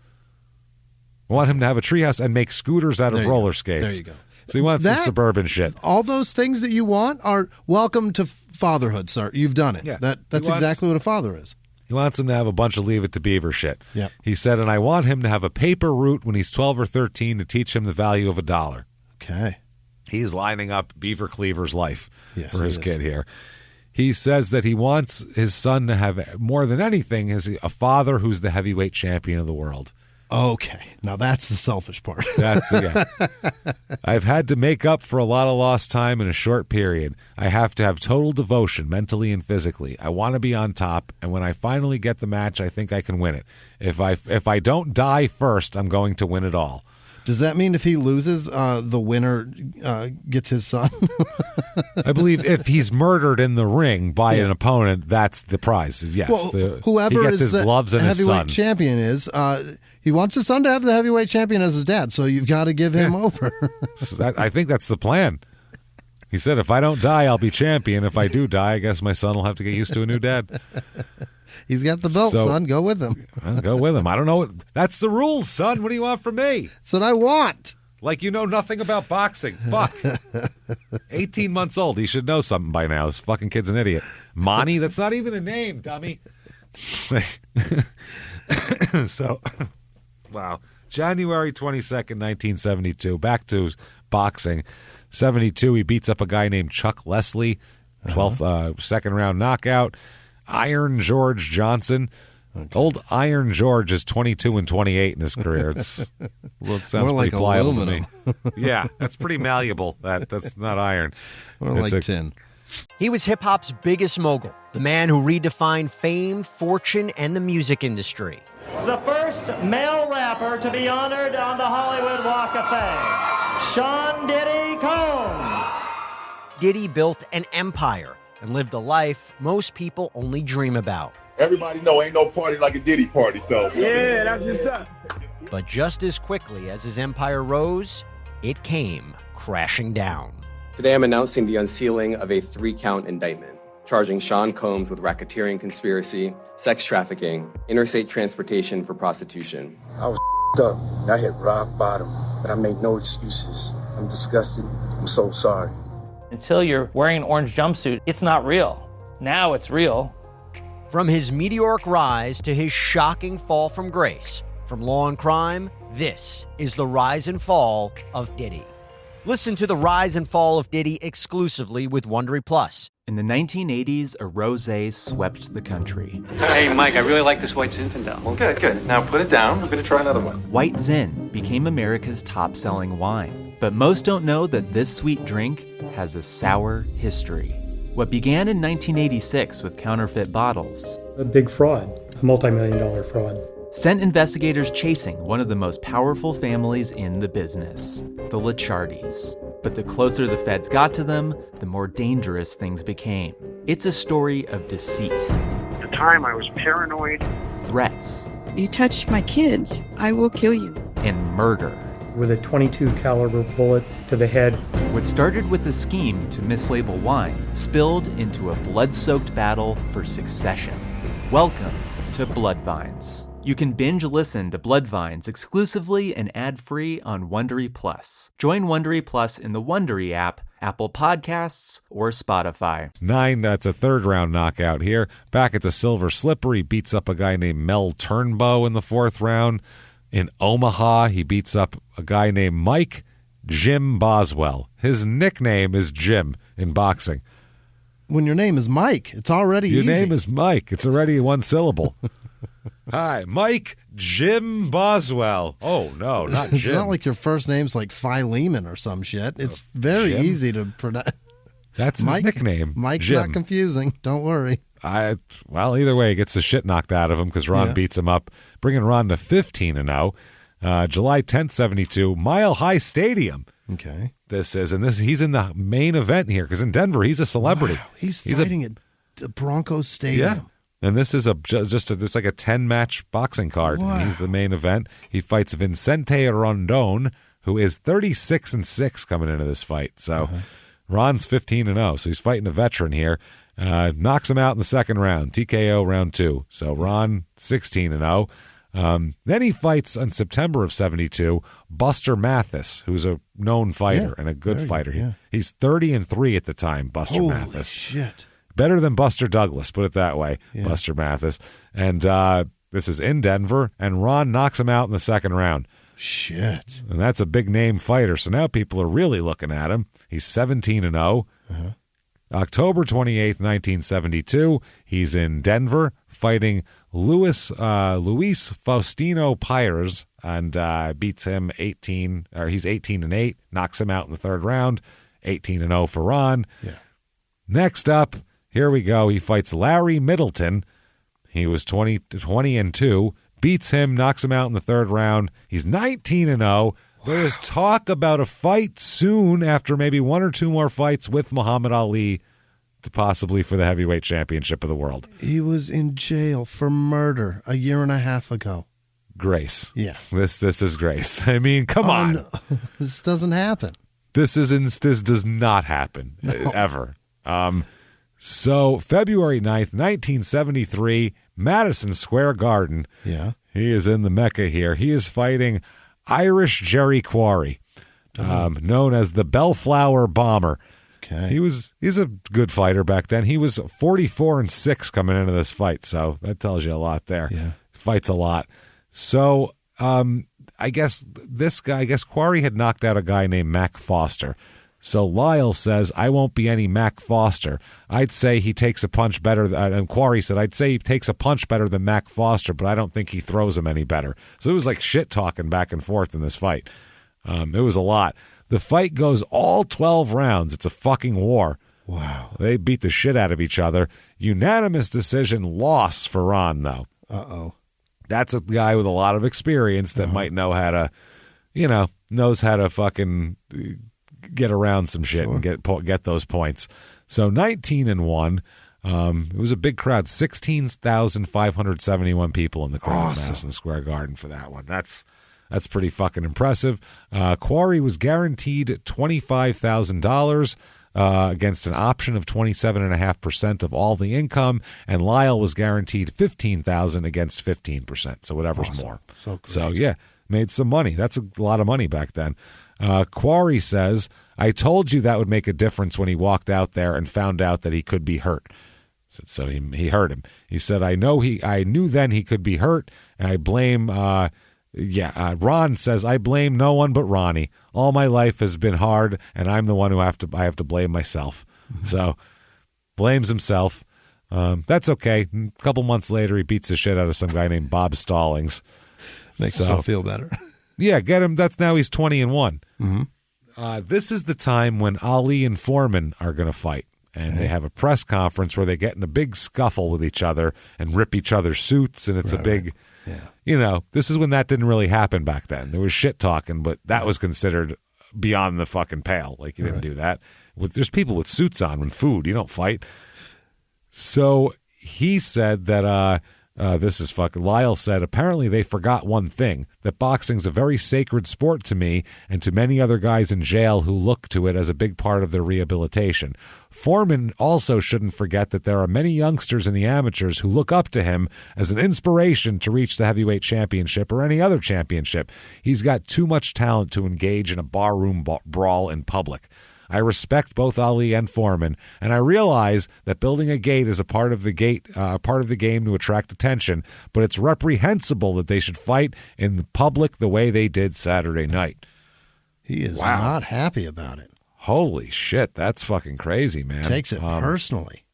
I want him to have a tree house and make scooters out of roller skates. There you go. So he wants some suburban shit. All those things that you want are welcome to fatherhood, sir. You've done it. Yeah. That's exactly what a father is. He wants him to have a bunch of Leave It to Beaver shit. Yeah. He said, and I want him to have a paper route when he's 12 or 13 to teach him the value of $1. Okay. He's lining up Beaver Cleaver's life for his he is. kid here. He says that he wants his son to have, more than anything, is a father who's the heavyweight champion of the world. Okay. Now that's the selfish part. That's I've had to make up for a lot of lost time in a short period. I have to have total devotion, mentally and physically. I want to be on top, and when I finally get the match, I think I can win it. If I don't die first, I'm going to win it all. Does that mean if he loses, the winner gets his son? I believe if he's murdered in the ring by an opponent, that's the prize. Yes. Well, whoever he gets is his gloves and his heavyweight son. champion is, he wants his son to have the heavyweight champion as his dad, so you've got to give him over. I think that's the plan. He said, if I don't die, I'll be champion. If I do die, I guess my son will have to get used to a new dad. He's got the belt, son. Go with him. I'll go with him. I don't know. That's the rules, son. What do you want from me? That's what I want. Like you know nothing about boxing. Fuck. 18 months old. He should know something by now. This fucking kid's an idiot. Monty? That's not even a name, dummy. So, wow. January 22nd, 1972. Back to boxing. 72, he beats up a guy named Chuck Leslie. 12th, second round knockout. Iron George Johnson. Old Iron George is 22 and 28 in his career. It sounds more like pretty pliable to me. aluminum. Yeah, that's pretty malleable. That's not iron. More It's like tin. He was hip-hop's biggest mogul, the man who redefined fame, fortune, and the music industry. The first male rapper to be honored on the Hollywood Walk of Fame, Sean Diddy Combs. Diddy built an empire and lived a life most people only dream about. Everybody know ain't no party like a Diddy party, so. Yeah, that's what's up. But just as quickly as his empire rose, it came crashing down. Today I'm announcing the unsealing of a 3-count indictment, charging Sean Combs with racketeering conspiracy, sex trafficking, interstate transportation for prostitution. I was up. I hit rock bottom, but I make no excuses. I'm disgusted. I'm so sorry. Until you're wearing an orange jumpsuit, it's not real. Now it's real. From his meteoric rise to his shocking fall from grace, from law and crime, this is the rise and fall of Diddy. Listen to the rise and fall of Diddy exclusively with Wondery Plus. In the 1980s, a rosé swept the country. Hey, Mike, I really like this white Zinfandel. Well, good. Now put it down. We're going to try another one. White Zin became America's top-selling wine. But most don't know that this sweet drink has a sour history. What began in 1986 with counterfeit bottles. A big fraud, a multi-million-dollar fraud. Sent investigators chasing one of the most powerful families in the business, the Licciardis. But the closer the feds got to them, the more dangerous things became. It's a story of deceit. At the time, I was paranoid. Threats. You touch my kids, I will kill you. And murder. With a .22 caliber bullet to the head. What started with a scheme to mislabel wine spilled into a blood-soaked battle for succession. Welcome to Bloodvines. You can binge listen to Bloodvines exclusively and ad-free on Wondery Plus. Join Wondery Plus in the Wondery app, Apple Podcasts, or Spotify. 9, that's a third-round knockout here. Back at the Silver Slipper, he beats up a guy named Mel Turnbow in the 4th round. In Omaha, he beats up a guy named Mike Jim Boswell. His nickname is Jim in boxing. When your name is Mike, it's already easy. Your name is Mike. It's already one syllable. Hi, Mike Jim Boswell. Oh, no, not Jim. It's not like your first name's like Philemon or some shit. It's very Jim? easy to pronounce. That's his nickname. Mike's Jim. not confusing. Don't worry. Well, either way, he gets the shit knocked out of him because Ron beats him up, bringing Ron to 15-0. July 10th, 72, Mile High Stadium. Okay. This is, and he's in the main event here because in Denver, he's a celebrity. Wow, he's fighting at the Broncos Stadium. Yeah. And this is it's like a 10-match boxing card. Wow. And he's the main event. He fights Vicente Rondon, who is 36-6 coming into this fight. So Ron's 15-0. So he's fighting a veteran here. Knocks him out in the 2nd round. TKO round 2. So Ron 16-0. Then he fights in September of 72 Buster Mathis, who's a known fighter and a good fighter. Yeah. He's 30-3 at the time, Buster Mathis. Holy shit. Better than Buster Douglas, put it that way, Buster Mathis. And this is in Denver, and Ron knocks him out in the 2nd round. Shit. And that's a big-name fighter, so now people are really looking at him. He's 17-0. October 28th, 1972, he's in Denver fighting Luis Faustino Pires and beats him he's 18-8, knocks him out in the 3rd round, 18-0 for Ron. Yeah. Next up, here we go. He fights Larry Middleton. He was 20-2, beats him, knocks him out in the 3rd round. He's 19-0. There is talk about a fight soon after maybe 1 or 2 more fights with Muhammad Ali to possibly for the heavyweight championship of the world. He was in jail for murder a year and a half ago. Grace. Yeah. This is Grace. I mean, come on. No. This doesn't happen. This does not happen ever. So February 9th, 1973, Madison Square Garden. Yeah. He is in the Mecca here. He is fighting Irish Jerry Quarry, known as the Bellflower Bomber. Okay. He's a good fighter back then. He was 44-6 coming into this fight, so that tells you a lot there. Yeah. Fights a lot. So I guess Quarry had knocked out a guy named Mac Foster. So Lyle says, I won't be any Mac Foster. I'd say he takes a punch better. And Quarry said, I'd say he takes a punch better than Mac Foster, but I don't think he throws him any better. So it was like shit talking back and forth in this fight. It was a lot. The fight goes all 12 rounds. It's a fucking war. Wow. They beat the shit out of each other. Unanimous decision loss for Ron, though. Uh-oh. That's a guy with a lot of experience that might know how to, knows how to fucking get around some shit and get those points. So 19-1. It was a big crowd, 16,571 people in the crowd at Madison Square Garden for that one. That's pretty fucking impressive. Quarry was guaranteed $25,000 against an option of 27.5% of all the income, and Lyle was guaranteed $15,000 against 15%. So whatever's more. So yeah, made some money. That's a lot of money back then. Quarry says, I told you that would make a difference when he walked out there and found out that he could be hurt. So he hurt him. He said, I knew then he could be hurt, and I blame, Ron says, I blame no one but Ronnie. All my life has been hard, and I'm the one who I have to blame myself. So blames himself. That's okay. A couple months later, he beats the shit out of some guy named Bob Stallings. Makes himself feel better. Yeah, get him. That's now he's 20-1. Mm-hmm. This is the time when Ali and Foreman are going to fight. And they have a press conference where they get in a big scuffle with each other and rip each other's suits. And it's a big, this is when that didn't really happen back then. There was shit talking, but that was considered beyond the fucking pale. Like, you didn't do that. There's people with suits on and food. You don't fight. So he said that, this is fucking, Lyle said, apparently they forgot one thing, that boxing's a very sacred sport to me and to many other guys in jail who look to it as a big part of their rehabilitation. Foreman also shouldn't forget that there are many youngsters in the amateurs who look up to him as an inspiration to reach the heavyweight championship or any other championship. He's got too much talent to engage in a barroom brawl in public. I respect both Ali and Foreman, and I realize that building a gate is a part of the game to attract attention, but it's reprehensible that they should fight in the public the way they did Saturday night. He is not happy about it. Holy shit, that's fucking crazy, man. Takes it personally.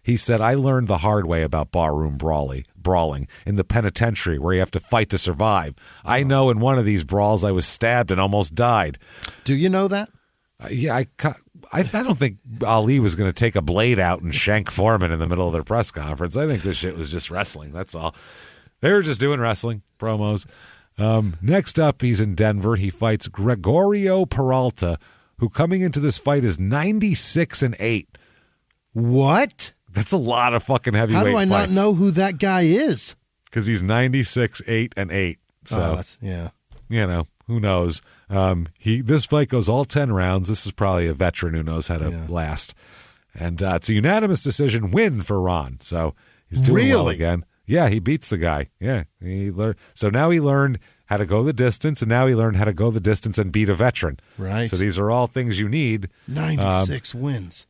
He said, I learned the hard way about barroom brawling in the penitentiary where you have to fight to survive. I know in one of these brawls I was stabbed and almost died. Do you know that? Yeah, I don't think Ali was going to take a blade out and shank Foreman in the middle of their press conference. I think this shit was just wrestling. That's all. They were just doing wrestling promos. Next up, he's in Denver. He fights Gregorio Peralta, who coming into this fight is 96-8. What? That's a lot of fucking heavyweight fights. How do I not know who that guy is? Because he's 96-8-8. So, who knows? This fight goes all 10 rounds. This is probably a veteran who knows how to last. And it's a unanimous decision win for Ron. So he's doing well again. Yeah, he beats the guy. Yeah. So now he learned how to go the distance, and now he learned how to go the distance and beat a veteran. Right. So these are all things you need. 96 wins.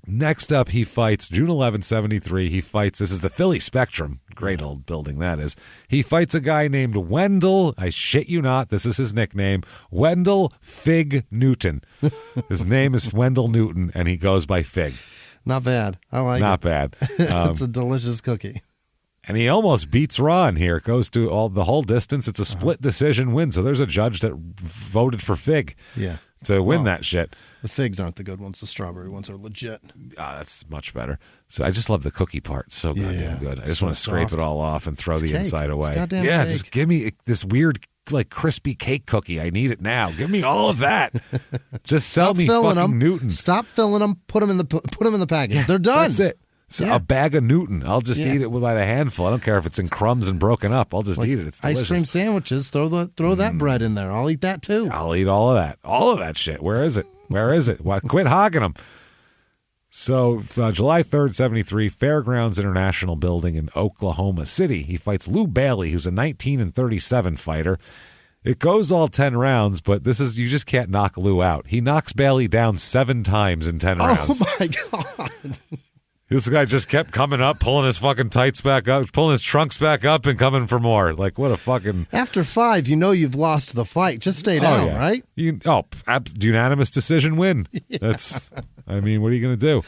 Next up, he fights June 11, 73. He fights, this is the Philly Spectrum. Great old building that is. He fights a guy named Wendell, I shit you not, this is his nickname, Wendell Fig Newton. His name is Wendell Newton, and he goes by Fig. Not bad. I like it. Not bad. It's a delicious cookie. And he almost beats Ron here. It goes to the whole distance. It's a split decision win. So there's a judge that voted for Fig to win that shit. The figs aren't the good ones. The strawberry ones are legit. That's much better. So I just love the cookie part. It's so goddamn good. I just want to scrape it all off and throw the cake. Inside away. Cake. Just give me this weird, like, crispy cake cookie. I need it now. Give me all of that. Just sell me fucking Newton. Stop filling them. Put them in the package. Yeah, they're done. That's it. So a bag of Newton. I'll just eat it by the handful. I don't care if it's in crumbs and broken up. I'll just eat it. It's delicious. Ice cream sandwiches. Throw that bread in there. I'll eat that too. I'll eat all of that. All of that shit. Where is it? Where is it? Quit hogging them. So July 3rd, 73, Fairgrounds International Building in Oklahoma City. He fights Lou Bailey, who's a 19-37 fighter. It goes all 10 rounds, but you just can't knock Lou out. He knocks Bailey down 7 times in 10 rounds. Oh my God. This guy just kept coming up, pulling his fucking tights back up, pulling his trunks back up, and coming for more. Like, what a fucking... After 5, you know you've lost the fight. Just stay down, right? Unanimous decision win. Yeah. That's, I mean, what are you going to do?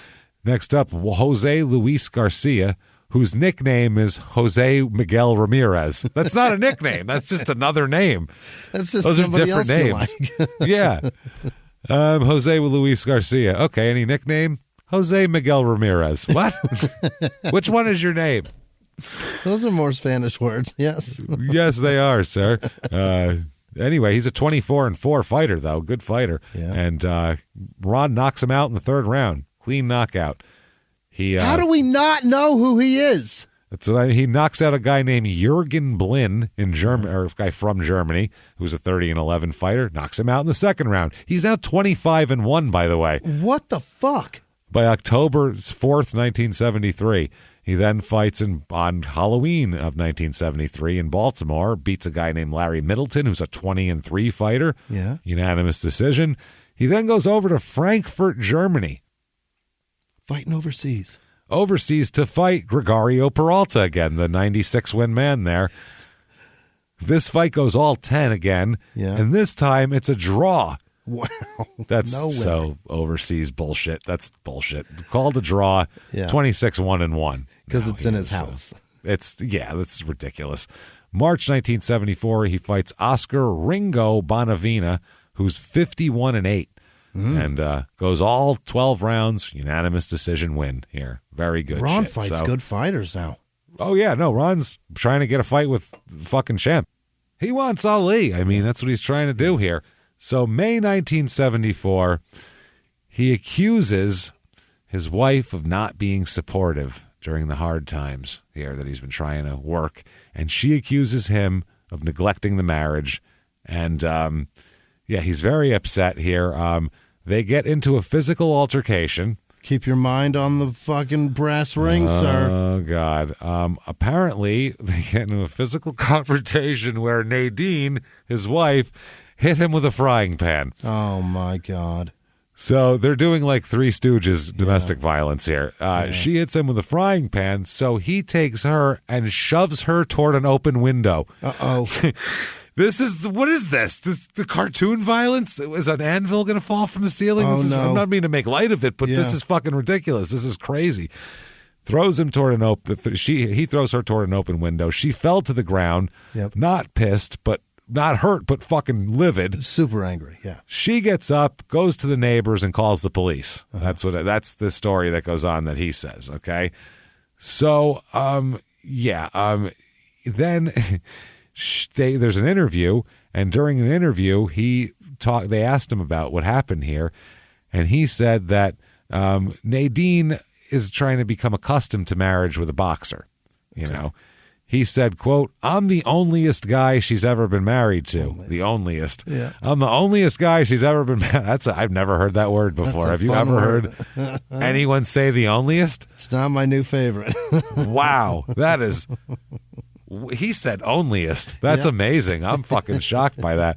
Next up, Jose Luis Garcia, whose nickname is Jose Miguel Ramirez. That's not a nickname. That's just another name. That's just Those are somebody different else you names. Yeah. Jose Luis Garcia. Okay, any nickname? Jose Miguel Ramirez. What? Which one is your name? Those are more Spanish words, yes. Yes, they are, sir. Anyway, he's a 24-4 fighter, though. Good fighter. Yeah. And Ron knocks him out in the 3rd round. Clean knockout. How do we not know who he is? That's what he knocks out a guy named Jürgen Blin in Germany, or a guy from Germany, who's a 30-11 fighter. Knocks him out in the 2nd round. He's now 25-1, by the way. What the fuck? By October 4th, 1973. He then fights on Halloween of 1973 in Baltimore, beats a guy named Larry Middleton, who's a 20-3 fighter. Yeah. Unanimous decision. He then goes over to Frankfurt, Germany. Fighting overseas. Overseas to fight Gregorio Peralta again, the 96-win man there. This fight goes all 10 again, and this time it's a draw. Wow. That's No so overseas bullshit. That's bullshit. Called a draw, Yeah. 26-1-1. Because it's in his house. That's ridiculous. March 1974, he fights Oscar Ringo Bonavina, who's 51-8. And goes all 12 rounds, unanimous decision win here. Very good. Ron shit. fights good fighters now. Oh, yeah. No, Ron's trying to get a fight with the fucking champ. He wants Ali. I mean, that's what he's trying to do here. So May 1974, he accuses his wife of not being supportive during the hard times here that he's been trying to work. And she accuses him of neglecting the marriage. And, he's very upset here. They get into a physical altercation. Keep your mind on the fucking brass ring, sir. Oh, God. Apparently, they get into a physical confrontation where Nadine, his wife, hit him with a frying pan. Oh, my God. So they're doing like Three Stooges domestic violence here. She hits him with a frying pan, so he takes her and shoves her toward an open window. Uh-oh. What is this? The cartoon violence? Is an anvil going to fall from the ceiling? Oh, no. I'm not meaning to make light of it, but this is fucking ridiculous. This is crazy. Throws him toward an open. He throws her toward an open window. She fell to the ground, not pissed, but not hurt, but fucking livid. Super angry. Yeah. She gets up, goes to the neighbors, and calls the police. That's the story that goes on that he says. Okay, so then. There's an interview, and during an interview, they asked him about what happened here, and he said that Nadine is trying to become accustomed to marriage with a boxer. You know, he said, quote, "I'm the onlyest guy she's ever been married to. The onlyest. Yeah. I'm the onlyest guy she's ever been married." I've never heard that word before. Have you ever heard anyone say the onlyest? It's not my new favorite. Wow, that is. He said onlyest. That's amazing. I'm fucking shocked by that.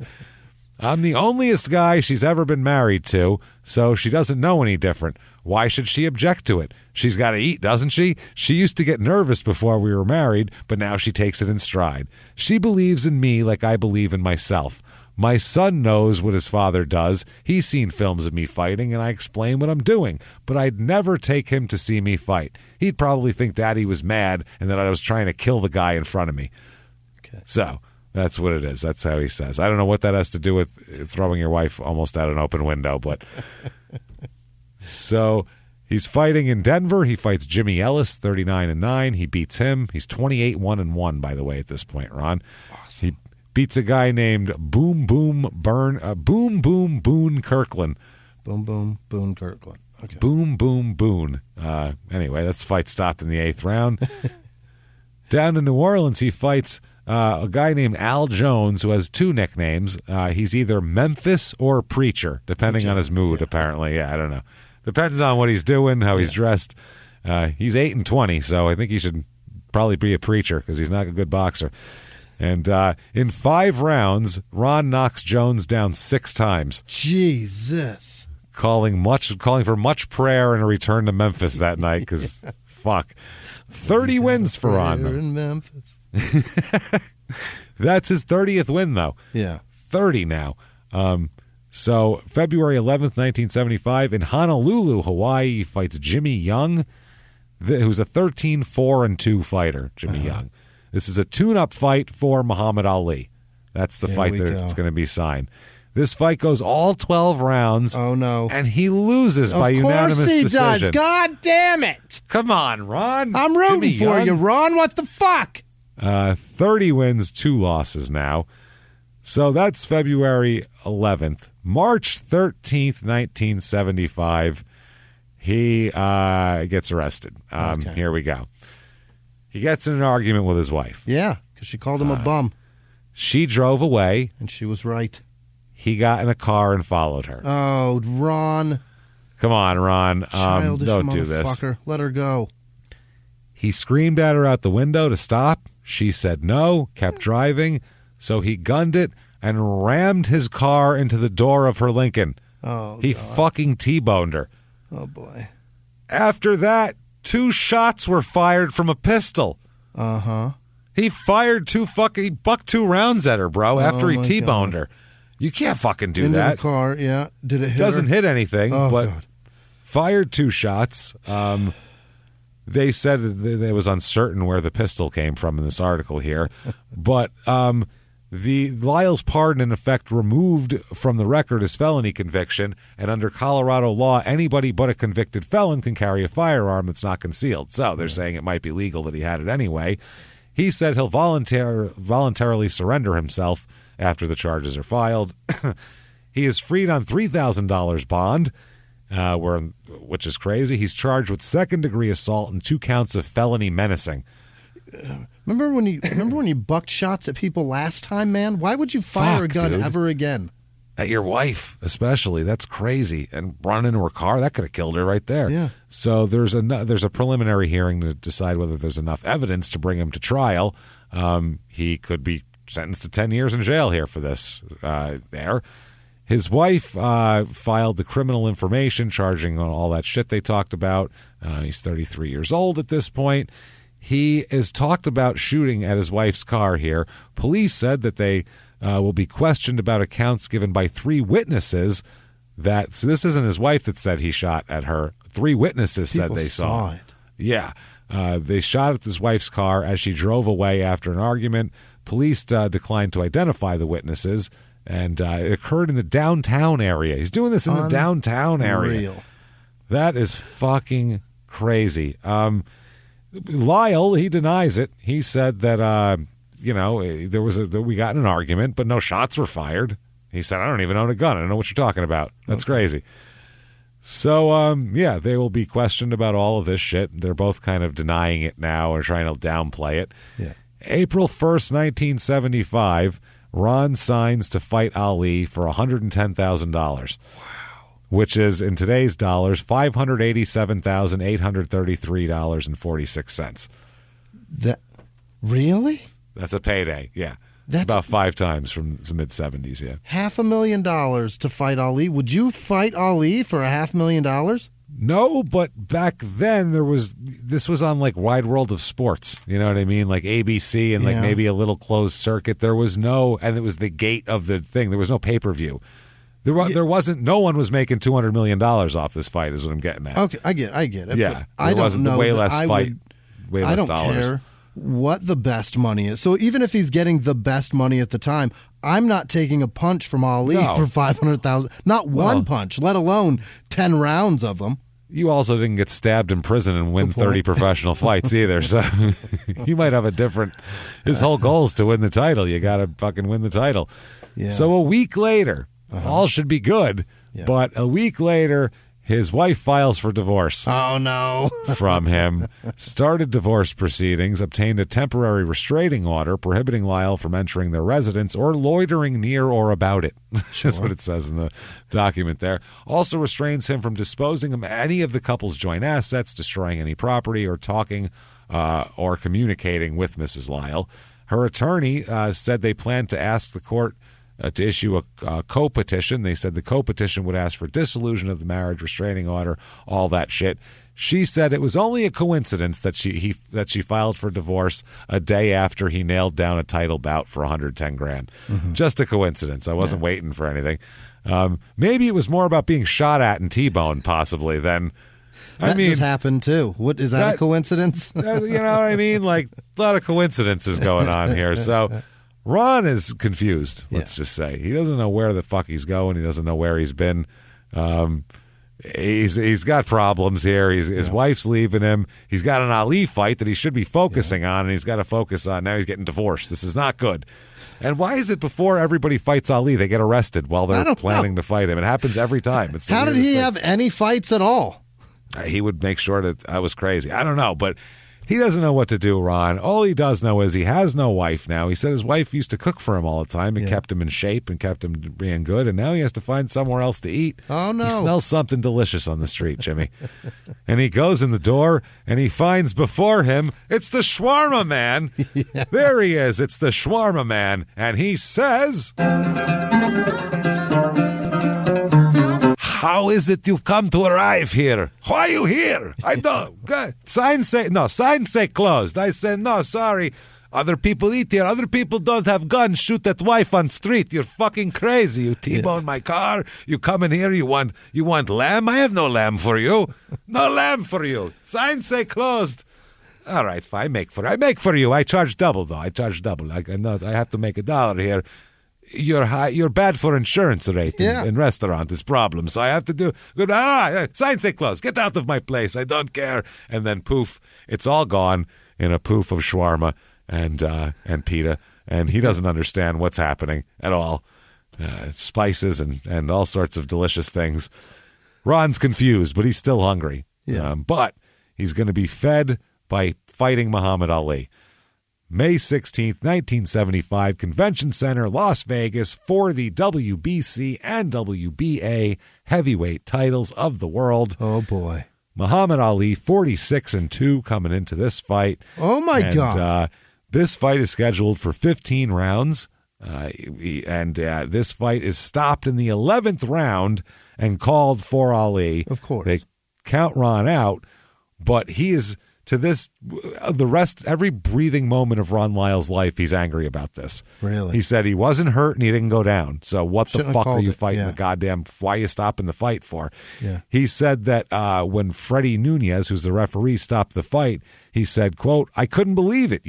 I'm the onlyest guy she's ever been married to, so she doesn't know any different. Why should she object to it? She's got to eat, doesn't she? She used to get nervous before we were married, but now she takes it in stride. She believes in me like I believe in myself. My son knows what his father does. He's seen films of me fighting, and I explain what I'm doing, but I'd never take him to see me fight. He'd probably think Daddy was mad and that I was trying to kill the guy in front of me. Okay. So that's what it is. That's how he says. I don't know what that has to do with throwing your wife almost out an open window, but so he's fighting in Denver. He fights Jimmy Ellis, 39-9. He beats him. He's 28-1-1, by the way, at this point, Ron. Awesome. He beats a guy named Boom Boom Boone Kirkland. Boom Boom Boone Kirkland. Okay. Boom Boom Boone. Anyway, that's fight stopped in the 8th round. Down in New Orleans, he fights a guy named Al Jones, who has 2 nicknames. He's either Memphis or Preacher, depending on his mood, apparently. Yeah, I don't know. Depends on what he's doing, how he's dressed. He's 8-20, so I think he should probably be a preacher because he's not a good boxer. And in 5 rounds, Ron knocks Jones down 6 times. Jesus. Calling for much prayer and a return to Memphis that night because fuck. 30 wins for Ron. In Memphis. That's his 30th win, though. Yeah. 30 now. So February 11th, 1975, in Honolulu, Hawaii, he fights Jimmy Young, who's a 13-4-2 fighter, Jimmy Young. This is a tune-up fight for Muhammad Ali. That's the fight that's going to be signed. This fight goes all 12 rounds. Oh, no. And he loses by unanimous decision. Of course he does. God damn it. Come on, Ron. I'm rooting for you, Ron. What the fuck? 30 wins, 2 losses now. So that's February 11th. March 13th, 1975, he gets arrested. Here we go. He gets in an argument with his wife. Yeah, because she called him a bum. She drove away. And she was right. He got in a car and followed her. Oh, Ron. Come on, Ron. Childish Don't do this. Let her go. He screamed at her out the window to stop. She said no, kept driving. So he gunned it and rammed his car into the door of her Lincoln. Oh, he fucking T-boned her. Oh, boy. After that, 2 shots were fired from a pistol. Uh-huh. He fired he bucked 2 rounds at her, bro, after he T-boned her. You can't fucking do into that. The car, yeah. Did it hit Doesn't her? hit anything, but God. Fired 2 shots. They said that it was uncertain where the pistol came from in this article here. But the Lyle's pardon, in effect, removed from the record his felony conviction, and under Colorado law, anybody but a convicted felon can carry a firearm that's not concealed. So they're saying it might be legal that he had it anyway. He said he'll voluntarily surrender himself after the charges are filed. He is freed on $3,000 bond, which is crazy. He's charged with second-degree assault and 2 counts of felony menacing. Remember when you bucked shots at people last time, man? Why would you fire a gun ever again? At your wife, especially. That's crazy. And run into her car, that could have killed her right there. Yeah. So there's a preliminary hearing to decide whether there's enough evidence to bring him to trial. He could be sentenced to 10 years in jail here for this. His wife filed the criminal information charging on all that shit they talked about. He's 33 years old at this point. He is talked about shooting at his wife's car here. Police said that they will be questioned about accounts given by 3 witnesses. So this isn't his wife that said he shot at her. 3 witnesses said they saw it. Yeah. They shot at his wife's car as she drove away after an argument. Police declined to identify the witnesses, and it occurred in the downtown area. He's doing this in the downtown area. That is fucking crazy. Lyle, he denies it. He said that, we got in an argument, but no shots were fired. He said, I don't even own a gun. I don't know what you're talking about. That's crazy. So, they will be questioned about all of this shit. They're both kind of denying it now or trying to downplay it. Yeah. April 1st, 1975, Ron signs to fight Ali for $110,000. Wow. Which is, in today's dollars, $587,833.46. That really? That's a payday, yeah. That's about 5 times from the mid-'70s, yeah. $500,000 to fight Ali. Would you fight Ali for $500,000? No, but back then this was on like Wide World of Sports. You know what I mean? Like ABC and like maybe a little closed circuit. There was and it was the gate of the thing. There was no pay-per-view. There wasn't. No one was making $200 million off this fight. Is what I'm getting at. Okay, I get it. Yeah, I wasn't don't know. Way less fight. Way less I don't dollars. care what the best money is. So even if he's getting the best money at the time, I'm not taking a punch from Ali for $500,000. Not one punch, let alone 10 rounds of them. You also didn't get stabbed in prison and win 30 professional fights either. So you might have a different. His whole goal is to win the title. You got to fucking win the title. Yeah. So a week later, all should be good. Yeah. But a week later, his wife files for divorce. Oh, no. From him. Started divorce proceedings, obtained a temporary restraining order prohibiting Lyle from entering their residence or loitering near or about it. That's what it says in the document there. Also restrains him from disposing of any of the couple's joint assets, destroying any property, or talking or communicating with Mrs. Lyle. Her attorney said they planned to ask the court to issue a co-petition. They said the co-petition would ask for dissolution of the marriage, restraining order, all that shit. She said it was only a coincidence that she filed for divorce a day after he nailed down a title bout for $110,000. Just a coincidence. I wasn't waiting for anything. Maybe it was more about being shot at and T-boned, possibly, than... That just happened, too. What is that a coincidence? You know what I mean? Like, a lot of coincidences going on here. So Ron is confused, let's just say. He doesn't know where the fuck he's going. He doesn't know where he's been. He's got problems here. His wife's leaving him. He's got an Ali fight that he should be focusing on, and he's got to focus on. Now he's getting divorced. This is not good. And why is it before everybody fights Ali, they get arrested while they're planning to fight him? It happens every time. It's How did he have any fights at all? He would make sure that I was crazy. I don't know, but he doesn't know what to do, Ron. All he does know is he has no wife now. He said his wife used to cook for him all the time and kept him in shape and kept him being good, and now he has to find somewhere else to eat. Oh, no. He smells something delicious on the street, Jimmy. And he goes in the door, and he finds before him, it's the shawarma man. There he is. It's the shawarma man. And he says... How is it you've come to arrive here? Why are you here? I don't. Signs say closed. I said, no, sorry. Other people eat here. Other people don't have guns. Shoot that wife on street. You're fucking crazy. You T-bone my car. You come in here. You want lamb? I have no lamb for you. No lamb for you. Signs say closed. All right, fine. I make for you. I charge double, though. I charge double. I have to make $1 here. You're bad for insurance rate in restaurant is problem. So I have to do good. Sign say closed. Get out of my place. I don't care. And then poof, it's all gone in a poof of shawarma and pita. And he doesn't understand what's happening at all. Spices and all sorts of delicious things. Ron's confused, but he's still hungry. But he's going to be fed by fighting Muhammad Ali. May 16th, 1975, Convention Center, Las Vegas, for the WBC and WBA heavyweight titles of the world. Oh, boy. Muhammad Ali, 46-2, coming into this fight. Oh, my God. This fight is scheduled for 15 rounds, and this fight is stopped in the 11th round and called for Ali. Of course. They count Ron out, but he is... To this, every breathing moment of Ron Lyle's life, he's angry about this. Really? He said he wasn't hurt and he didn't go down. So what the fuck are you fighting the goddamn, why are you stopping the fight for? Yeah. He said that when Freddie Nunez, who's the referee, stopped the fight, he said, quote, I couldn't believe it,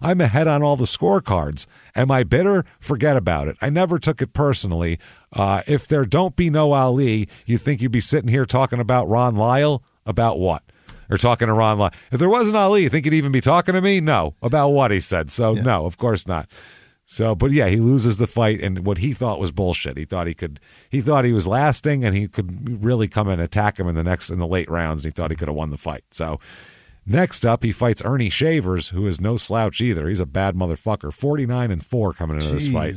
I'm ahead on all the scorecards. Am I bitter? Forget about it. I never took it personally. If there don't be no Ali, you think you'd be sitting here talking about Ron Lyle? About what? Or talking to Ron Lyle. If there wasn't Ali, you think he'd even be talking to me? No. About what, he said. So, no, of course not. So, but yeah, he loses the fight, and what he thought was bullshit. He thought he was lasting, and he could really come and attack him in the late rounds, and he thought he could have won the fight. So, next up, he fights Ernie Shavers, who is no slouch either. He's a bad motherfucker. 49-4 coming into this fight.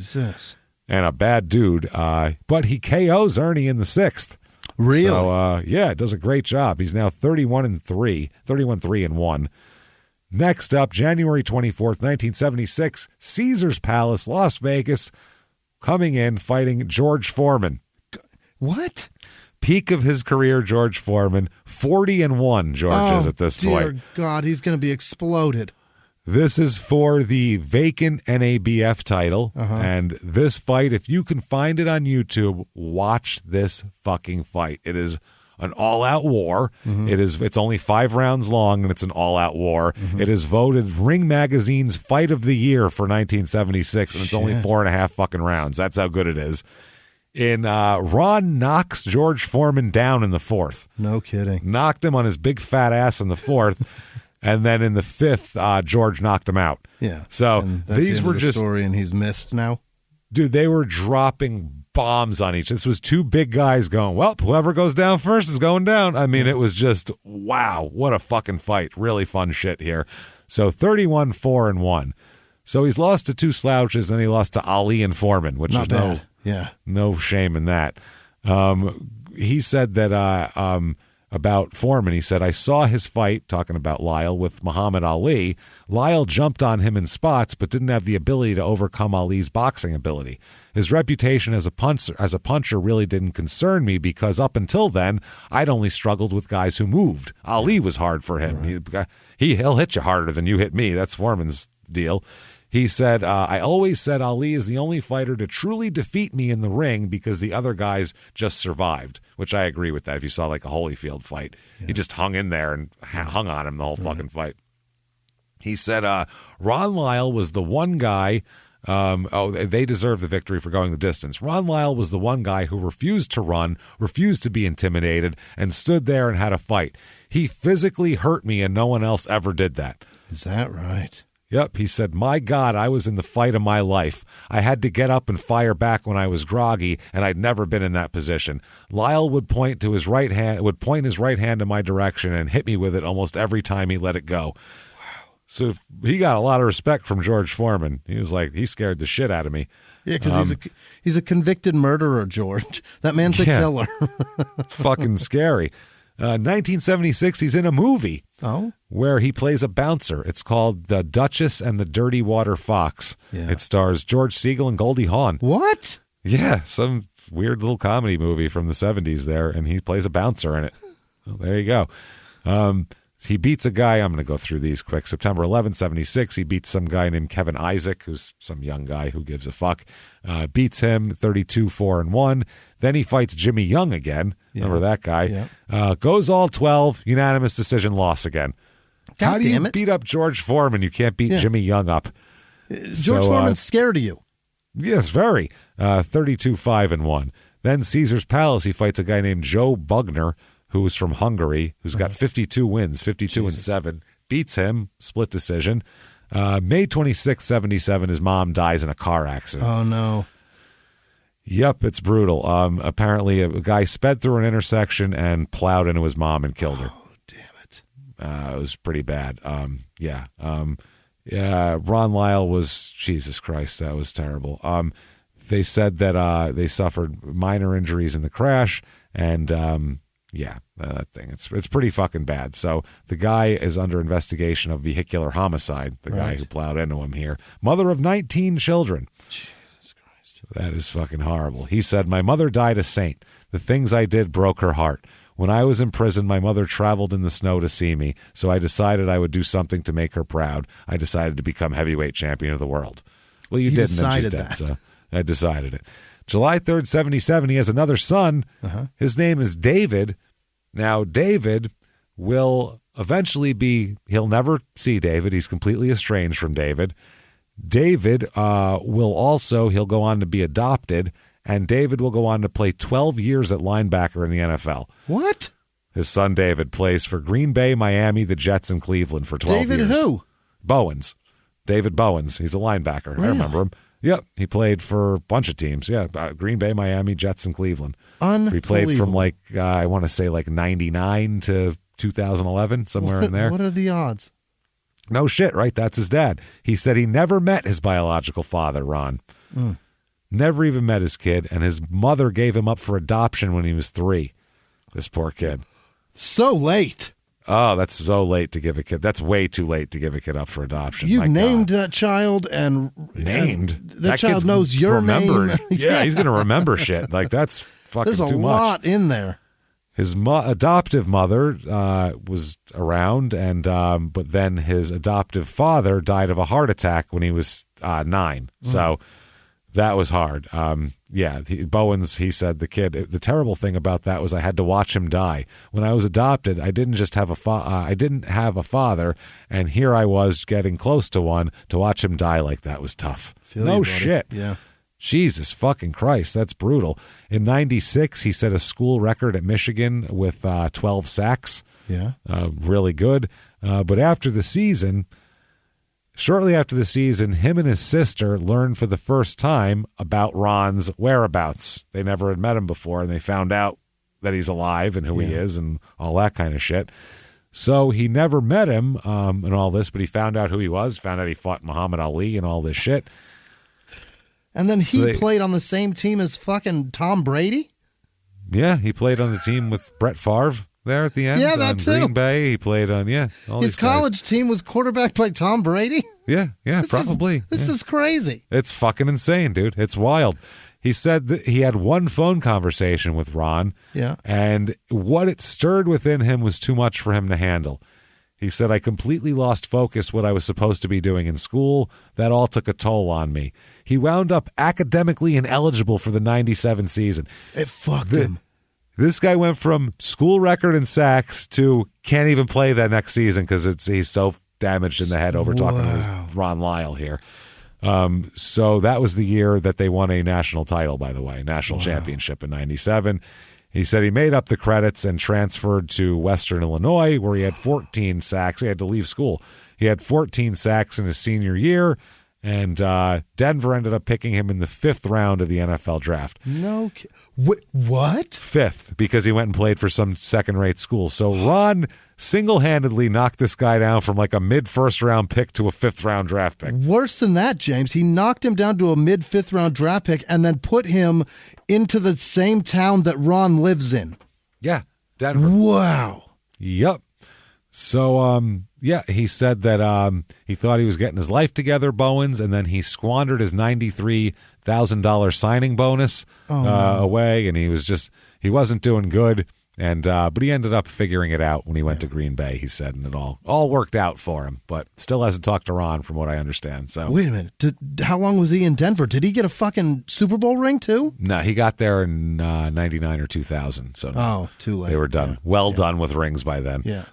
And a bad dude. But he KOs Ernie in the 6th. Really? So, does a great job. He's now 31-3-1. Next up, January 24th, 1976, Caesars Palace, Las Vegas, coming in, fighting George Foreman. What? Peak of his career, George Foreman. 40-1, George is at this point. Dear God, he's going to be exploded. This is for the vacant NABF title, and this fight, if you can find it on YouTube, watch this fucking fight. It is an all-out war. It's only 5 rounds long, and it's an all-out war. It is voted Ring Magazine's Fight of the Year for 1976, and it's only 4.5 fucking rounds. That's how good it is. Ron knocks George Foreman down in the 4th. No kidding. Knocked him on his big fat ass in the 4th. And then in the 5th, George knocked him out. Yeah. So these were just story, and he's missed now. Dude, they were dropping bombs on each. This was 2 big guys going, well, whoever goes down first is going down. I mean, it was just, wow, what a fucking fight. Really fun shit here. So 31-4-1. So he's lost to 2 slouches, and he lost to Ali and Foreman, which Not is bad. no shame in that. He said that about Foreman. He said, I saw his fight, talking about Lyle, with Muhammad Ali. Lyle jumped on him in spots, but didn't have the ability to overcome Ali's boxing ability. His reputation as a puncher really didn't concern me because up until then, I'd only struggled with guys who moved. Ali was hard for him. Right. He'll hit you harder than you hit me. That's Foreman's deal. He said, I always said Ali is the only fighter to truly defeat me in the ring because the other guys just survived, which I agree with that. If you saw like a Holyfield fight, he just hung in there and hung on him the whole fucking fight. He said, Ron Lyle was the one guy. They deserve the victory for going the distance. Ron Lyle was the one guy who refused to run, refused to be intimidated, and stood there and had a fight. He physically hurt me, and no one else ever did that. Is that right? Yep, he said, my God, I was in the fight of my life. I had to get up and fire back when I was groggy, and I'd never been in that position. Lyle would point his right hand in my direction and hit me with it almost every time he let it go. Wow. So he got a lot of respect from George Foreman. He was like, he scared the shit out of me. Yeah, because he's a convicted murderer, George. That man's a killer. It's fucking scary. 1976, he's in a movie where he plays a bouncer. It's called The Duchess and the Dirty Water Fox. Yeah. It stars George Segal and Goldie Hawn. What? Yeah, some weird little comedy movie from the 70s there, and he plays a bouncer in it. Well, there you go. He beats a guy. I'm going to go through these quick. September 11th, 76, he beats some guy named Kevin Isaac, who's some young guy who gives a fuck. Beats him 32-4-1. Then he fights Jimmy Young again. Yeah. Remember that guy? Yeah. Goes all 12, unanimous decision, loss again. God How do you beat up George Foreman? You can't beat Jimmy Young up. George Foreman's scared of you. Yes, very. 32-5-1. Then Caesar's Palace, he fights a guy named Joe Bugner, who's from Hungary, who's got 52 wins, 52-7. Beats him, split decision. May 26th, 77, his mom dies in a car accident. Oh, no. Yep, it's brutal. Apparently, a guy sped through an intersection and plowed into his mom and killed her. Oh, damn it. It was pretty bad. Ron Lyle was, Jesus Christ, that was terrible. They said that they suffered minor injuries in the crash, and that thing. It's pretty fucking bad. So the guy is under investigation of vehicular homicide, the guy who plowed into him here. Mother of 19 children. Jesus Christ. That is fucking horrible. He said, my mother died a saint. The things I did broke her heart. When I was in prison, my mother traveled in the snow to see me, so I decided I would do something to make her proud. I decided to become heavyweight champion of the world. Well, you didn't, and she's dead, so I decided it. July 3rd, 77, he has another son. His name is David. Now, David will eventually he'll never see David. He's completely estranged from David. David he'll go on to be adopted, and David will go on to play 12 years at linebacker in the NFL. What? His son David plays for Green Bay, Miami, the Jets, and Cleveland for 12 years. David who? Bowens. David Bowens. He's a linebacker. Really? I remember him. Yep, he played for a bunch of teams. Yeah, Green Bay, Miami, Jets, and Cleveland. He played from I want to say 99 to 2011, somewhere in there. What are the odds? No shit, right? That's his dad. He said he never met his biological father, Ron. Never even met his kid, and his mother gave him up for adoption when he was 3. This poor kid. So late. Oh, that's so late to give a kid. That's way too late to give a kid up for adoption. You named that child and that child knows your name. Yeah, he's going to remember shit. Like, that's fucking too much. There's a lot in there. His adoptive mother was around, but then his adoptive father died of a heart attack when he was 9. So that was hard. Bowens, he said, the terrible thing about that was I had to watch him die. When I was adopted, I didn't just have I didn't have a father, and here I was getting close to one. To watch him die like that was tough. No shit. Yeah. Jesus fucking Christ, that's brutal. In 96, he set a school record at Michigan with 12 sacks. Yeah. Really good. But shortly after the season, him and his sister learned for the first time about Ron's whereabouts. They never had met him before, and they found out that he's alive and who he is and all that kind of shit. So he never met him and all this, but he found out who he was, found out he fought Muhammad Ali and all this shit. And then he played on the same team as fucking Tom Brady? Yeah, he played on the team with Brett Favre. there at the end. Yeah, that too. Green Bay. He played on, all His these guys. college team was quarterbacked by Tom Brady? Yeah, probably. This is crazy. It's fucking insane, dude. It's wild. He said that he had one phone conversation with Ron, and what it stirred within him was too much for him to handle. He said, I completely lost focus what I was supposed to be doing in school. That all took a toll on me. He wound up academically ineligible for the 97 season. It fucked him. This guy went from school record in sacks to can't even play that next season because he's so damaged in the head over talking to Ron Lyle here. So that was the year that they won a national title, by the way, national championship in 97. He said he made up the credits and transferred to Western Illinois, where he had 14 sacks. He had to leave school. He had 14 sacks in his senior year, and Denver ended up picking him in the 5th round of the NFL draft. No, what? 5th, because he went and played for some second-rate school. So Ron single-handedly knocked this guy down from like a mid-first round pick to a 5th round draft pick. Worse than that, James. He knocked him down to a mid-5th round draft pick and then put him into the same town that Ron lives in. Yeah, Denver. Wow. Yep. So, he said that he thought he was getting his life together, Bowens, and then he squandered his $93,000 signing bonus away, and he wasn't doing good. And but he ended up figuring it out when he went to Green Bay, he said, and it all worked out for him, but still hasn't talked to Ron from what I understand. So wait a minute. How long was he in Denver? Did he get a fucking Super Bowl ring too? No, he got there in 99 or 2000. So no, too late. They were done. Done with rings by then. Yeah.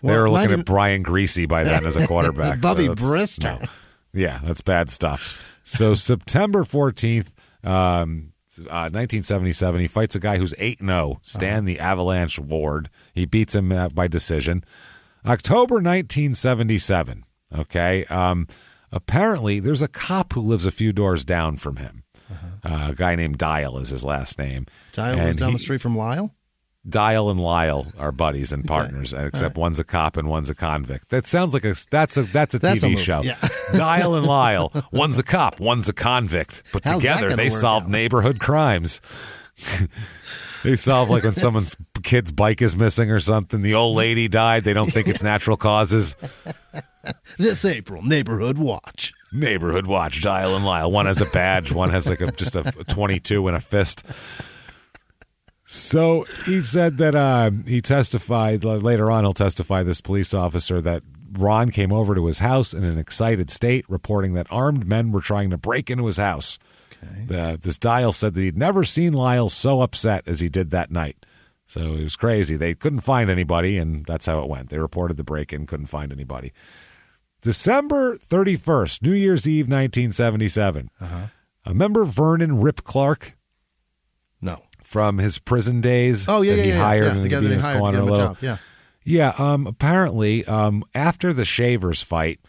They were looking at Brian Greasy by then as a quarterback. Bubby Brister. No. Yeah, that's bad stuff. So September 14th, 1977, he fights a guy who's 8-0, Stan the Avalanche Ward. He beats him by decision. October 1977, okay, apparently there's a cop who lives a few doors down from him. A guy named Dial is his last name. Dial lives down the street from Lyle? Dial and Lyle are buddies and partners, except one's a cop and one's a convict. That sounds like that's a TV show. Yeah. Dial and Lyle, one's a cop, one's a convict, but How's that together gonna they work solve out? neighborhood crimes. They solve like when someone's kid's bike is missing or something. The old lady died. They don't think it's natural causes. This April, Neighborhood Watch. Neighborhood Watch, Dial and Lyle. One has a badge. One has like just a 22 in a fist. So he said that he testified later on. He'll testify, this police officer, that Ron came over to his house in an excited state, reporting that armed men were trying to break into his house. Okay. This Dial said that he'd never seen Lyle so upset as he did that night. So it was crazy. They couldn't find anybody, and that's how it went. They reported the break-in, couldn't find anybody. December 31st, New Year's Eve, 1977. Remember Vernon Rip Clark? No. From his prison days. Oh, yeah, that he hired the guy that he hired to give him a job. Yeah. Apparently, after the Shavers fight,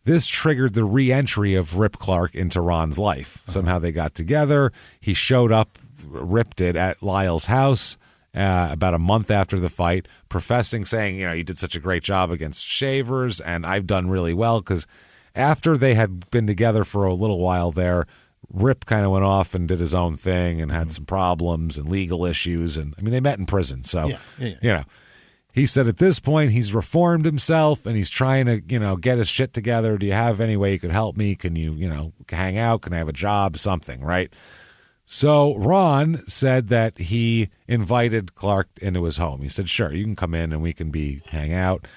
this triggered the re-entry of Rip Clark into Ron's life. Somehow they got together. He showed up, Rip did, at Lyle's house about a month after the fight, saying, you did such a great job against Shavers, and I've done really well, because after they had been together for a little while there, Rip kind of went off and did his own thing and had some problems and legal issues. And I mean, they met in prison. So, he said at this point he's reformed himself and he's trying to, get his shit together. Do you have any way you could help me? Can you, hang out? Can I have a job? Something, right? So Ron said that he invited Clark into his home. He said, sure, you can come in and we can hang out.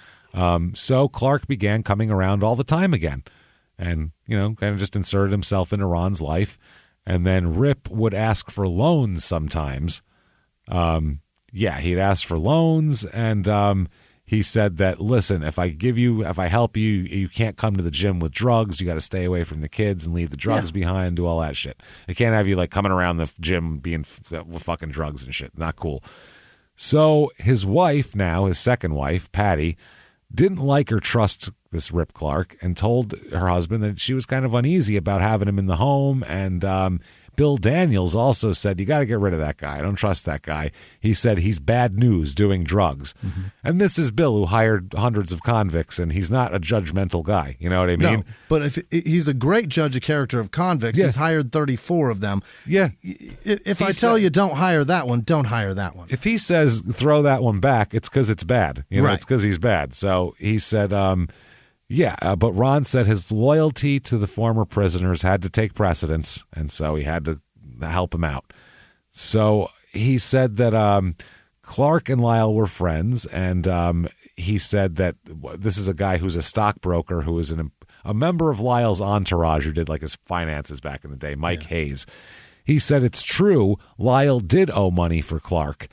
So Clark began coming around all the time again. And, kind of just inserted himself into Ron's life. And then Rip would ask for loans sometimes. He'd ask for loans. And he said that, listen, if I help you, you can't come to the gym with drugs. You got to stay away from the kids and leave the drugs behind, do all that shit. I can't have you coming around the gym being with fucking drugs and shit. Not cool. So his wife now, his second wife, Patty, didn't like or trust this Rip Clark and told her husband that she was kind of uneasy about having him in the home and Bill Daniels also said, you got to get rid of that guy. I don't trust that guy. He said he's bad news doing drugs. Mm-hmm. And this is Bill, who hired hundreds of convicts, and he's not a judgmental guy. You know what I mean? No, but if he's a great judge of character of convicts, he's hired 34 of them. Yeah. If I tell you don't hire that one, don't hire that one. If he says throw that one back, it's because it's bad. You know, right. It's because he's bad. So he said, but Ron said his loyalty to the former prisoners had to take precedence, and so he had to help him out. So he said that Clark and Lyle were friends, and he said that this is a guy who's a stockbroker who is a member of Lyle's entourage who did like his finances back in the day, Mike Hayes. He said it's true, Lyle did owe money for Clark.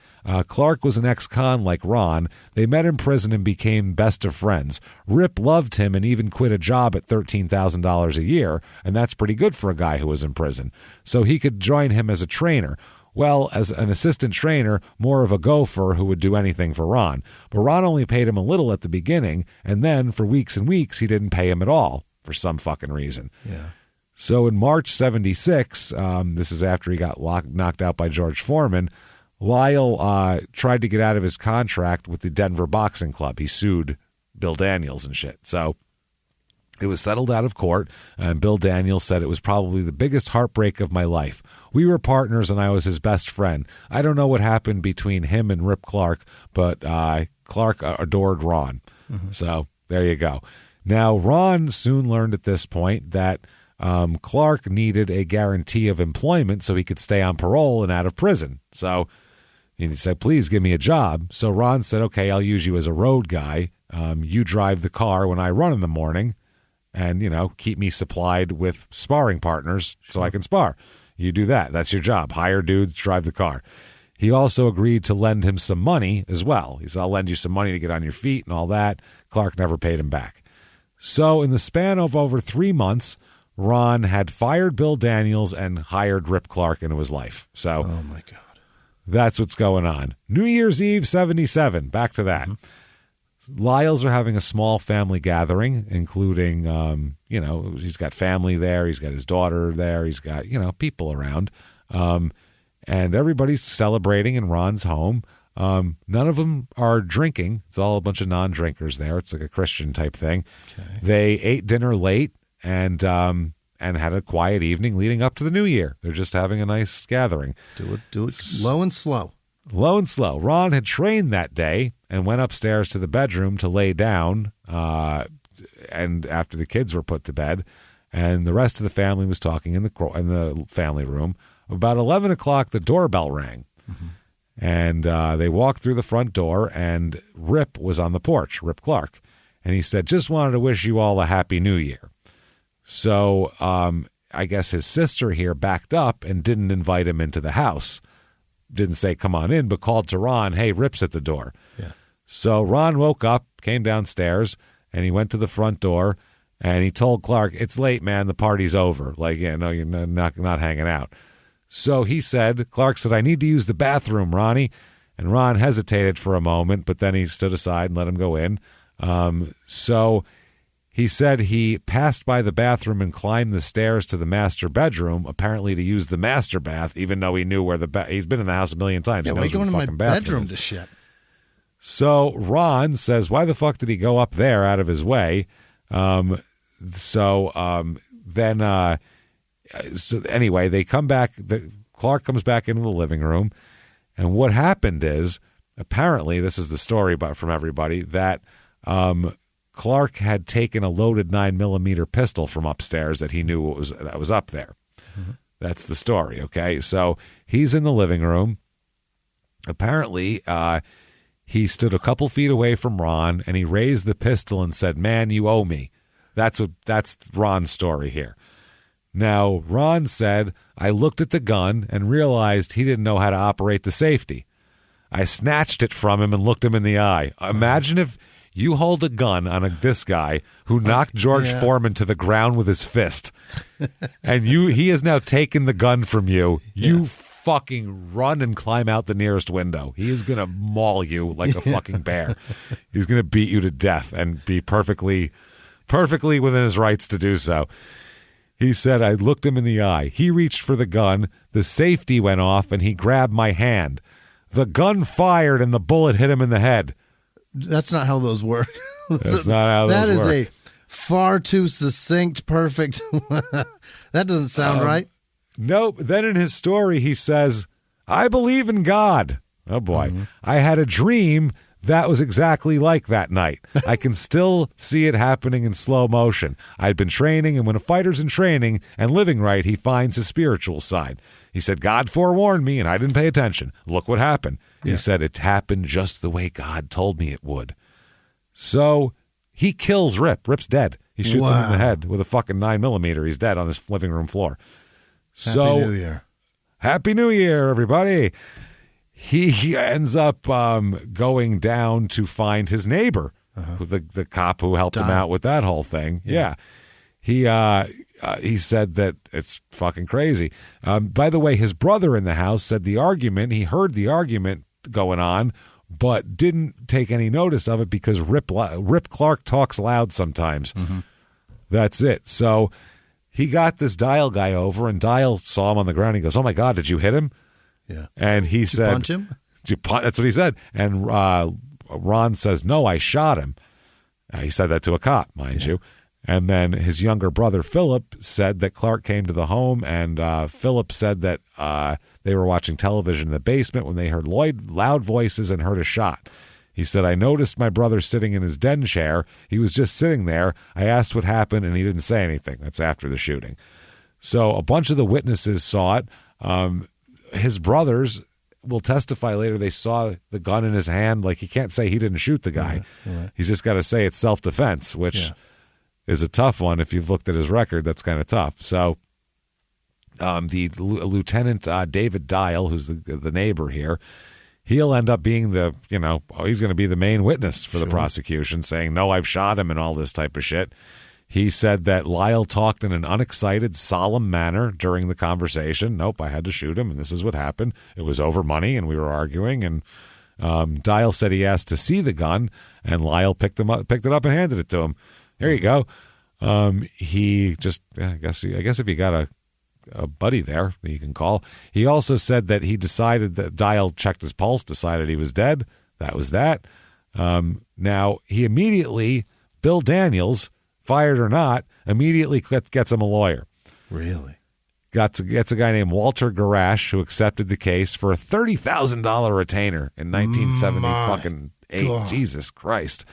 Clark was an ex-con like Ron. They met in prison and became best of friends. Rip loved him and even quit a job at $13,000 a year, and that's pretty good for a guy who was in prison. So he could join him as a trainer. Well, as an assistant trainer, more of a gopher who would do anything for Ron. But Ron only paid him a little at the beginning, and then for weeks and weeks he didn't pay him at all for some fucking reason. Yeah. So in March 76, this is after he got knocked out by George Foreman, Lyle tried to get out of his contract with the Denver Boxing Club. He sued Bill Daniels and shit. So it was settled out of court, and Bill Daniels said it was probably the biggest heartbreak of my life. We were partners, and I was his best friend. I don't know what happened between him and Rip Clark, but Clark adored Ron. Mm-hmm. So there you go. Now, Ron soon learned at this point that Clark needed a guarantee of employment so he could stay on parole and out of prison. So he said, please give me a job. So Ron said, okay, I'll use you as a road guy. You drive the car when I run in the morning and, keep me supplied with sparring partners so I can spar. You do that. That's your job. Hire dudes, drive the car. He also agreed to lend him some money as well. He said, I'll lend you some money to get on your feet and all that. Clark never paid him back. So in the span of over 3 months, Ron had fired Bill Daniels and hired Rip Clark into his life. So, oh my God, that's what's going on. New Year's Eve, 77. Back to that. Mm-hmm. Lyles are having a small family gathering, including, he's got family there. He's got his daughter there. He's got, people around. And everybody's celebrating in Ron's home. None of them are drinking. It's all a bunch of non-drinkers there. It's like a Christian type thing. Okay. They ate dinner late and had a quiet evening leading up to the new year. They're just having a nice gathering. Do it low and slow. Low and slow. Ron had trained that day and went upstairs to the bedroom to lay down, and after the kids were put to bed, and the rest of the family was talking in the family room. About 11 o'clock, the doorbell rang. Mm-hmm. And they walked through the front door, and Rip was on the porch, Rip Clark. And he said, just wanted to wish you all a happy new year. So I guess his sister here backed up and didn't invite him into the house. Didn't say, come on in, but called to Ron, hey, Rip's at the door. Yeah. So Ron woke up, came downstairs, and he went to the front door, and he told Clark, it's late, man, the party's over. Like, you're not hanging out. So he said, Clark said, I need to use the bathroom, Ronnie. And Ron hesitated for a moment, but then he stood aside and let him go in. So he said he passed by the bathroom and climbed the stairs to the master bedroom, apparently to use the master bath, even though he knew where he's been in the house a million times. Yeah, why are you going to my bedroom to shit? So Ron says, why the fuck did he go up there out of his way? So anyway, they come back. Clark comes back into the living room. And what happened is, apparently, this is the story from everybody, that Clark had taken a loaded 9mm pistol from upstairs that he knew was up there. Mm-hmm. That's the story, okay? So he's in the living room. Apparently, he stood a couple feet away from Ron, and he raised the pistol and said, man, you owe me. That's Ron's story here. Now, Ron said, I looked at the gun and realized he didn't know how to operate the safety. I snatched it from him and looked him in the eye. Imagine if you hold a gun on this guy who knocked George Foreman to the ground with his fist, and he has now taken the gun from you. You fucking run and climb out the nearest window. He is going to maul you like a fucking bear. He's going to beat you to death and be perfectly within his rights to do so. He said, I looked him in the eye. He reached for the gun. The safety went off, and he grabbed my hand. The gun fired, and the bullet hit him in the head. That's not how those work. That's not how those work. That is a far too succinct, perfect. That doesn't sound right. Nope. Then in his story, he says, I believe in God. Oh, boy. Mm-hmm. I had a dream that was exactly like that night. I can still see it happening in slow motion. I'd been training, and when a fighter's in training and living right, he finds his spiritual side. He said, God forewarned me, and I didn't pay attention. Look what happened. Yeah. He said, it happened just the way God told me it would. So he kills Rip. Rip's dead. He shoots him in the head with a fucking 9mm. He's dead on his living room floor. Happy New Year. Happy New Year, everybody. He ends up going down to find his neighbor, the cop who helped him out with that whole thing. Yeah. He said that it's fucking crazy. By the way, his brother in the house said he heard the argument going on, but didn't take any notice of it because Rip Clark talks loud sometimes. Mm-hmm. That's it. So he got this Dial guy over, and Dial saw him on the ground. He goes, oh, my God, did you hit him? Yeah. And he said, punch him? That's what he said. And Ron says, no, I shot him. He said that to a cop, mind you. And then his younger brother, Philip, said that Clark came to the home, and Philip said that they were watching television in the basement when they heard loud voices and heard a shot. He said, I noticed my brother sitting in his den chair. He was just sitting there. I asked what happened, and he didn't say anything. That's after the shooting. So a bunch of the witnesses saw it. His brothers will testify later they saw the gun in his hand. Like, he can't say he didn't shoot the guy. Right. He's just got to say it's self-defense, which is a tough one. If you've looked at his record, that's kind of tough. So the Lieutenant David Dial, who's the neighbor here, he'll end up being he's going to be the main witness for the prosecution, saying, no, I've shot him and all this type of shit. He said that Lyle talked in an unexcited, solemn manner during the conversation. Nope, I had to shoot him, and this is what happened. It was over money, and we were arguing. And Dial said he asked to see the gun, and Lyle picked it up, and handed it to him. Here you go. He just, I guess if you got a buddy there that you can call. He also said that he decided that Dial checked his pulse, decided he was dead. That was that. Now he immediately, Bill Daniels, fired or not, immediately gets him a lawyer. Really? Gets a guy named Walter Garash, who accepted the case for a $30,000 retainer in 1978. Jesus Christ.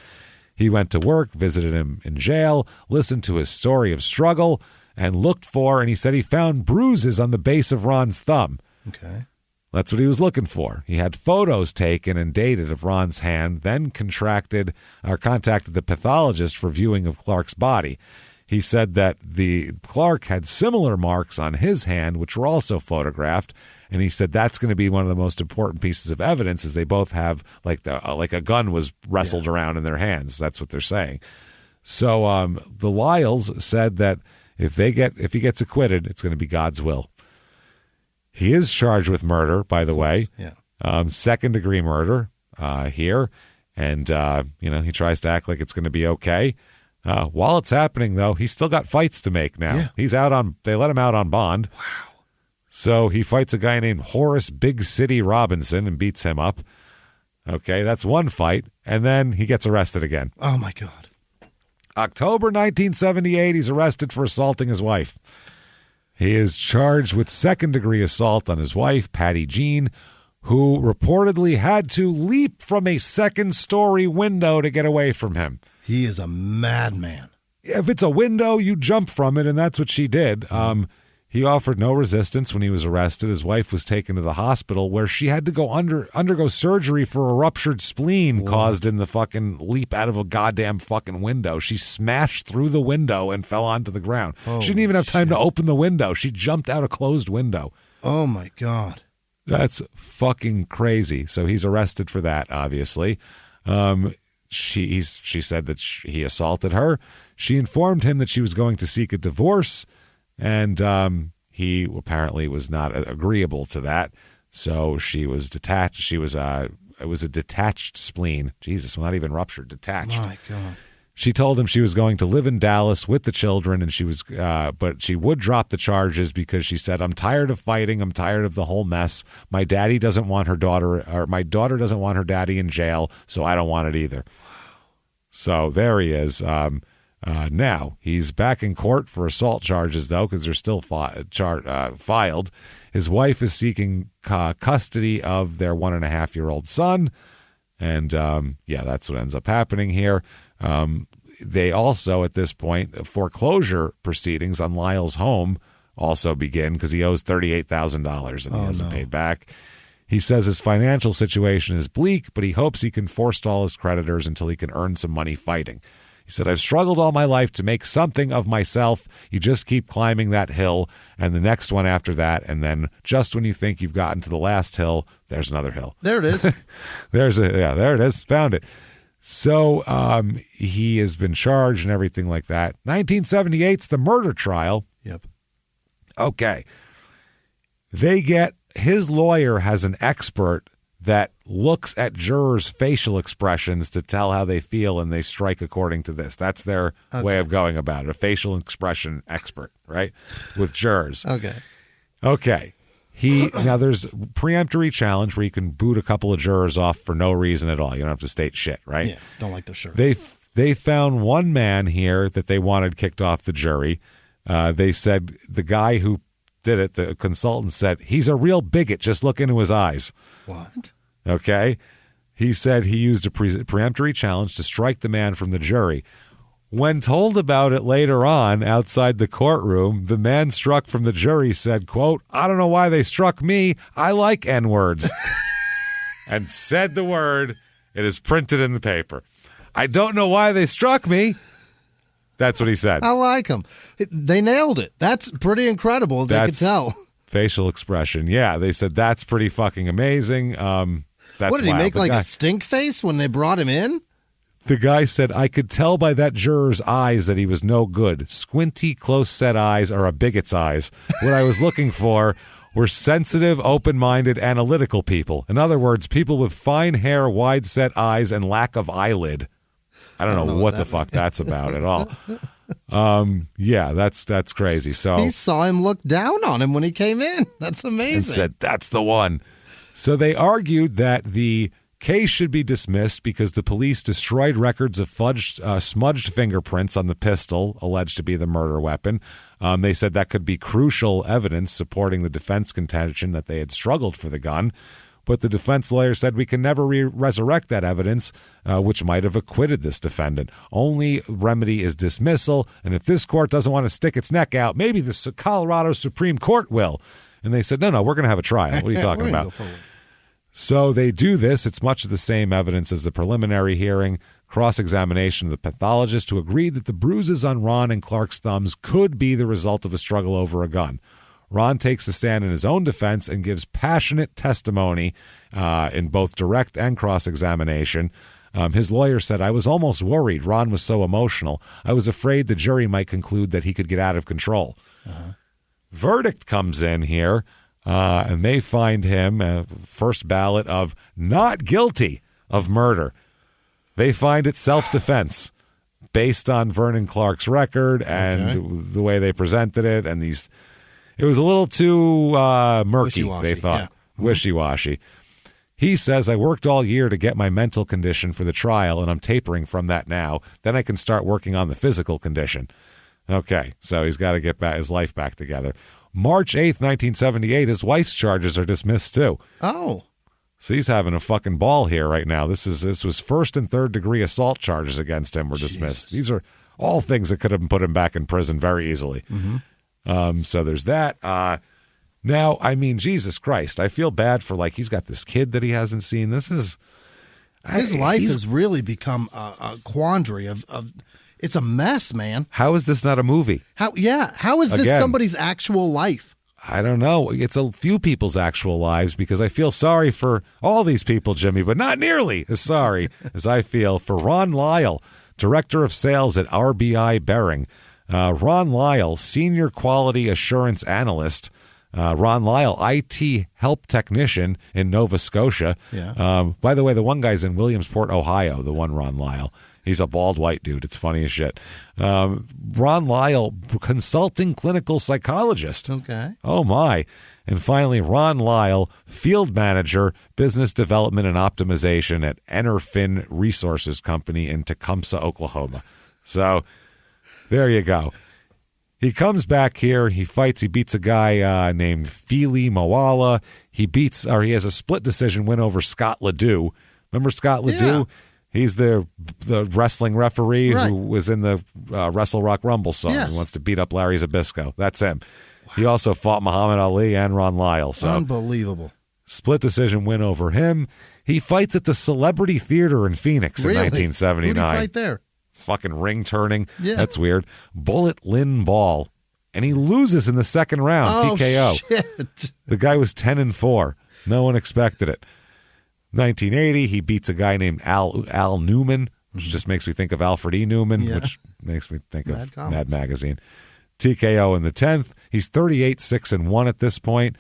He went to work, visited him in jail, listened to his story of struggle, and looked for, and he said he found bruises on the base of Ron's thumb. Okay. That's what he was looking for. He had photos taken and dated of Ron's hand, then contacted the pathologist for viewing of Clark's body. He said that Clark had similar marks on his hand, which were also photographed, and he said that's going to be one of the most important pieces of evidence, is they both have like a gun was wrestled around in their hands. That's what they're saying. So the Lyles said that if he gets acquitted, it's going to be God's will. He is charged with murder, by the way. Yeah. Second-degree murder here. And, he tries to act like it's going to be okay. While it's happening, though, he's still got fights to make now. Yeah. He's they let him out on bond. Wow. So he fights a guy named Horace Big City Robinson and beats him up. Okay, that's one fight. And then he gets arrested again. Oh, my God. October 1978, he's arrested for assaulting his wife. He is charged with second-degree assault on his wife, Patty Jean, who reportedly had to leap from a second-story window to get away from him. He is a madman. If it's a window, you jump from it, and that's what she did. He offered no resistance when he was arrested. His wife was taken to the hospital, where she had to go undergo surgery for a ruptured spleen caused in the fucking leap out of a goddamn fucking window. She smashed through the window and fell onto the ground. She didn't even have time to open the window. She jumped out a closed window. Oh, my God. That's fucking crazy. So he's arrested for that, obviously. She said that he assaulted her. She informed him that she was going to seek a divorce, and he apparently was not agreeable to that. So she was detached. It was a detached spleen. Jesus, well, not even ruptured, detached. My God. She told him she was going to live in Dallas with the children, and but she would drop the charges because she said, "I'm tired of fighting. I'm tired of the whole mess. My daddy doesn't want her daughter, or my daughter doesn't want her daddy in jail, so I don't want it either." So there he is. Now he's back in court for assault charges, though, because they're still filed. His wife is seeking custody of their 1.5-year-old son, and that's what ends up happening here. They also, at this point, foreclosure proceedings on Lyle's home also begin because he owes $38,000 and he hasn't paid back. He says his financial situation is bleak, but he hopes he can forestall his creditors until he can earn some money fighting. He said, "I've struggled all my life to make something of myself. You just keep climbing that hill and the next one after that. And then just when you think you've gotten to the last hill, there's another hill." There it is. There it is. Found it. So he has been charged and everything like that. 1978's the murder trial. Yep. Okay. His lawyer has an expert that looks at jurors' facial expressions to tell how they feel, and they strike according to this. That's their way of going about it. A facial expression expert, right? With jurors. Okay. Now there's preemptory challenge where you can boot a couple of jurors off for no reason at all. You don't have to state shit, right? Yeah, don't like the shirt. They found one man here that they wanted kicked off the jury. They said the guy who did it, the consultant said, "He's a real bigot. Just look into his eyes." What? Okay. He said he used a preemptory challenge to strike the man from the jury. When told about it later on outside the courtroom, the man struck from the jury said, quote, "I don't know why they struck me. I like N-words." And said the word. It is printed in the paper. "I don't know why they struck me." That's what he said. I like them. They nailed it. That's pretty incredible. They could tell. Facial expression. Yeah, they said that's pretty fucking amazing. That's what did he make, the like guy, a stink face when they brought him in? The guy said, "I could tell by that juror's eyes that he was no good. Squinty, close-set eyes are a bigot's eyes. What I was looking for were sensitive, open-minded, analytical people. In other words, people with fine hair, wide-set eyes, and lack of eyelid." I don't know what the fuck that's about at all. That's crazy. So he saw him look down on him when he came in. That's amazing. And said, "That's the one." So they argued that the case should be dismissed because the police destroyed records of smudged fingerprints on the pistol alleged to be the murder weapon. They said that could be crucial evidence supporting the defense contention that they had struggled for the gun. But the defense lawyer said we can never resurrect that evidence, which might have acquitted this defendant. Only remedy is dismissal, and if this court doesn't want to stick its neck out, maybe the Colorado Supreme Court will. And they said, no, we're going to have a trial. What are you talking about? So they do this. It's much the same evidence as the preliminary hearing. Cross-examination of the pathologist who agreed that the bruises on Ron and Clark's thumbs could be the result of a struggle over a gun. Ron takes a stand in his own defense and gives passionate testimony in both direct and cross-examination. His lawyer said, "I was almost worried. Ron was so emotional. I was afraid the jury might conclude that he could get out of control." Verdict comes in here, and they find him, first ballot, of not guilty of murder. They find it self-defense based on Vernon Clark's record and the way they presented it, and these... It was a little too murky, they thought. Yeah. Wishy-washy. He says, "I worked all year to get my mental condition for the trial, and I'm tapering from that now. Then I can start working on the physical condition." Okay, so he's got to get his life back together. March 8th, 1978, his wife's charges are dismissed, too. Oh. So he's having a fucking ball here right now. This was first and third degree assault charges against him were dismissed. These are all things that could have put him back in prison very easily. Mm-hmm. So there's that. Now, I mean, Jesus Christ, I feel bad for, he's got this kid that he hasn't seen. This is... His life has really become a quandary of it's a mess, man. How is this not a movie? How is this somebody's actual life? I don't know. It's a few people's actual lives because I feel sorry for all these people, Jimmy, but not nearly as sorry as I feel for Ron Lyle, Director of Sales at RBI Bearing. Ron Lyle, Senior Quality Assurance Analyst. Ron Lyle, IT Help Technician in Nova Scotia. Yeah. By the way, the one guy's in Williamsport, Ohio, the one Ron Lyle. He's a bald white dude. It's funny as shit. Ron Lyle, consulting clinical psychologist. Okay. Oh, my. And finally, Ron Lyle, field manager, business development and optimization at Enerfin Resources Company in Tecumseh, Oklahoma. So there you go. He comes back here. He fights. He beats a guy named Fili Moala. He has a split decision win over Scott Ledoux. Remember Scott Ledoux? Yeah. He's the wrestling referee who was in the Wrestle Rock Rumble song. Yes. He wants to beat up Larry Zbyszko. That's him. Wow. He also fought Muhammad Ali and Ron Lyle. So unbelievable. Split decision win over him. He fights at the Celebrity Theater in Phoenix in 1979. Who did he fight there? Fucking ring turning. Yeah. That's weird. Bullet Lynn Ball. And he loses in the second round, TKO. Shit. The guy was 10-4. No one expected it. 1980, he beats a guy named Al Newman, which just makes me think of Alfred E. Newman, which makes me think of Mad Magazine. TKO in the 10th. He's 38-6-1 at this point.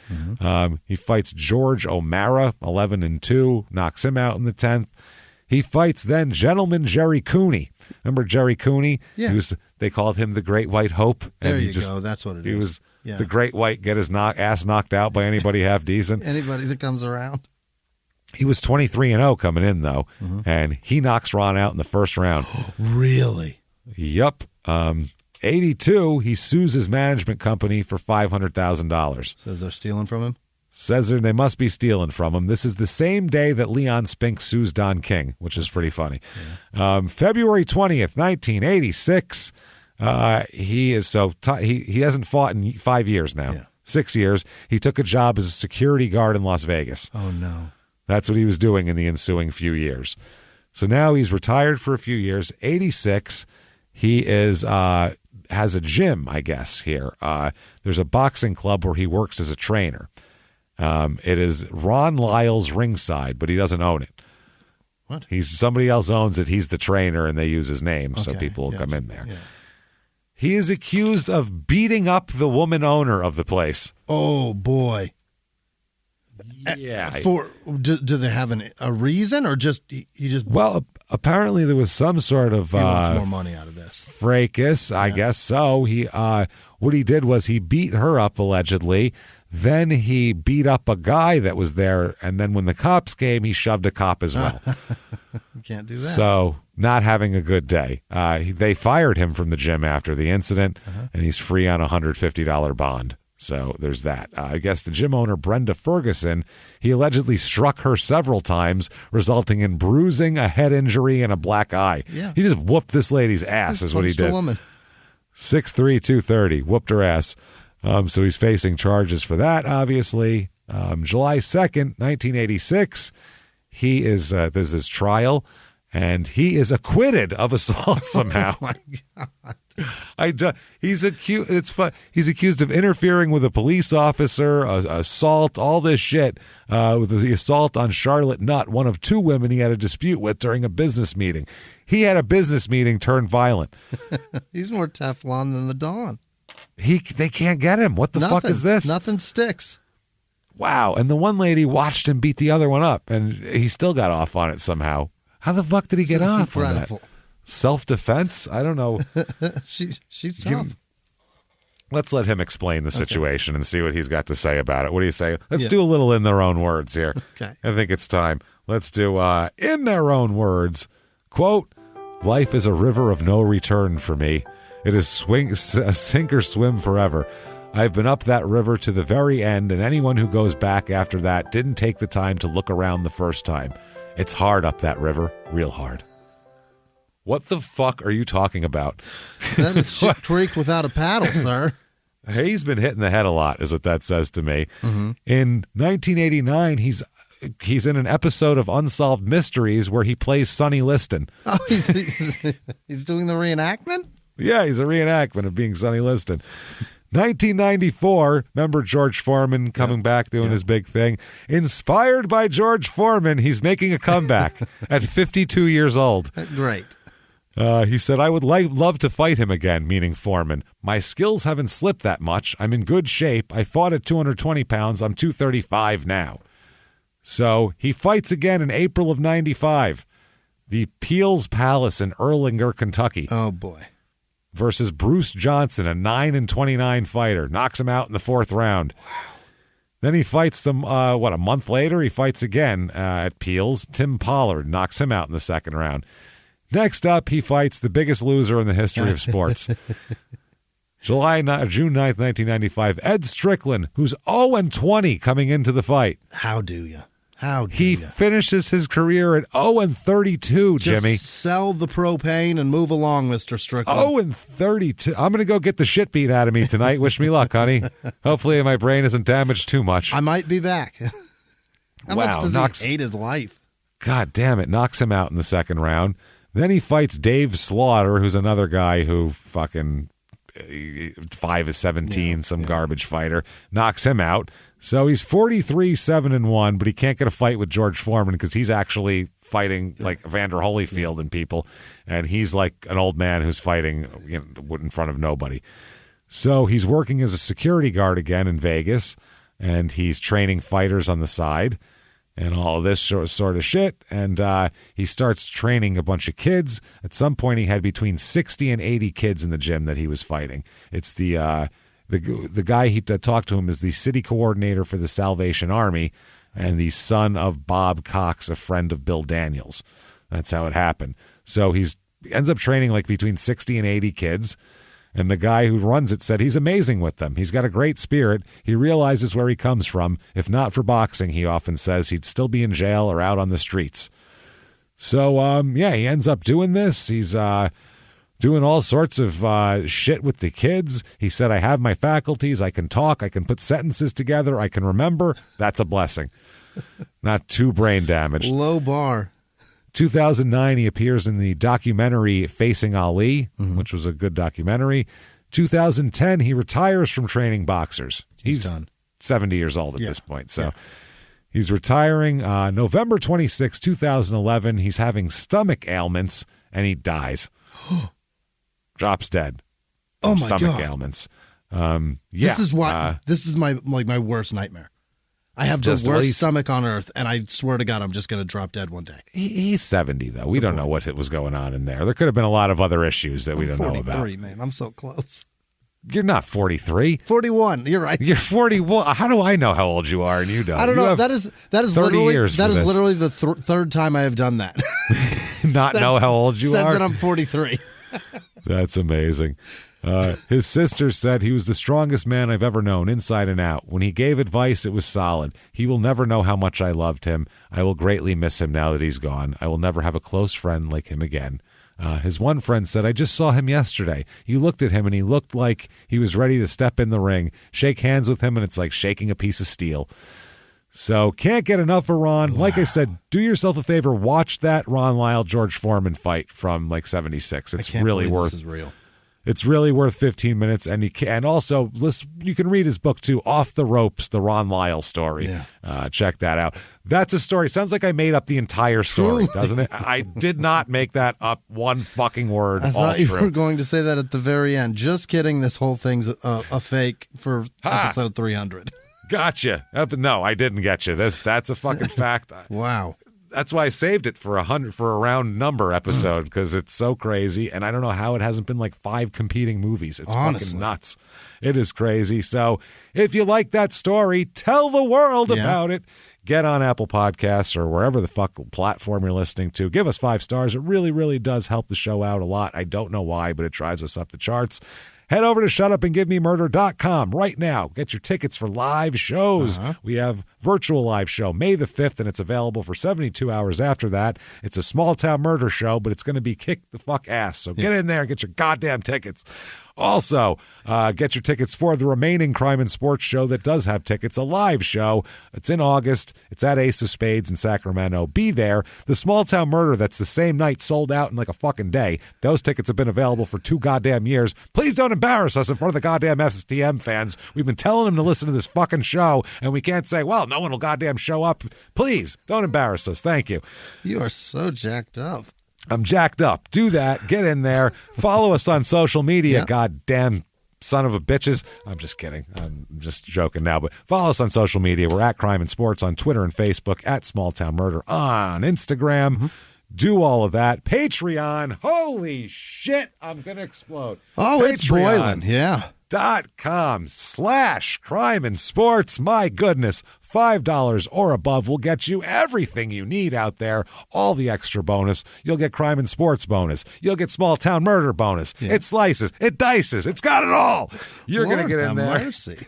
He fights George O'Mara, 11-2, knocks him out in the 10th. He fights then Gentleman Jerry Cooney. Remember Jerry Cooney? Yeah. They called him the Great White Hope. And there you go. That's what it is. He was the Great White, get his ass knocked out by anybody half decent. Anybody that comes around. He was 23-0 coming in, though, and he knocks Ron out in the first round. Really? Yep. 82, he sues his management company for $500,000. Says they're stealing from him? Says they must be stealing from him. This is the same day that Leon Spink sues Don King, which is pretty funny. Yeah. February 20th, 1986, he hasn't fought in 5 years now. Yeah. 6 years. He took a job as a security guard in Las Vegas. Oh, no. That's what he was doing in the ensuing few years. So now he's retired for a few years. 86, he has a gym, I guess, here. There's a boxing club where he works as a trainer. It is Ron Lyle's ringside, but he doesn't own it. What? Somebody else owns it. He's the trainer, and they use his name, so people will come in there. Yeah. He is accused of beating up the woman owner of the place. Oh, boy. Yeah. Do they have a reason, or just he just? Well, apparently there was some sort of he wants more money out of this fracas. I guess so. What he did was he beat her up allegedly. Then he beat up a guy that was there, and then when the cops came, he shoved a cop as well. You can't do that. So not having a good day. They fired him from the gym after the incident, and he's free on a $150 bond. So there's that. I guess the gym owner, Brenda Ferguson, he allegedly struck her several times, resulting in bruising, a head injury, and a black eye. Yeah. He just whooped this lady's ass is what he did. A woman. 6'3", 230, whooped her ass. So he's facing charges for that, obviously. July 2nd, 1986, this is his trial, and he is acquitted of assault somehow. Oh, my God. He's accused. It's fun. He's accused of interfering with a police officer, assault, all this shit. With the assault on Charlotte Nutt, one of two women he had a dispute with during a business meeting. He had a business meeting turned violent. He's more Teflon than the Dawn. They can't get him. What the fuck is this? Nothing sticks. Wow. And the one lady watched him beat the other one up, and he still got off on it somehow. How the fuck did he get off on that? Self-defense? I don't know. She's tough. Let's let him explain the situation and see what he's got to say about it. What do you say? Let's do a little in their own words here. Okay. I think it's time. Let's do in their own words. Quote, "Life is a river of no return for me. It is sink or swim forever. I've been up that river to the very end, and anyone who goes back after that didn't take the time to look around the first time. It's hard up that river, real hard." What the fuck are you talking about? That is Shit Creek without a paddle, sir. He's been hit in the head a lot, is what that says to me. In 1989, he's in an episode of Unsolved Mysteries where he plays Sonny Liston. Oh, he's doing the reenactment? Yeah, he's a reenactment of being Sonny Liston. 1994, remember George Foreman coming back doing his big thing? Inspired by George Foreman, he's making a comeback at 52 years old. Great. He said, "I would love to fight him again," meaning Foreman. "My skills haven't slipped that much. I'm in good shape. I fought at 220 pounds. I'm 235 now." So he fights again in April of 95. the Peels Palace in Erlanger, Kentucky. Oh, boy. Versus Bruce Johnson, a 9-29 fighter. Knocks him out in the 4th round. Wow. Then he fights them, a month later? He fights again at Peels. Tim Pollard knocks him out in the 2nd round. Next up, he fights the biggest loser in the history of sports. June 9th, 1995, Ed Strickland, who's 0-20 coming into the fight. How do you? He finishes his career at 0-32, Jimmy. Just sell the propane and move along, Mr. Strickland. 0-32. I'm going to go get the shit beat out of me tonight. Wish me luck, honey. Hopefully my brain isn't damaged too much. I might be back. How much does he hate his life? God damn it. Knocks him out in the 2nd round. Then he fights Dave Slaughter, who's another guy who fucking 5-17, garbage fighter. Knocks him out. So he's 43-7-1, but he can't get a fight with George Foreman because he's actually fighting like Evander Holyfield and people, and he's like an old man who's fighting in front of nobody. So he's working as a security guard again in Vegas, and he's training fighters on the side and all of this sort of shit. And he starts training a bunch of kids. At some point, he had between 60 and 80 kids in the gym that he was fighting. It's the guy he talked to him is the city coordinator for the Salvation Army and the son of Bob Cox, a friend of Bill Daniels. That's how it happened. So he ends up training like between 60 and 80 kids. And the guy who runs it said he's amazing with them. He's got a great spirit. He realizes where he comes from. If not for boxing, he often says he'd still be in jail or out on the streets. So, he ends up doing this. He's doing all sorts of shit with the kids. He said, I have my faculties. I can talk. I can put sentences together. I can remember. That's a blessing. Not too brain damaged. Low bar. 2009, he appears in the documentary Facing Ali, which was a good documentary. 2010, he retires from training boxers. He's done. 70 years old at this point. So he's retiring. November 26, 2011, he's having stomach ailments, and he dies. Drops dead. Oh, my stomach God. ailments. This is why this is my worst nightmare. I have the worst stomach on earth, and I swear to God, I'm just going to drop dead one day. He's 70, though. We don't know what was going on in there. There could have been a lot of other issues that we don't know about. 43, man. I'm so close. You're not 43. 41. You're right. You're 41. How do I know how old you are and you don't? I don't know. That is 30 literally years literally the third time I have done that. Not know how old you said are? Said that I'm 43. That's amazing. His sister said he was the strongest man I've ever known, inside and out. When he gave advice, it was solid. He will never know how much I loved him. I will greatly miss him now that he's gone. I will never have a close friend like him again. His one friend said, I just saw him yesterday. You looked at him and he looked like he was ready to step in the ring. Shake hands with him and it's like shaking a piece of steel. So can't get enough of Ron. Wow. Like I said, do yourself a favor. Watch that Ron Lyle, George Foreman fight from like 76. It's really worth this is real. It's really worth 15 minutes, and also you can read his book too, Off the Ropes, the Ron Lyle story. Yeah. Check that out. That's a story. Sounds like I made up the entire story, doesn't it? I did not make that up one fucking word. I thought you were going to say that at the very end. Just kidding. This whole thing's a fake for episode 300. Gotcha. No, I didn't get you. That's a fucking fact. Wow. That's why I saved it for a round number episode, because it's so crazy, and I don't know how it hasn't been like 5 competing movies. It's fucking nuts. It is crazy. So if you like that story, tell the world about it. Get on Apple Podcasts or wherever the fuck platform you're listening to. Give us 5 stars. It really, really does help the show out a lot. I don't know why, but it drives us up the charts. Head over to shutupandgivememurder.com right now. Get your tickets for live shows. We have virtual live show May the 5th, and it's available for 72 hours after that. It's a small town murder show, but it's going to be kick the fuck ass. So get in there and get your goddamn tickets. Also, get your tickets for the remaining Crime and Sports show that does have tickets, a live show. It's in August. It's at Ace of Spades in Sacramento. Be there. The Small Town Murder, that's the same night, sold out in like a fucking day. Those tickets have been available for 2 goddamn years. Please don't embarrass us in front of the goddamn STM fans. We've been telling them to listen to this fucking show, and we can't say, well, no one will goddamn show up. Please, don't embarrass us. Thank you. You are so jacked up. I'm jacked up. Do that. Get in there. Follow us on social media. Goddamn son of a bitches. I'm just kidding. I'm just joking now. But follow us on social media. We're at Crime and Sports on Twitter and Facebook, at Small Town Murder on Instagram. Do all of that. Patreon. Holy shit. I'm going to explode. Oh, it's boiling. Yeah. .com/crime and sports. My goodness, $5 or above will get you everything you need out there. All the extra bonus. You'll get crime and sports bonus. You'll get small town murder bonus. Yeah. It slices. It dices. It's got it all. You're going to get in there. Mercy.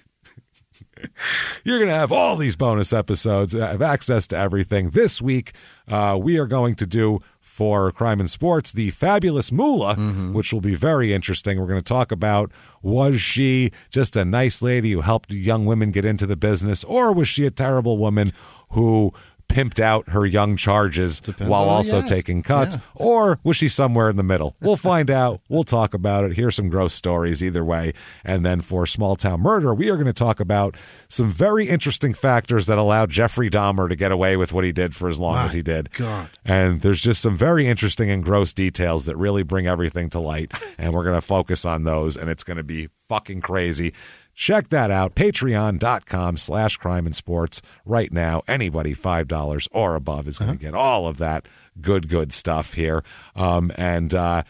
You're going to have all these bonus episodes, have access to everything. This week, we are going to do for Crime and Sports the Fabulous Moolah, which will be very interesting. We're going to talk about, was she just a nice lady who helped young women get into the business, or was she a terrible woman who pimped out her young charges while also taking cuts, or was she somewhere in the middle? We'll find out. We'll talk about it. Here's some gross stories either way. And then for Small Town Murder, we are going to talk about some very interesting factors that allowed Jeffrey Dahmer to get away with what he did for as long as he did. God. And there's just some very interesting and gross details that really bring everything to light, and we're going to focus on those, and it's going to be fucking crazy. Check that out. Patreon.com/crime and sports. Right now, anybody $5 or above is going to get all of that good stuff here. That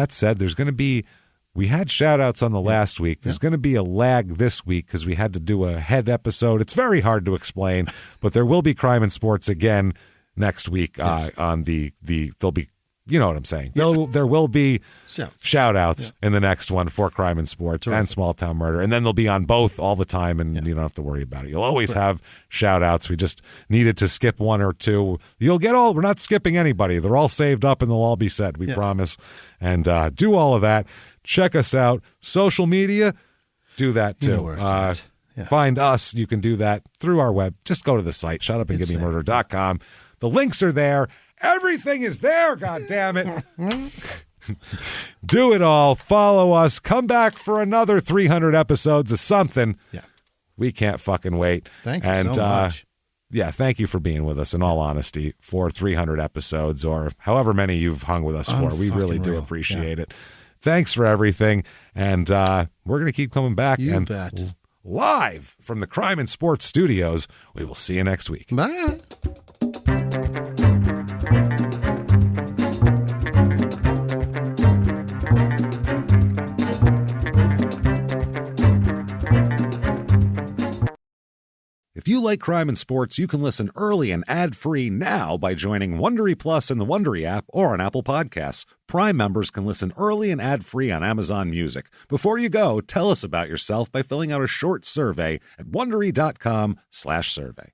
said, there's going to be, we had shout outs on the last week. There's going to be a lag this week because we had to do a head episode. It's very hard to explain, but there will be crime and sports again next week on there'll be, you know what I'm saying. There will be shout-outs in the next one for Crime and Sports and Small Town Murder, and then they'll be on both all the time, and you don't have to worry about it. You'll always have shout-outs. We just needed to skip one or two. You'll get all. We're not skipping anybody. They're all saved up, and they'll all be said. We promise. And do all of that. Check us out. Social media, do that too. Find us. You can do that through our web. Just go to the site, shutupandgivememurder.com. The links are there. Everything is there, goddammit. Do it all. Follow us. Come back for another 300 episodes of something. Yeah. We can't fucking wait. Thank you so much. Yeah, thank you for being with us, in all honesty, for 300 episodes or however many you've hung with us for. We really do appreciate it. Thanks for everything. And we're going to keep coming back. You bet. Live from the Crime and Sports Studios. We will see you next week. Bye. If you like Crime and Sports, you can listen early and ad-free now by joining Wondery Plus in the Wondery app or on Apple Podcasts. Prime members can listen early and ad-free on Amazon Music. Before you go, tell us about yourself by filling out a short survey at Wondery.com/survey.